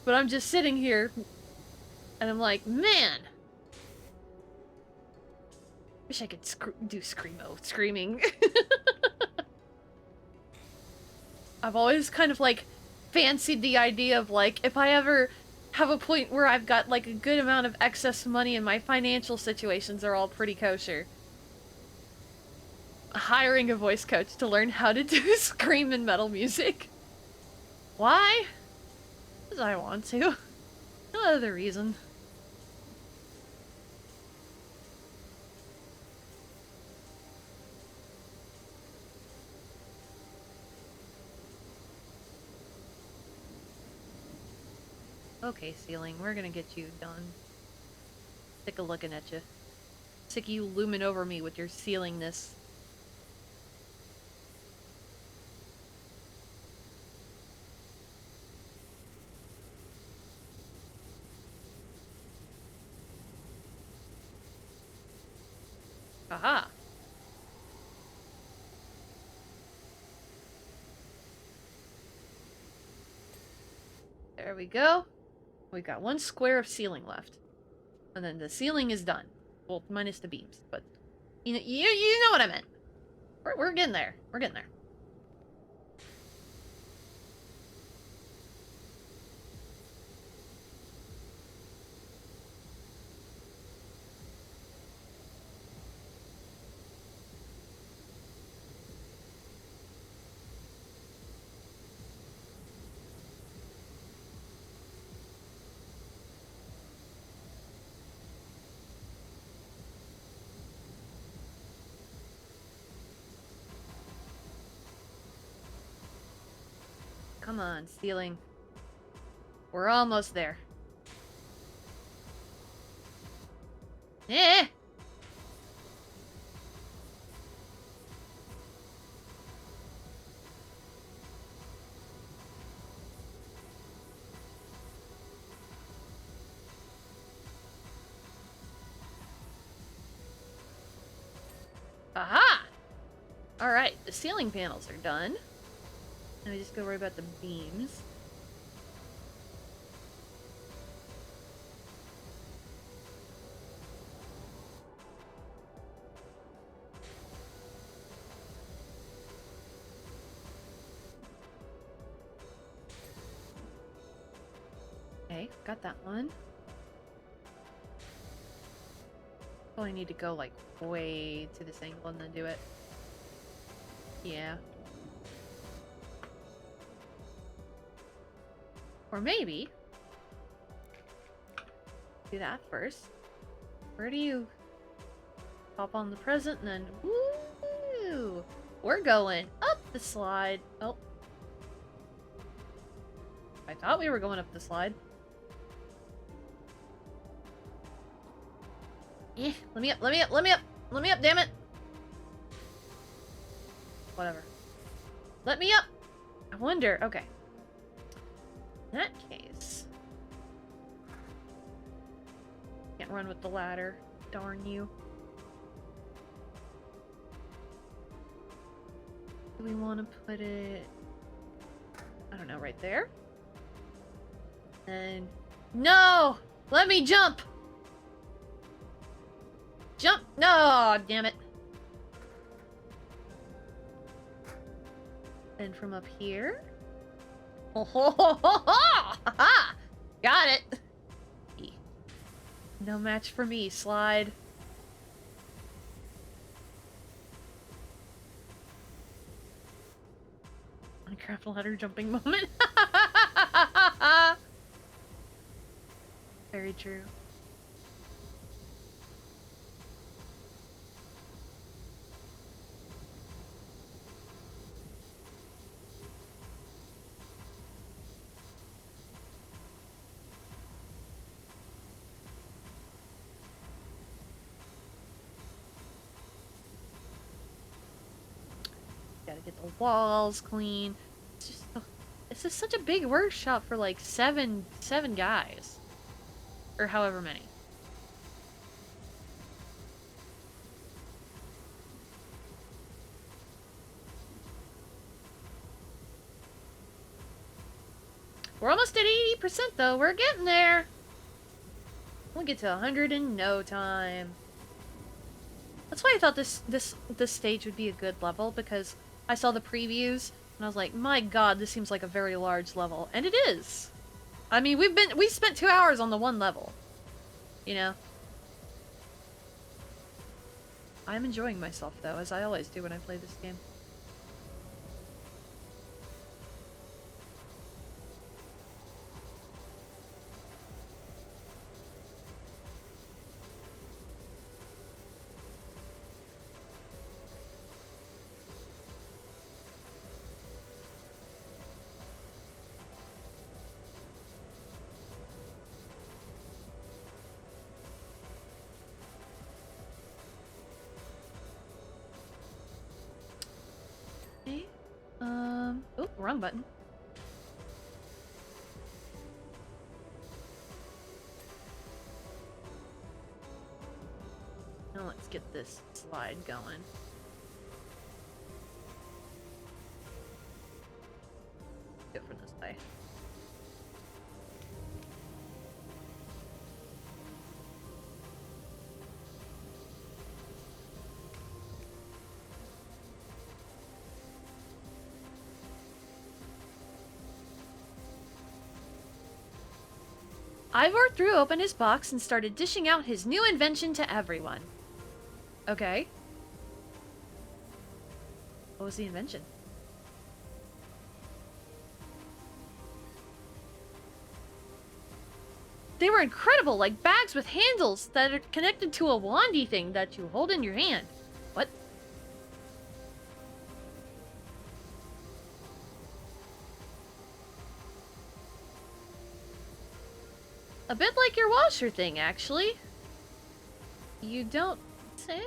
But I'm just sitting here, and I'm like, man! Wish I could do Screamo. Screaming. I've always kind of, like, fancied the idea of, like, if I ever have a point where I've got, like, a good amount of excess money and my financial situations are all pretty kosher, hiring a voice coach to learn how to do scream and metal music. Why? Because I want to. No other reason. Okay, ceiling, we're gonna get you done. Sick of looking at you. Sick of you looming over me with your ceilingness. Aha! There we go. We've got one square of ceiling left. And then the ceiling is done. Well, minus the beams, but... You know what I meant. We're getting there. We're getting there. Come on, ceiling. We're almost there. Eh! Aha! Alright, the ceiling panels are done. Now we just go worry about the beams. Okay, got that one. Oh, I need to go like way to this angle and then do it. Yeah. Or maybe do that first. Where do you hop on the present and then woo! We're going up the slide. Oh. I thought we were going up the slide. Eh, let me up, let me up, let me up, let me up, damn it! Whatever. Let me up! I wonder, okay. In that case... Can't run with the ladder. Darn you. Do we want to put it... I don't know, right there? And... No! Let me jump! Jump! No! Damn it. And from up here... Oh, ho, ho, ho, ho! Ha-ha! Got it! No match for me, slide. Minecraft ladder jumping moment. Very true. Gotta get the walls clean. It's just, it's just such a big workshop for like seven guys. Or however many. We're almost at 80% though. We're getting there. We'll get to 100 in no time. That's why I thought this stage would be a good level, because I saw the previews and I was like, my god, this seems like a very large level. And it is. I mean, we spent 2 hours on the one level. You know? I'm enjoying myself though, as I always do when I play this game. Oh, wrong button. Now let's get this slide going. Go for this way. Ivor threw open his box and started dishing out his new invention to everyone. Okay. What was the invention? They were incredible, like bags with handles that are connected to a wandy thing that you hold in your hand. What? A bit like your washer thing, actually. You don't say?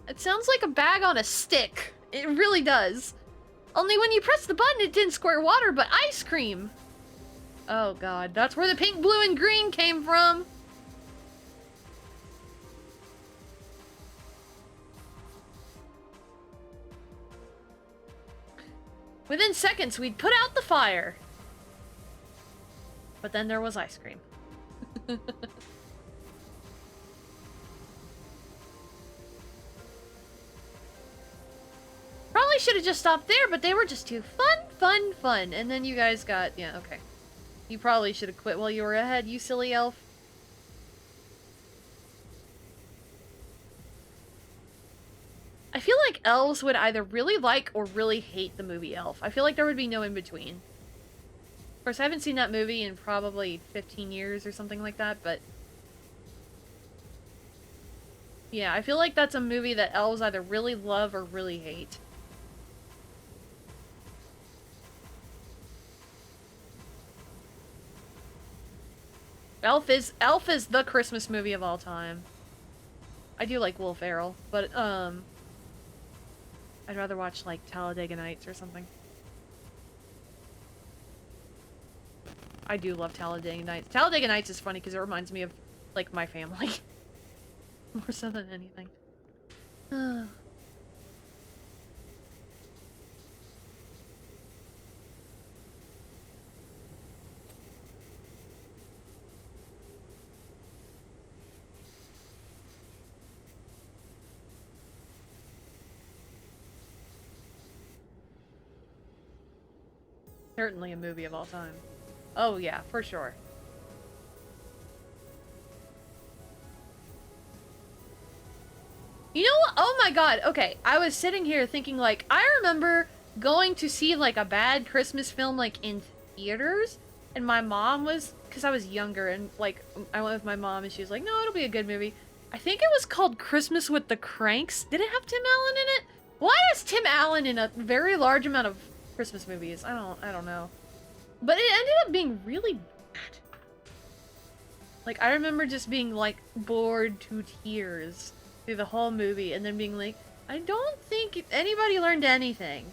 It sounds like a bag on a stick. It really does. Only when you press the button, it didn't squirt water, but ice cream. Oh god, that's where the pink, blue, and green came from. Within seconds, we'd put out the fire. But then there was ice cream. Probably should have just stopped there, but they were just too fun. And then you guys got, yeah, okay. You probably should have quit while you were ahead, you silly elf. I feel like elves would either really like or really hate the movie Elf. I feel like there would be no in between. Of course, I haven't seen that movie in probably 15 years or something like that, but... yeah, I feel like that's a movie that elves either really love or really hate. Elf is the Christmas movie of all time. I do like Will Ferrell, but, I'd rather watch, like, Talladega Nights or something. I do love Talladega Nights. Talladega Nights is funny because it reminds me of, like, my family. More so than anything. Certainly a movie of all time. Oh yeah, for sure. You know what? Oh my god, okay. I was sitting here thinking, like, I remember going to see, like, a bad Christmas film, like, in theaters, and my mom was, because I was younger, and, like, I went with my mom, and she was like, no, it'll be a good movie. I think it was called Christmas with the Cranks. Did it have Tim Allen in it? Why is Tim Allen in a very large amount of Christmas movies? I don't know. But it ended up being really bad. Like, I remember just being, like, bored to tears through the whole movie, and then being like, I don't think anybody learned anything.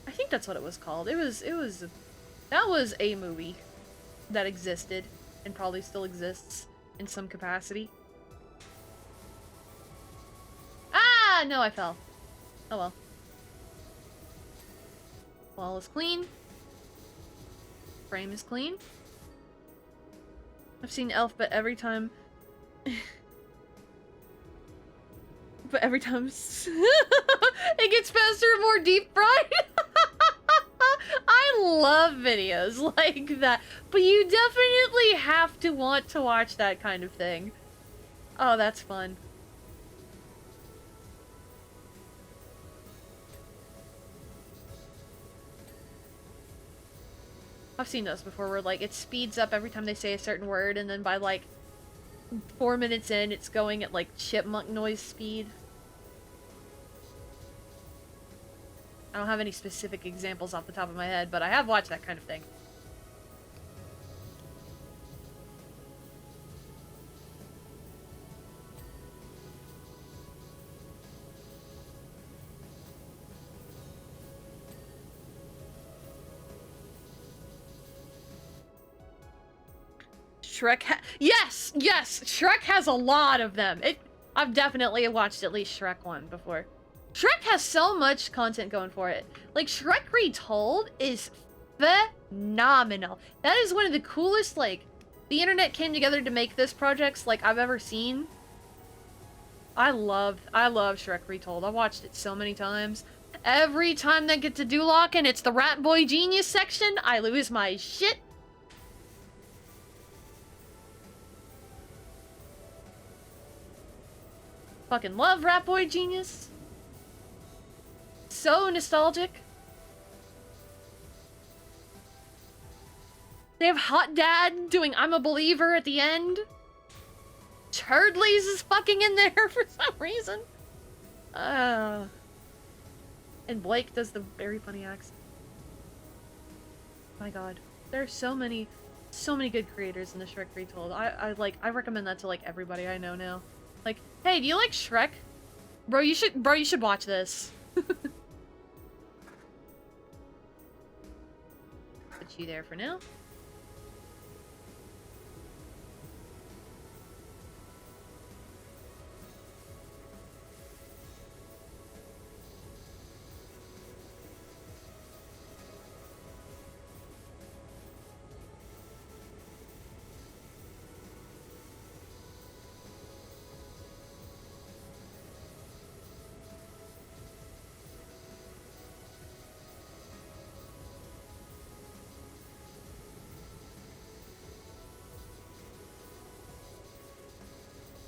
I think that's what it was called. That was a movie that existed, and probably still exists in some capacity. Ah, no, I fell. Oh well. Wall is clean. Frame is clean. I've seen Elf, but every time... but every time... it gets faster and more deep fried! I love videos like that. But you definitely have to want to watch that kind of thing. Oh, that's fun. I've seen those before where, like, it speeds up every time they say a certain word, and then by, like, 4 minutes in, it's going at, like, chipmunk noise speed. I don't have any specific examples off the top of my head, but I have watched that kind of thing. Yes! Yes! Shrek has a lot of them. I've definitely watched at least Shrek 1 before. Shrek has so much content going for it. Like, Shrek Retold is phenomenal. That is one of the coolest, like, the internet came together to make this projects, like, I've ever seen. I love Shrek Retold. I watched it so many times. Every time they get to Duloc and it's the Rat Boy Genius section, I lose my shit. Fucking love Rat Boy Genius. So nostalgic. They have Hot Dad doing I'm a Believer at the end. Turdleys is fucking in there for some reason. And Blake does the very funny accent. My god. There's so many So many good creators in the Shrek Retold. I recommend that to like everybody I know now. Like, hey, do you like Shrek? Bro, you should watch this. Put you there for now.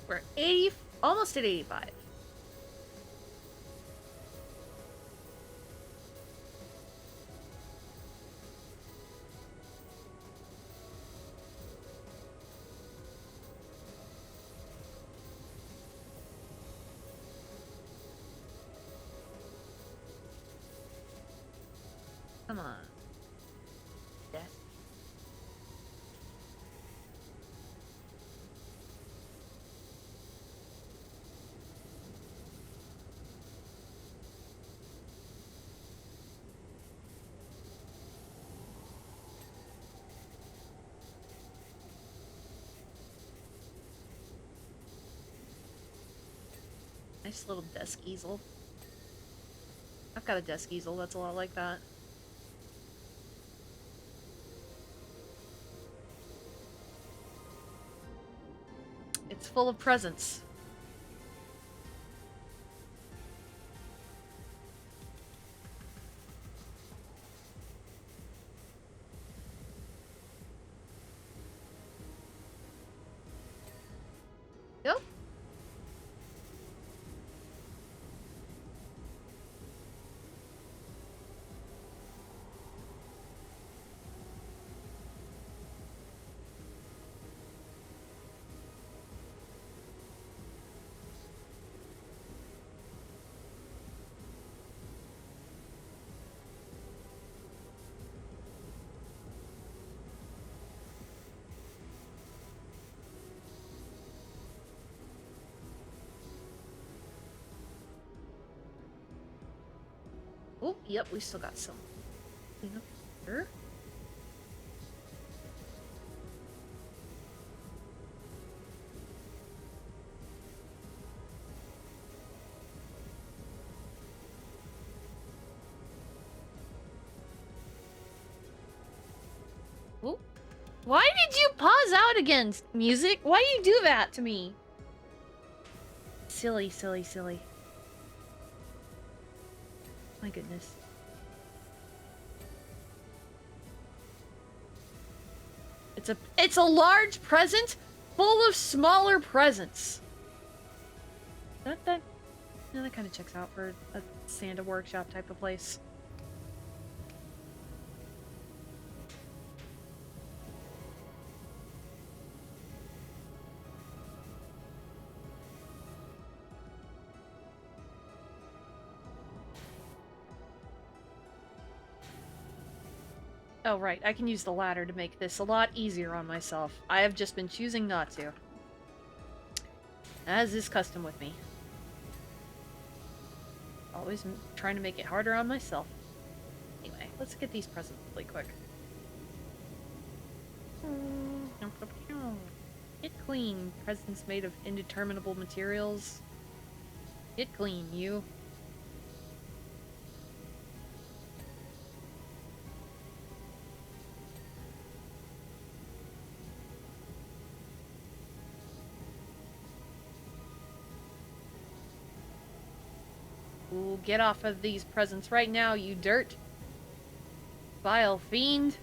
We're 80, almost at 85. Come on. Death. Nice little desk easel. I've got a desk easel that's a lot like that. It's full of presents. Yep. Oh, yep, we still got some. Clean up here. Oh. Why did you pause out again, music? Why do you do that to me? Silly, silly, silly. My goodness. It's a large present full of smaller presents. That kind of checks out for a Santa workshop type of place. Oh, right. I can use the ladder to make this a lot easier on myself. I have just been choosing not to. As is custom with me. Always trying to make it harder on myself. Anyway, let's get these presents really quick. Get clean. Presents made of indeterminable materials. Get clean, you. Ooh, get off of these presents right now, you dirt. Vile fiend.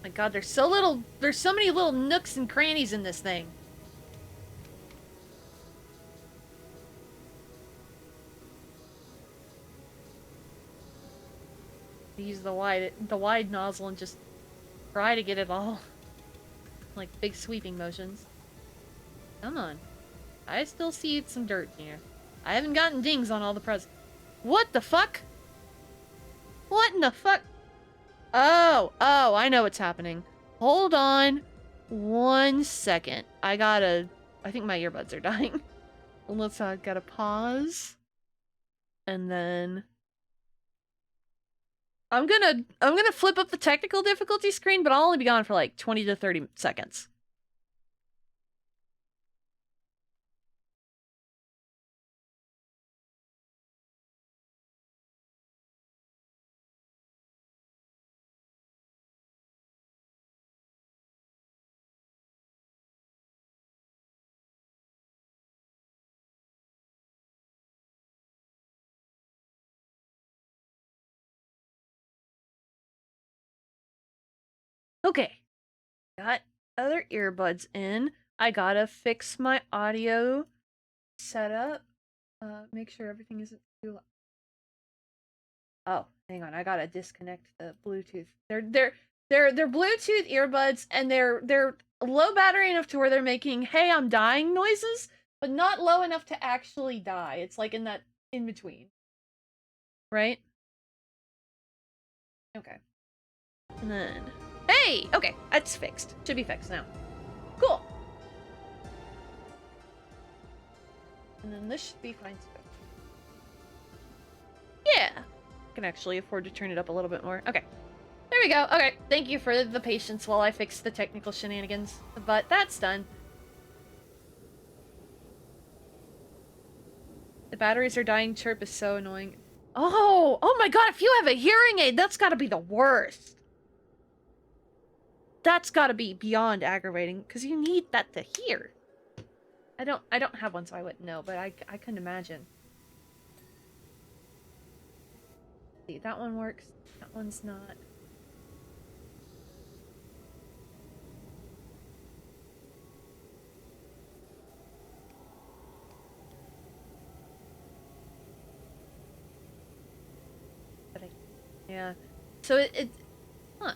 My god, there's so many little nooks and crannies in this thing. use the wide nozzle and just try to get it all. Like big sweeping motions. Come on. I still see some dirt here. I haven't gotten dings on all the presents. What the fuck? What in the fuck? Oh, I know what's happening. Hold on 1 second. I think my earbuds are dying. Let's gotta pause. And then I'm gonna flip up the technical difficulty screen, but I'll only be gone for like 20 to 30 seconds. Okay. Got other earbuds in. I gotta fix my audio setup. Make sure everything isn't too loud. Oh, hang on. I gotta disconnect the Bluetooth. They're Bluetooth earbuds, and they're low battery enough to where they're making "Hey, I'm dying" noises, but not low enough to actually die. It's like in that in between, right? Okay. And then, hey, okay, that's fixed. Should be fixed now. Cool. And then this should be fine too. Yeah. I can actually afford to turn it up a little bit more. Okay. There we go. Okay. Thank you for the patience while I fix the technical shenanigans. But that's done. The batteries are dying chirp is so annoying. Oh my god, if you have a hearing aid, that's gotta be the worst. That's gotta be beyond aggravating, because you need that to hear. I don't have one, so I wouldn't know, but I couldn't imagine. See, that one works. That one's not. But yeah. So it huh.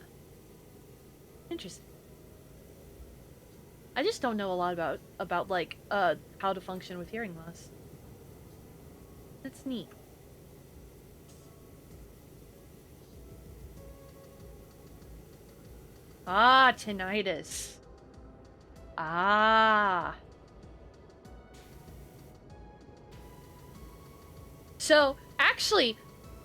Interesting. I just don't know a lot about like how to function with hearing loss. That's neat. Ah, tinnitus. Ah. So, actually,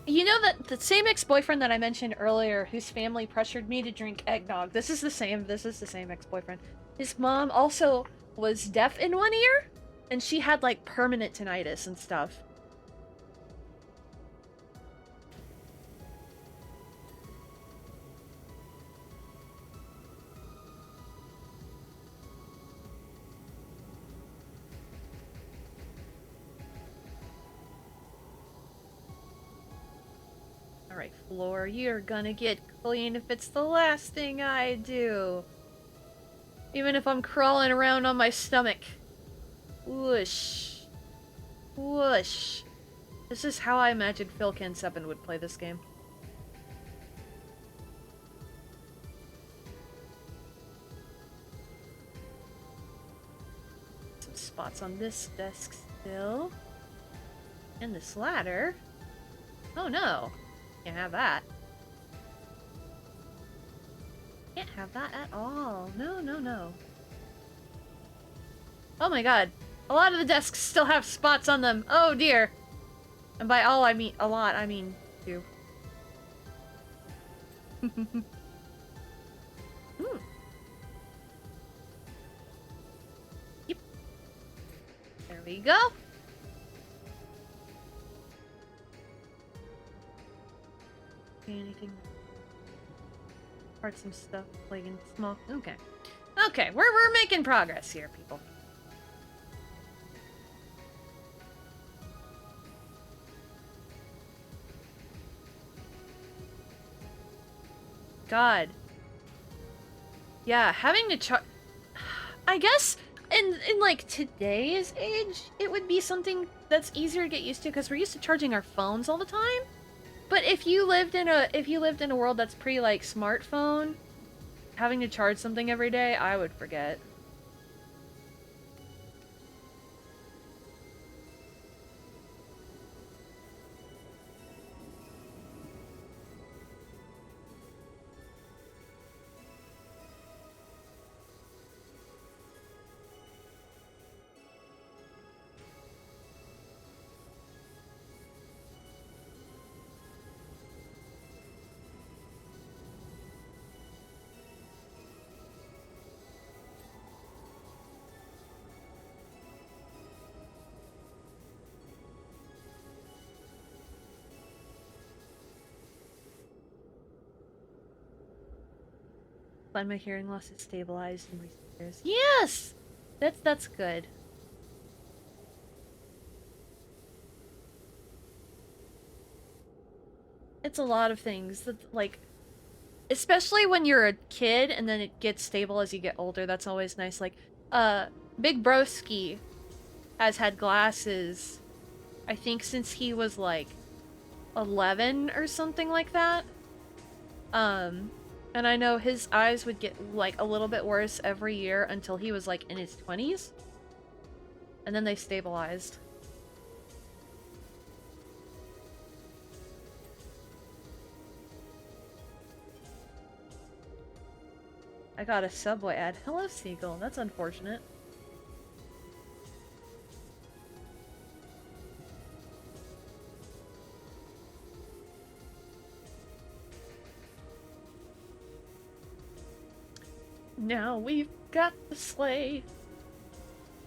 you know that the same ex-boyfriend that I mentioned earlier, whose family pressured me to drink eggnog, this is the same ex-boyfriend. His mom also was deaf in one ear, and she had, like, permanent tinnitus and stuff. Alright, Floor, you're gonna get clean if it's the last thing I do. Even if I'm crawling around on my stomach. Whoosh. Whoosh. This is how I imagined Phil Ken7 would play this game. Some spots on this desk still. And this ladder. Oh no. Can't have that. Can't have that at all. No, no, no. Oh my god. A lot of the desks still have spots on them. Oh dear. And by all I mean a lot, I mean two. Yep. There we go. Anything? Parts some stuff, like in small. Okay. Okay, we're making progress here, people. God. Yeah, having to charge. I guess in like today's age, it would be something that's easier to get used to because we're used to charging our phones all the time. But if you lived in a world that's pre like smartphone, having to charge something every day, I would forget. Glad my hearing loss is stabilized in recent years. Yes! That's good. It's a lot of things that, like, especially when you're a kid and then it gets stable as you get older. That's always nice. Like, Big Broski has had glasses, I think, since he was like 11 or something like that. And I know his eyes would get like a little bit worse every year until he was like in his 20s. And then they stabilized. I got a Subway ad. Hello, Seagull. That's unfortunate. Now we've got the sleigh.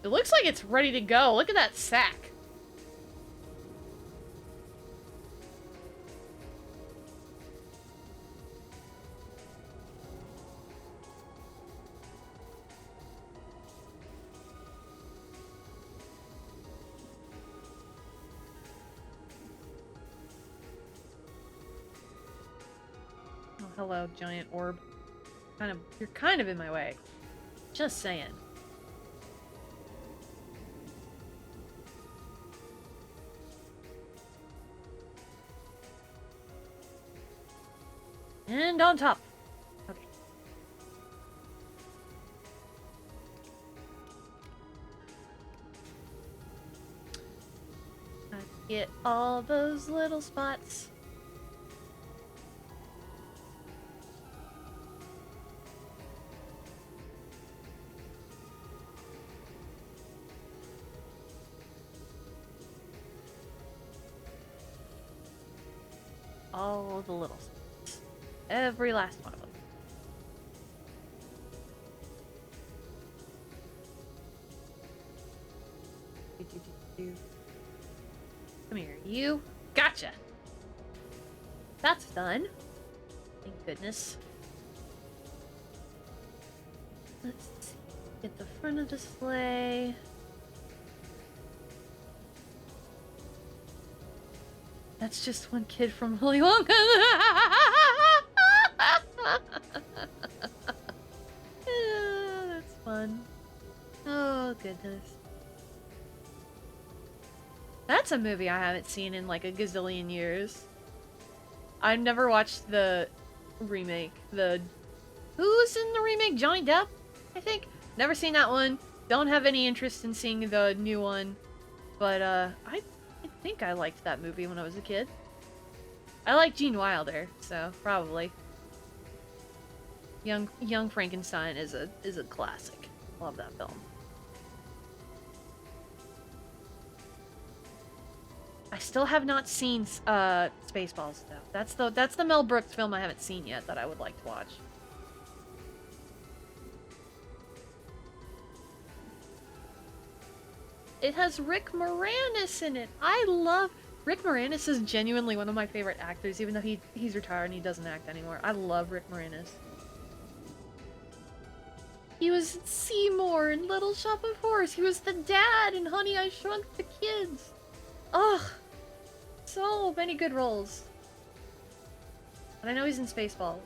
It looks like it's ready to go. Look at that sack. Oh, hello, giant orb. You're kind of in my way. Just saying. And on top. Okay. I get all those little spots. All the little spots. Every last one of them. Come here, you. Gotcha. That's done. Thank goodness. Let's see. Get the front of the sleigh. That's just one kid from Willy Wonka. Yeah, that's fun. Oh, goodness. That's a movie I haven't seen in like a gazillion years. I've never watched the remake. Who's in the remake? Johnny Depp, I think? Never seen that one. Don't have any interest in seeing the new one. But, I think I liked that movie when I was a kid. I like Gene Wilder, so probably. Young Frankenstein is a classic. Love that film. I still have not seen Spaceballs though. That's the Mel Brooks film I haven't seen yet that I would like to watch. It has Rick Moranis in it. I love Rick Moranis is genuinely one of my favorite actors, even though he's retired and he doesn't act anymore. I love Rick Moranis. He was Seymour in Little Shop of Horrors. He was the dad in Honey, I Shrunk the Kids. Ugh. So many good roles. And I know he's in Spaceballs.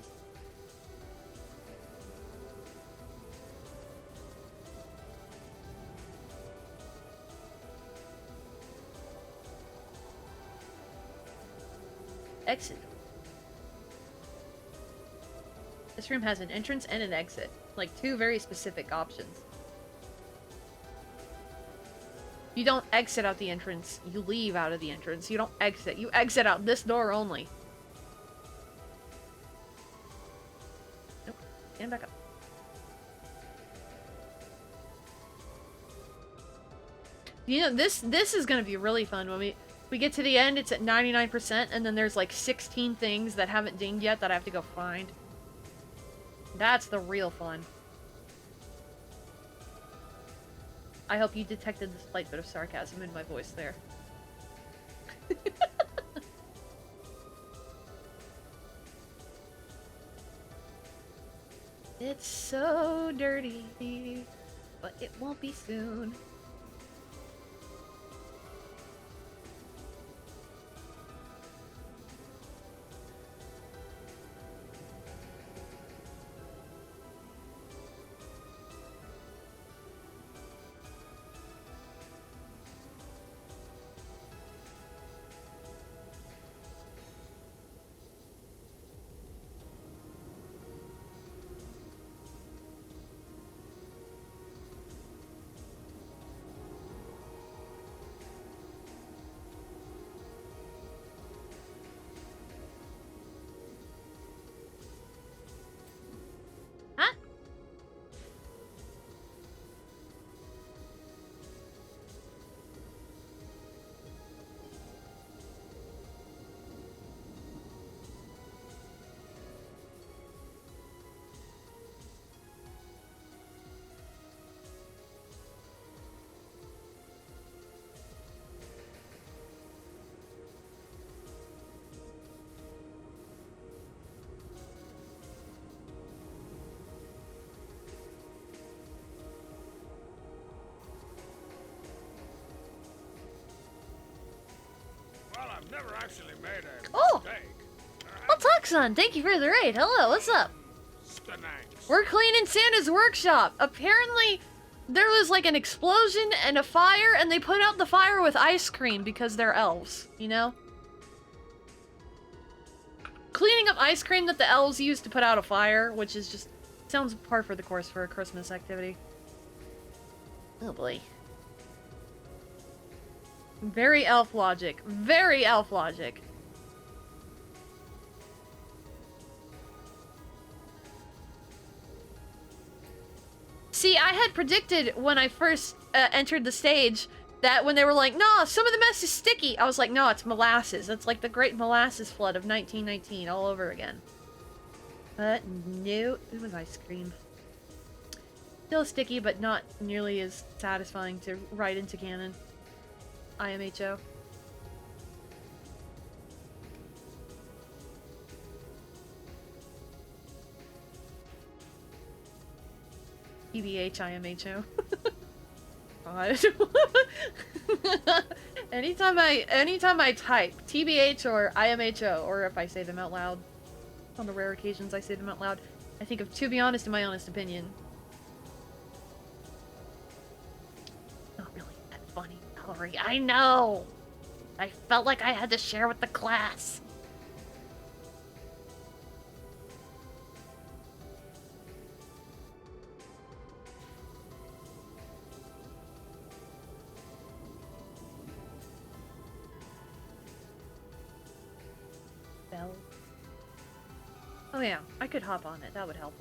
Exit. This room has an entrance and an exit. Like, two very specific options. You don't exit out the entrance. You leave out of the entrance. You don't exit. You exit out this door only. Nope. Stand back up. You know, this is gonna be really fun when we get to the end. It's at 99%, and then there's like 16 things that haven't dinged yet that I have to go find. That's the real fun. I hope you detected the slight bit of sarcasm in my voice there. It's so dirty, but it won't be soon. I've never actually made a mistake. Well, Tucson, thank you for the raid. Hello, what's up? Stanks. We're cleaning Santa's workshop. Apparently, there was like an explosion and a fire, and they put out the fire with ice cream because they're elves, you know? Cleaning up ice cream that the elves use to put out a fire, which is just... sounds par for the course for a Christmas activity. Oh boy. Very elf logic. Very elf logic. See, I had predicted when I first entered the stage that when they were like, no, some of the mess is sticky, I was like, no, it's molasses. It's like the great molasses flood of 1919 all over again. But no, it was ice cream. Still sticky, but not nearly as satisfying to write into canon. IMHO. TBH IMHO. God. anytime I type TBH or IMHO, or if I say them out loud, on the rare occasions I say them out loud, I think of to be honest in my honest opinion. Not really that funny, Valerie. I know! I felt like I had to share with the class. Oh yeah, I could hop on it. That would help.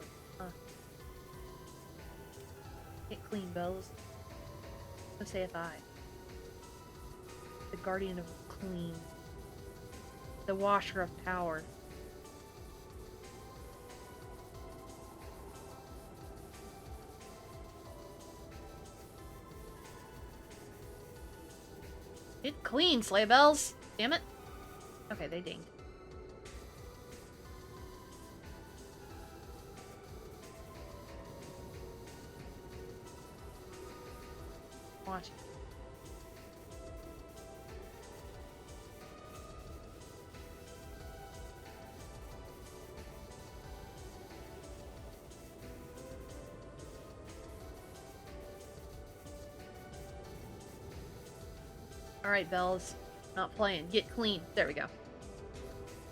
Get clean, bells. So saith I. The guardian of clean. The washer of power. Get clean, sleigh bells! Damn it. Okay, they dinged. Watch. Alright, bells. Not playing. Get clean. There we go.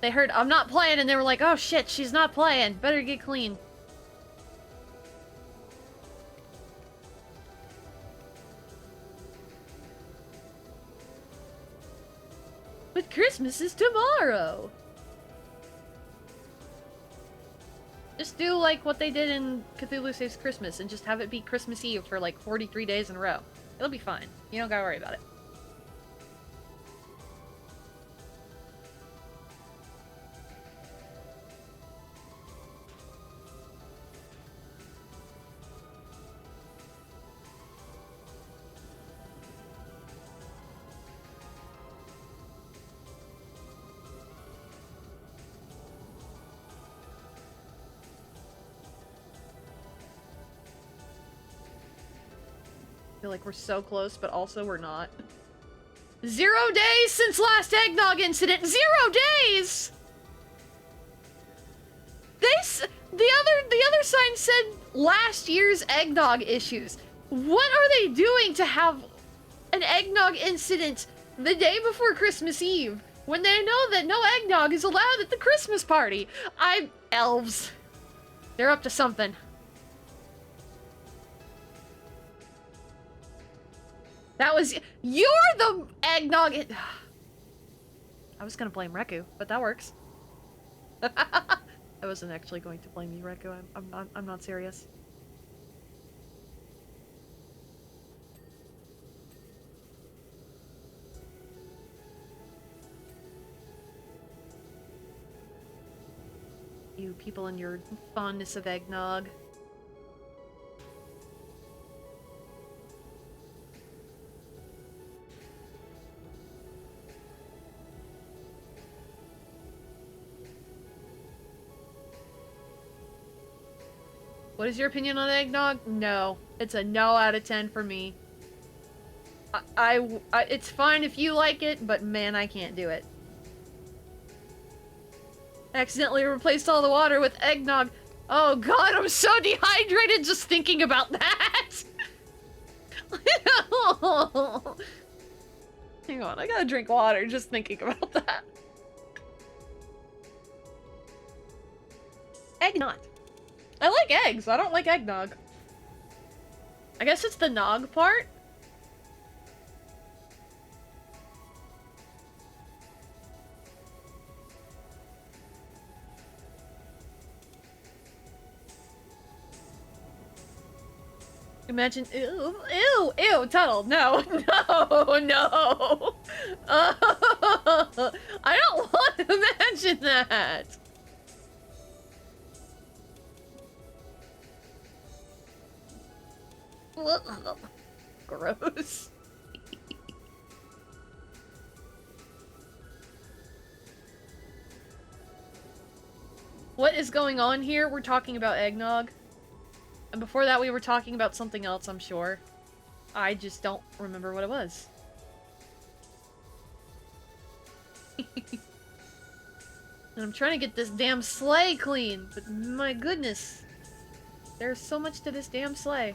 They heard, I'm not playing, and they were like, oh shit, she's not playing. Better get clean. But Christmas is tomorrow! Just do, like, what they did in Cthulhu Saves Christmas, and just have it be Christmas Eve for, like, 43 days in a row. It'll be fine. You don't gotta worry about it. I feel like we're so close, but also we're not. 0 days since last eggnog incident! 0 days! The other sign said last year's eggnog issues. What are they doing to have an eggnog incident the day before Christmas Eve when they know that no eggnog is allowed at the Christmas party? Elves. They're up to something. That was... You're the eggnog... I was gonna blame Reku, but that works. I wasn't actually going to blame you, Reku. I'm not serious. You people and your fondness of eggnog. What is your opinion on eggnog? No. It's a no out of 10 for me. It's fine if you like it, but man, I can't do it. Accidentally replaced all the water with eggnog. Oh god, I'm so dehydrated just thinking about that! Hang on, I gotta drink water just thinking about that. Eggnog. I like eggs, I don't like eggnog. I guess it's the nog part? Imagine, ew, ew, ew, Tuttle, no, no, no. I don't want to imagine that. Gross. What is going on here? We're talking about eggnog. And before that we were talking about something else, I'm sure. I just don't remember what it was. And I'm trying to get this damn sleigh clean, but my goodness. There's so much to this damn sleigh.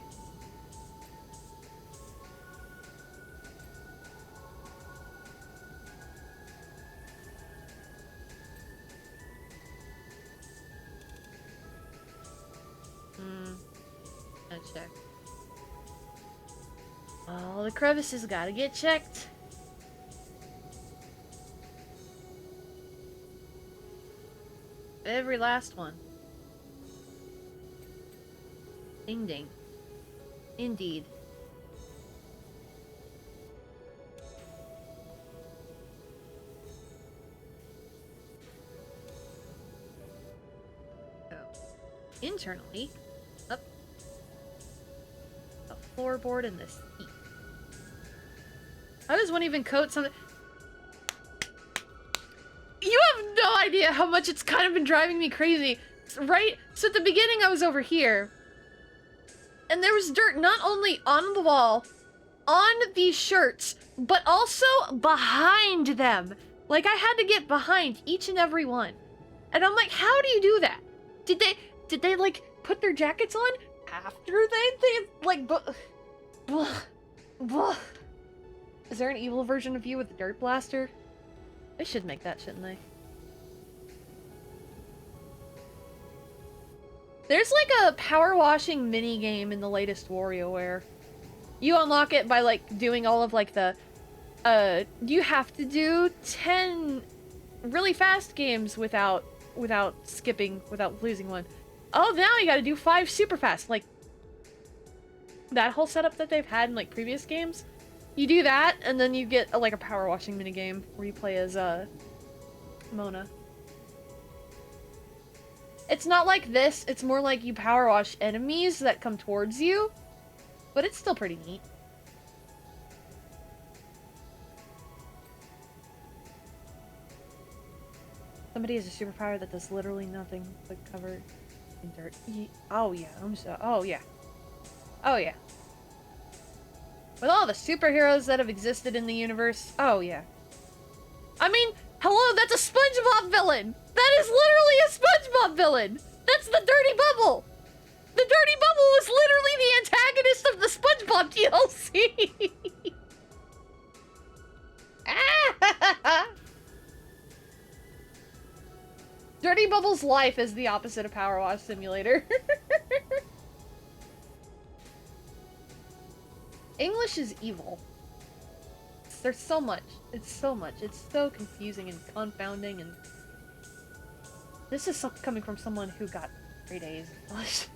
Let's check. All the crevices gotta get checked. Every last one. Ding ding. Indeed. So, internally, up a floorboard in this seat. How does one even coat something? You have no idea how much it's kind of been driving me crazy, right? So at the beginning I was over here, and there was dirt not only on the wall, on these shirts, but also behind them. Like, I had to get behind each and every one. And I'm like, how do you do that? Did they like, put their jackets on after they like, blah. Is there an evil version of you with a dirt blaster? They should make that, shouldn't they? There's like a power washing mini game in the latest WarioWare. You unlock it by like doing all of like the you have to do 10 really fast games without skipping, without losing one. Oh, now you gotta do 5 super fast. Like, that whole setup that they've had in like previous games. You do that, and then you get like a power washing minigame where you play as Mona. It's not like this, it's more like you power wash enemies that come towards you, but it's still pretty neat. Somebody has a superpower that does literally nothing but cover in dirt. Oh yeah, oh yeah. Oh yeah. With all the superheroes that have existed in the universe, oh yeah. I mean, hello, that's a SpongeBob villain! That is literally a SpongeBob villain! That's the Dirty Bubble! The Dirty Bubble was literally the antagonist of the SpongeBob DLC! Ah! Dirty Bubble's life is the opposite of Power Wash Simulator. English is evil. There's so much. It's so much. It's so confusing and confounding, and this is coming from someone who got 3 days in English.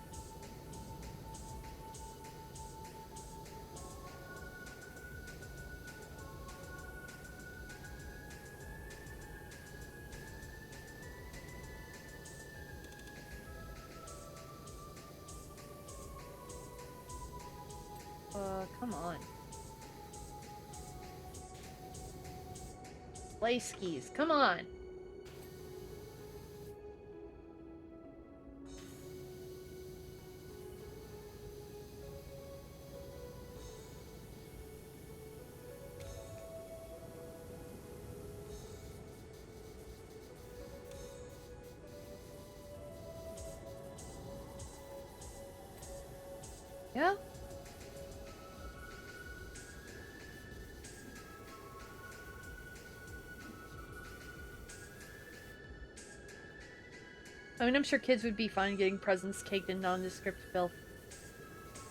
Come on. Play skis, come on! Yeah? I mean, I'm sure kids would be fine getting presents caked in nondescript filth.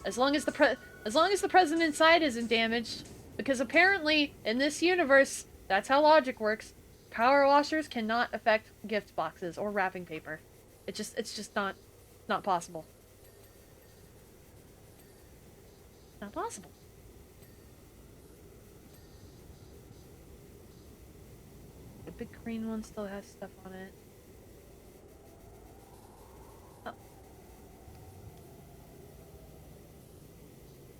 As long as the present inside isn't damaged. Because apparently, in this universe, that's how logic works. Power washers cannot affect gift boxes or wrapping paper. It's just not possible. Not possible. The big green one still has stuff on it.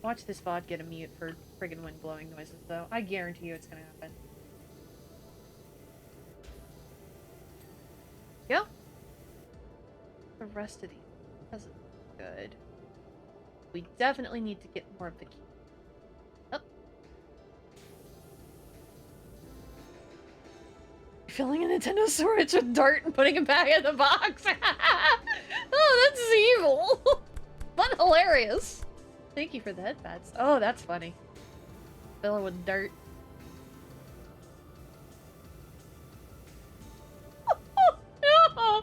Watch this VOD get a mute for friggin' wind blowing noises, though. I guarantee you it's gonna happen. Yeah. The rest of these doesn't look good. We definitely need to get more of the key. Oh. Filling a Nintendo Switch with dirt and putting it back in the box. Oh, that's evil. But hilarious. Thank you for the headpads. Oh, that's funny. Fill it with dirt. Oh, no!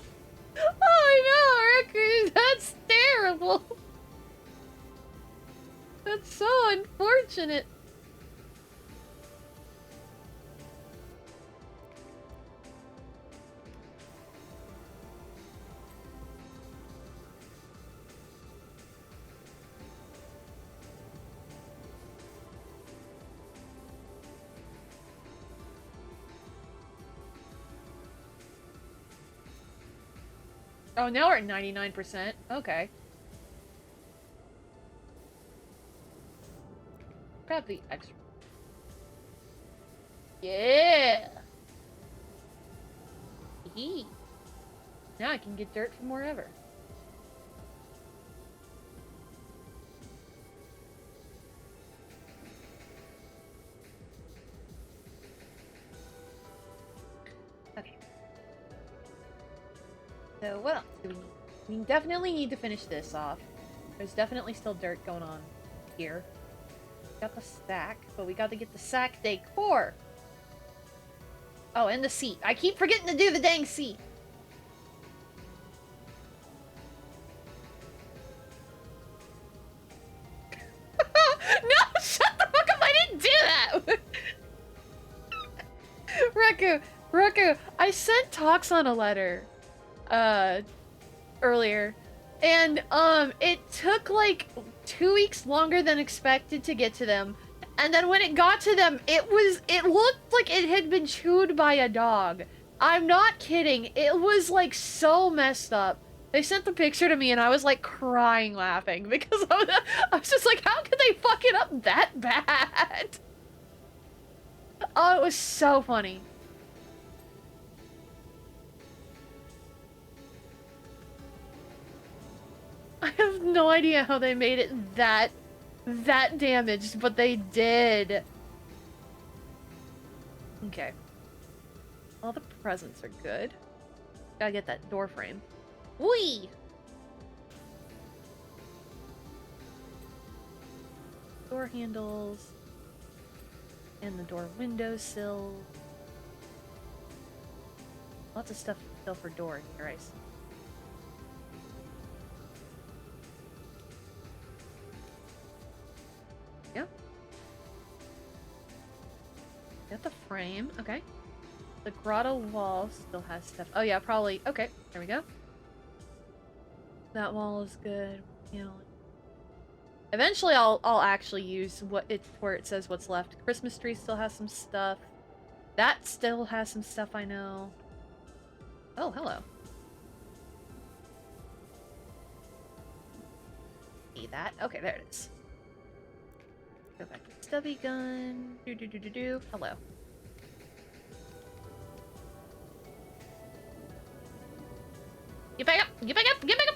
Oh, no, Ricky! That's terrible! That's so unfortunate. Oh, now we're at 99%. Okay. Grab the extra. Yeah! Hee. Now I can get dirt from wherever. Okay. So what else do we need? We definitely need to finish this off. There's definitely still dirt going on here. Got the sack, but we got to get the sack decor. Oh, and the seat. I keep forgetting to do the dang seat. Roku, I sent Toxon a letter, earlier, and, it took, like, 2 weeks longer than expected to get to them, and then when it got to them, it looked like it had been chewed by a dog. I'm not kidding, it was, like, so messed up. They sent the picture to me, and I was, like, crying laughing, because I was just like, how could they fuck it up that bad? Oh, it was so funny. I have no idea how they made it that damaged, but they did. Okay. All the presents are good. Gotta get that door frame. Whee! Door handles. And the door windowsill. Lots of stuff still for door here, I see. Yep. Got the frame. Okay. The grotto wall still has stuff. Oh yeah, probably. Okay, there we go. That wall is good. You know. Eventually, I'll actually use where it says what's left. Christmas tree still has some stuff. That still has some stuff. I know. Oh, hello. See that? Okay, there it is. Go back to the stubby gun. Hello. Get back up! Get back up! Get back up!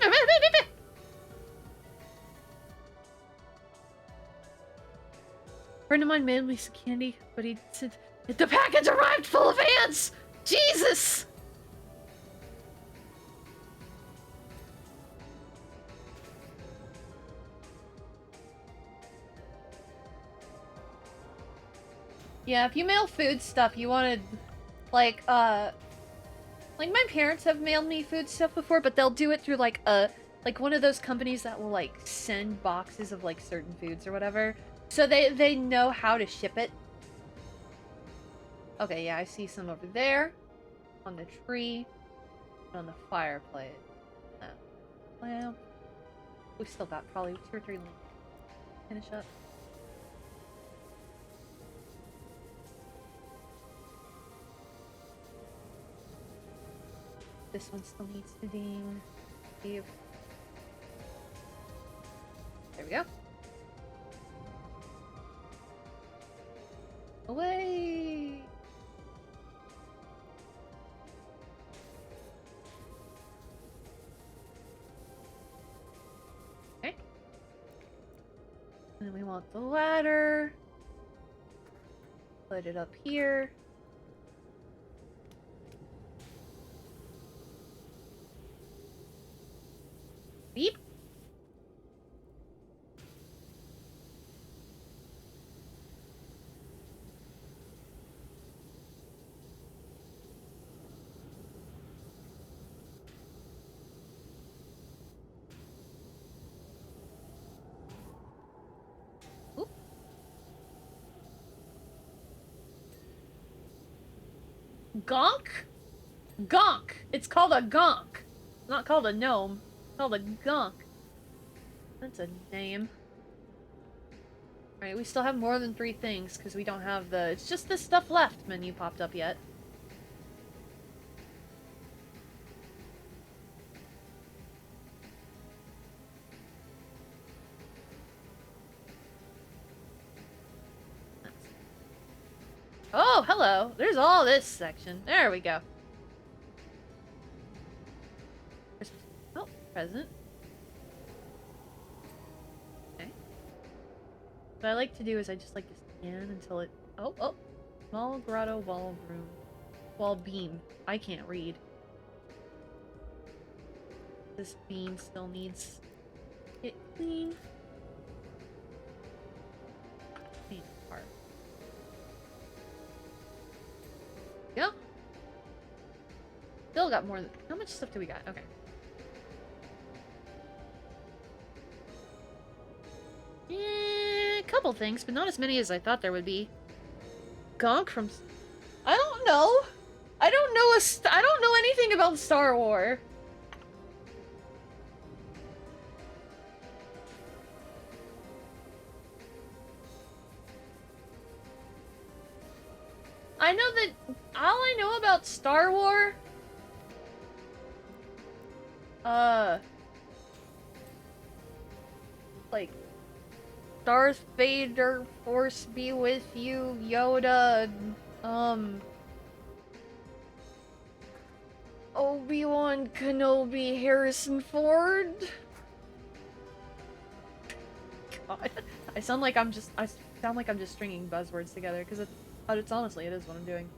A friend of mine mailed me some candy, but he said the package arrived full of ants! Jesus! Yeah, if you mail food stuff, you wanted, like my parents have mailed me food stuff before, but they'll do it through, like one of those companies that will, like, send boxes of, like, certain foods or whatever. So they know how to ship it. Okay, yeah, I see some over there. On the tree. On the fireplace. Lamp. We still got probably 2 or 3 lamps. Finish up. This one still needs to ding. Save. There we go. Away! Okay. And then we want the ladder. Put it up here. Beep. Oop. Gonk? Gonk. It's called a gonk. It's not called a gnome. Called a gunk. That's a name. Alright, we still have more than 3 things, because we don't have the it's just the stuff left menu popped up yet. Oh, hello! There's all this section. There we go. Oh, present. Okay. What I like to do is I just like to scan until it... Oh! Small grotto wall room. Wall beam. I can't read. This beam still needs... it clean. Clean part. Go. Still got more than... How much stuff do we got? Okay. A couple things, but not as many as I thought there would be. Gonk from... I don't know. I don't know anything about Star Wars. I know that all I know about Star Wars, like Darth Vader, Force be with you, Yoda, Obi-Wan Kenobi, Harrison Ford. God, I sound like I'm just stringing buzzwords together because it's honestly it is what I'm doing.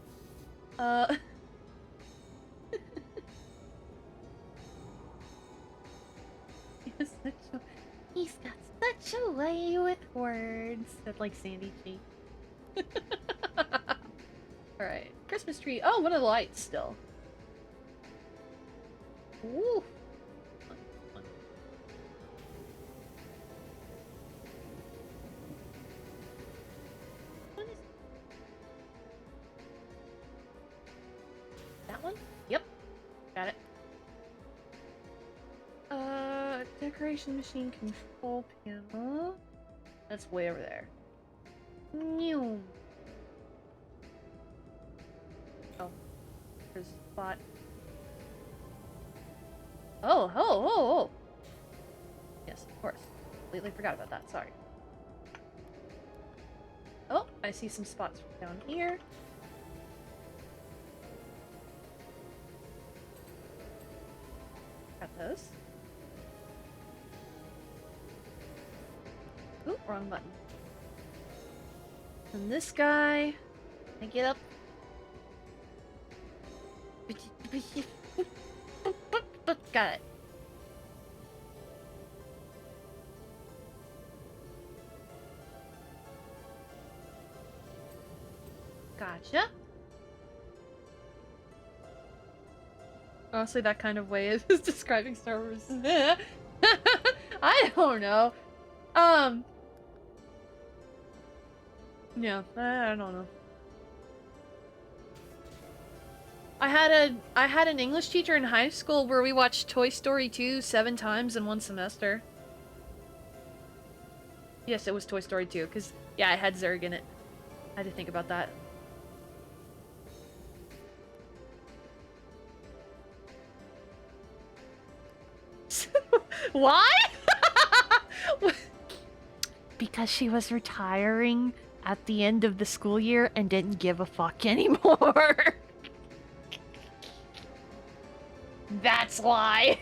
He's got such a way with words. That's like Sandy G. Alright. Christmas tree. Oh, one of the lights still. Ooh. Fun, fun. What is that one? Yep. Got it. Decoration machine control panel. That's way over there. New. Oh. There's a spot. Oh. Yes, of course. Completely forgot about that, sorry. Oh, I see some spots down here. Got those. Oop, wrong button. And this guy, I get up. Got it. Gotcha. Honestly, that kind of way is describing Star Wars. I don't know. Yeah, I don't know. I had an English teacher in high school where we watched Toy Story 2 7 times in one semester. Yes, it was Toy Story 2, because, yeah, I had Zurg in it. I had to think about that. Why? Because she was retiring at the end of the school year and didn't give a fuck anymore. That's why.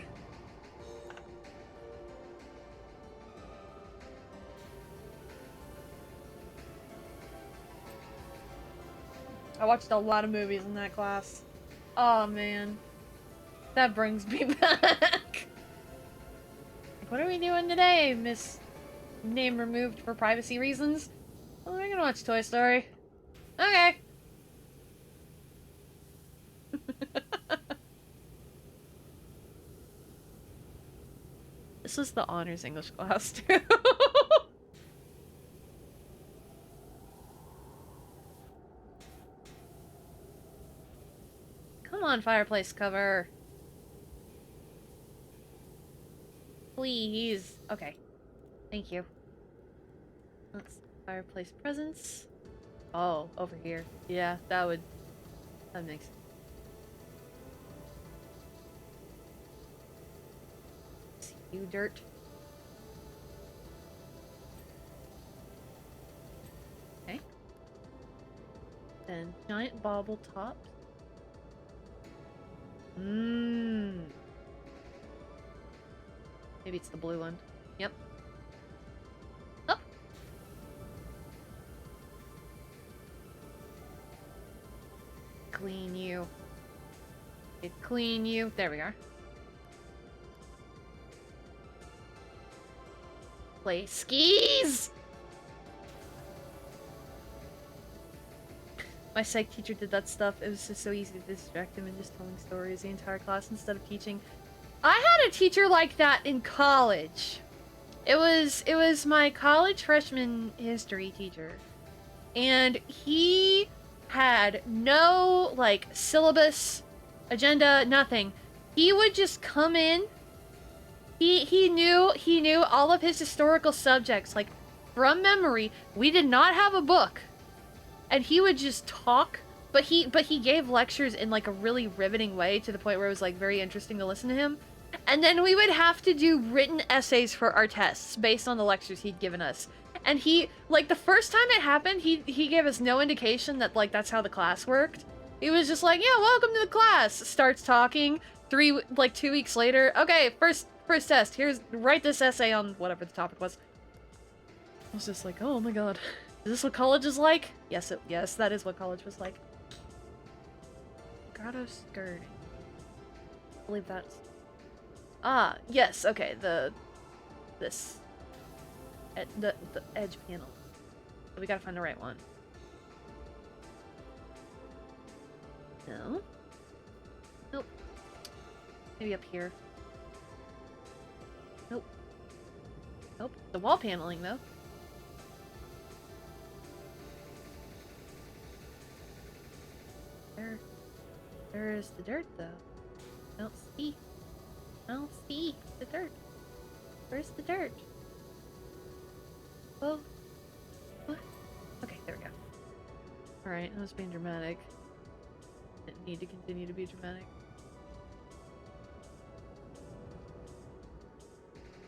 I watched a lot of movies in that class. Oh man. That brings me back. What are we doing today, Miss Name Removed for Privacy Reasons? Oh, we're gonna watch Toy Story. Okay. This was the honors English class, too. Come on, fireplace cover. Please. Okay. Thank you. Let's fireplace presents. Oh, over here. Yeah, that makes sense. You dirt. Okay. Then giant bauble tops. Mmm. Maybe it's the blue one. Yep. Oh. Clean you. Clean you. There we are. Play skis! My psych teacher did that stuff. It was just so easy to distract him and just telling stories the entire class instead of teaching. I had a teacher like that in college. It was my college freshman history teacher. And he had no, like, syllabus, agenda, nothing. He would just come in. He knew all of his historical subjects, like, from memory. We did not have a book. And he would just talk, but he gave lectures in, like, a really riveting way to the point where it was, like, very interesting to listen to him. And then we would have to do written essays for our tests based on the lectures he'd given us. And he, like, the first time it happened, he gave us no indication that, like, that's how the class worked. He was just like, yeah, welcome to the class. Starts talking. 2 weeks later, okay, first test. Write this essay on whatever the topic was. I was just like, oh my god. Is this what college is like? Yes, that is what college was like. Grotto skirting. I believe that's... Ah, yes, okay, the edge panel. We gotta find the right one. No. Nope. Maybe up here. Nope. Nope. The wall paneling, though. There's the dirt, though. I don't see the dirt. Where's the dirt? Whoa. What? Okay, there we go. Alright, I was being dramatic. Didn't need to continue to be dramatic.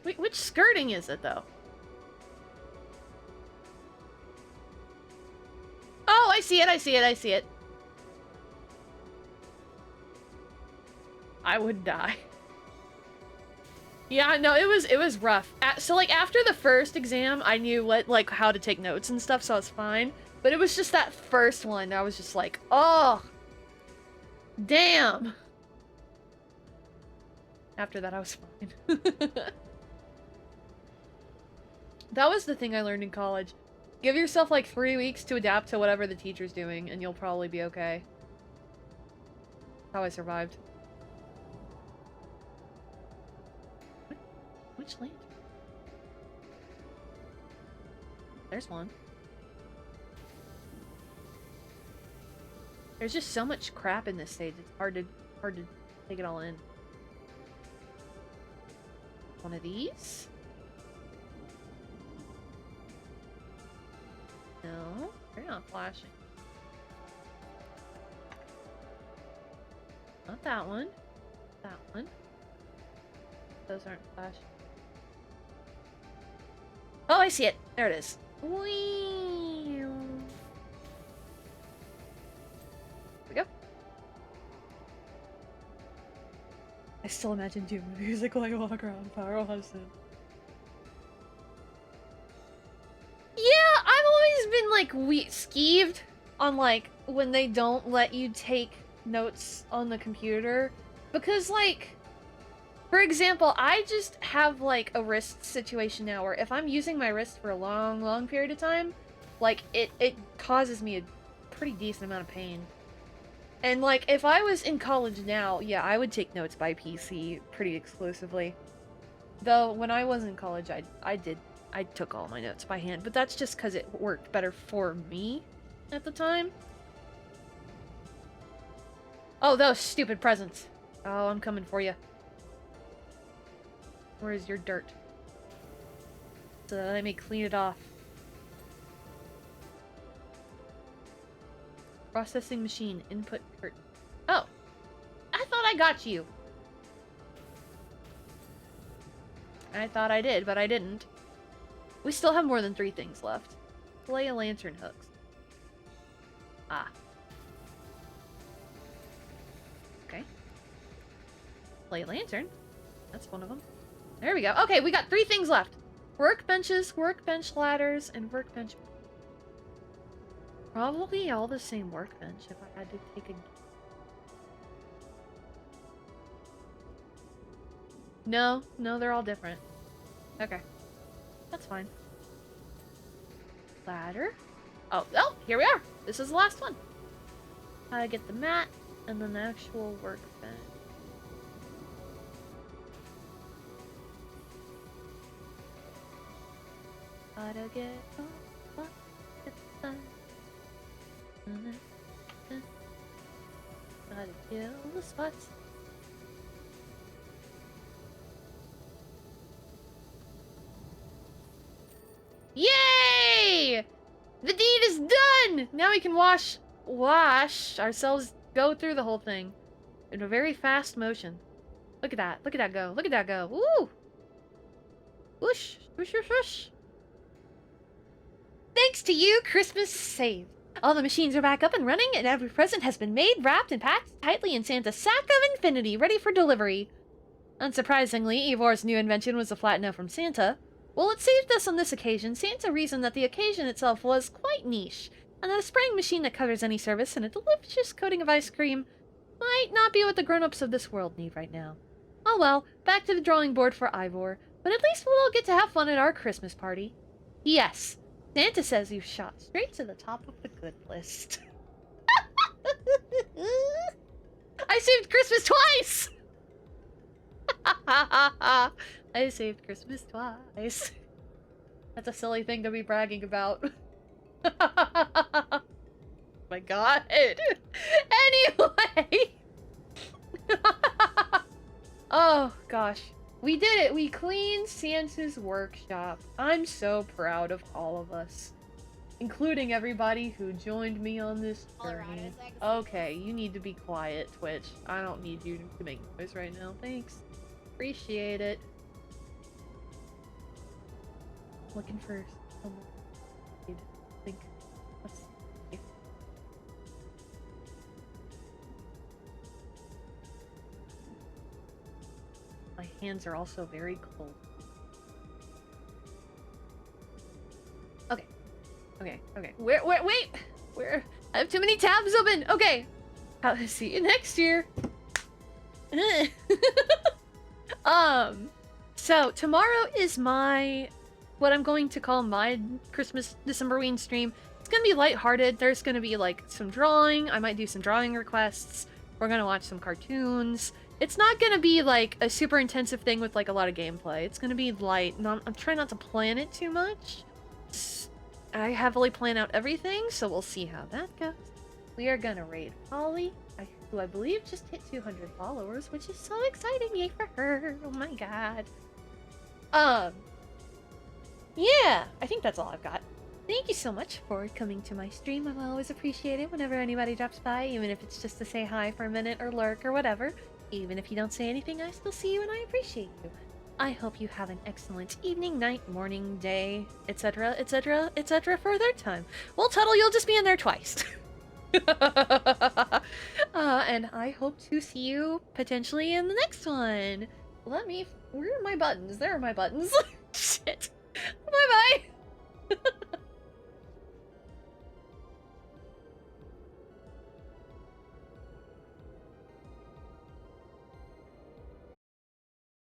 Wait, which skirting is it, though? Oh, I see it. I would die. Yeah, no, it was rough. So, like, after the first exam, I knew how to take notes and stuff, so I was fine. But it was just that first one, I was just like, oh, damn. After that, I was fine. That was the thing I learned in college. Give yourself, like, 3 weeks to adapt to whatever the teacher's doing, and you'll probably be okay. How I survived. Which lantern? There's one. There's just so much crap in this stage. It's hard to take it all in. One of these? No, they're not flashing. Not that one. That one. Those aren't flashing. Oh, I see it. There it is. Whee! There we go. I still imagine doing music while I walk around powerwash. Yeah, I've always been, like, skeeved on, like, when they don't let you take notes on the computer. Because, like, for example, I just have, like, a wrist situation now where if I'm using my wrist for a long, long period of time, like, it causes me a pretty decent amount of pain. And, like, if I was in college now, yeah, I would take notes by PC pretty exclusively. Though, when I was in college, I took all my notes by hand, but that's just because it worked better for me at the time. Oh, those stupid presents. Oh, I'm coming for you. Where is your dirt? So that I may clean it off. Processing machine, input curtain. Oh! I thought I got you! I thought I did, but I didn't. We still have more than 3 things left. Play a lantern hooks. Ah. Okay. Play a lantern. That's one of them. There we go. Okay, we got 3 things left. Workbenches, workbench ladders, and workbench... Probably all the same workbench if I had to take a... No, they're all different. Okay. That's fine. Ladder. Oh, here we are. This is the last one. I get the mat and then the actual workbench. Gotta get up, get the sun. Gotta kill the spots. Yay! The deed is done! Now we can wash ourselves, go through the whole thing in a very fast motion. Look at that. Look at that go. Look at that go. Woo! Whoosh! Whoosh, whoosh, whoosh. Thanks to you, Christmas saved. All the machines are back up and running, and every present has been made, wrapped, and packed tightly in Santa's sack of infinity, ready for delivery. Unsurprisingly, Ivor's new invention was a flat no from Santa. While it saved us on this occasion, Santa reasoned that the occasion itself was quite niche, and that a spraying machine that covers any surface and a delicious coating of ice cream might not be what the grown-ups of this world need right now. Oh well, back to the drawing board for Ivor, but at least we'll all get to have fun at our Christmas party. Yes, Santa says you've shot straight to the top of the good list. I saved Christmas twice! I saved Christmas twice. That's a silly thing to be bragging about. My god. Anyway. Oh gosh. We did it! We cleaned Santa's workshop. I'm so proud of all of us. Including everybody who joined me on this journey. Okay, you need to be quiet, Twitch. I don't need you to make noise right now. Thanks. Appreciate it. Looking for someone. I think. Let's see. My hands are also very cold. Okay. Okay. Wait! I have too many tabs open! Okay! I'll see you next year! So tomorrow is what I'm going to call my Christmas Decemberween stream. It's gonna be lighthearted. There's gonna be like some drawing. I might do some drawing requests. We're gonna watch some cartoons. It's not gonna be like a super intensive thing with like a lot of gameplay. It's gonna be light. I'm trying not to plan it too much. I heavily plan out everything, so we'll see how that goes. We are gonna raid Holly, who I believe just hit 200 followers, which is so exciting. Yay for her. Oh my god. Yeah, I think that's all I've got. Thank you so much for coming to my stream. I always appreciate it whenever anybody drops by, even if it's just to say hi for a minute or lurk or whatever. Even if you don't say anything, I still see you and I appreciate you. I hope you have an excellent evening, night, morning, day, etc., etc., etc. for a third time. Well, Tuttle, you'll just be in there twice. And I hope to see you potentially in the next one. Where are my buttons? There are my buttons. Shit. Bye-bye.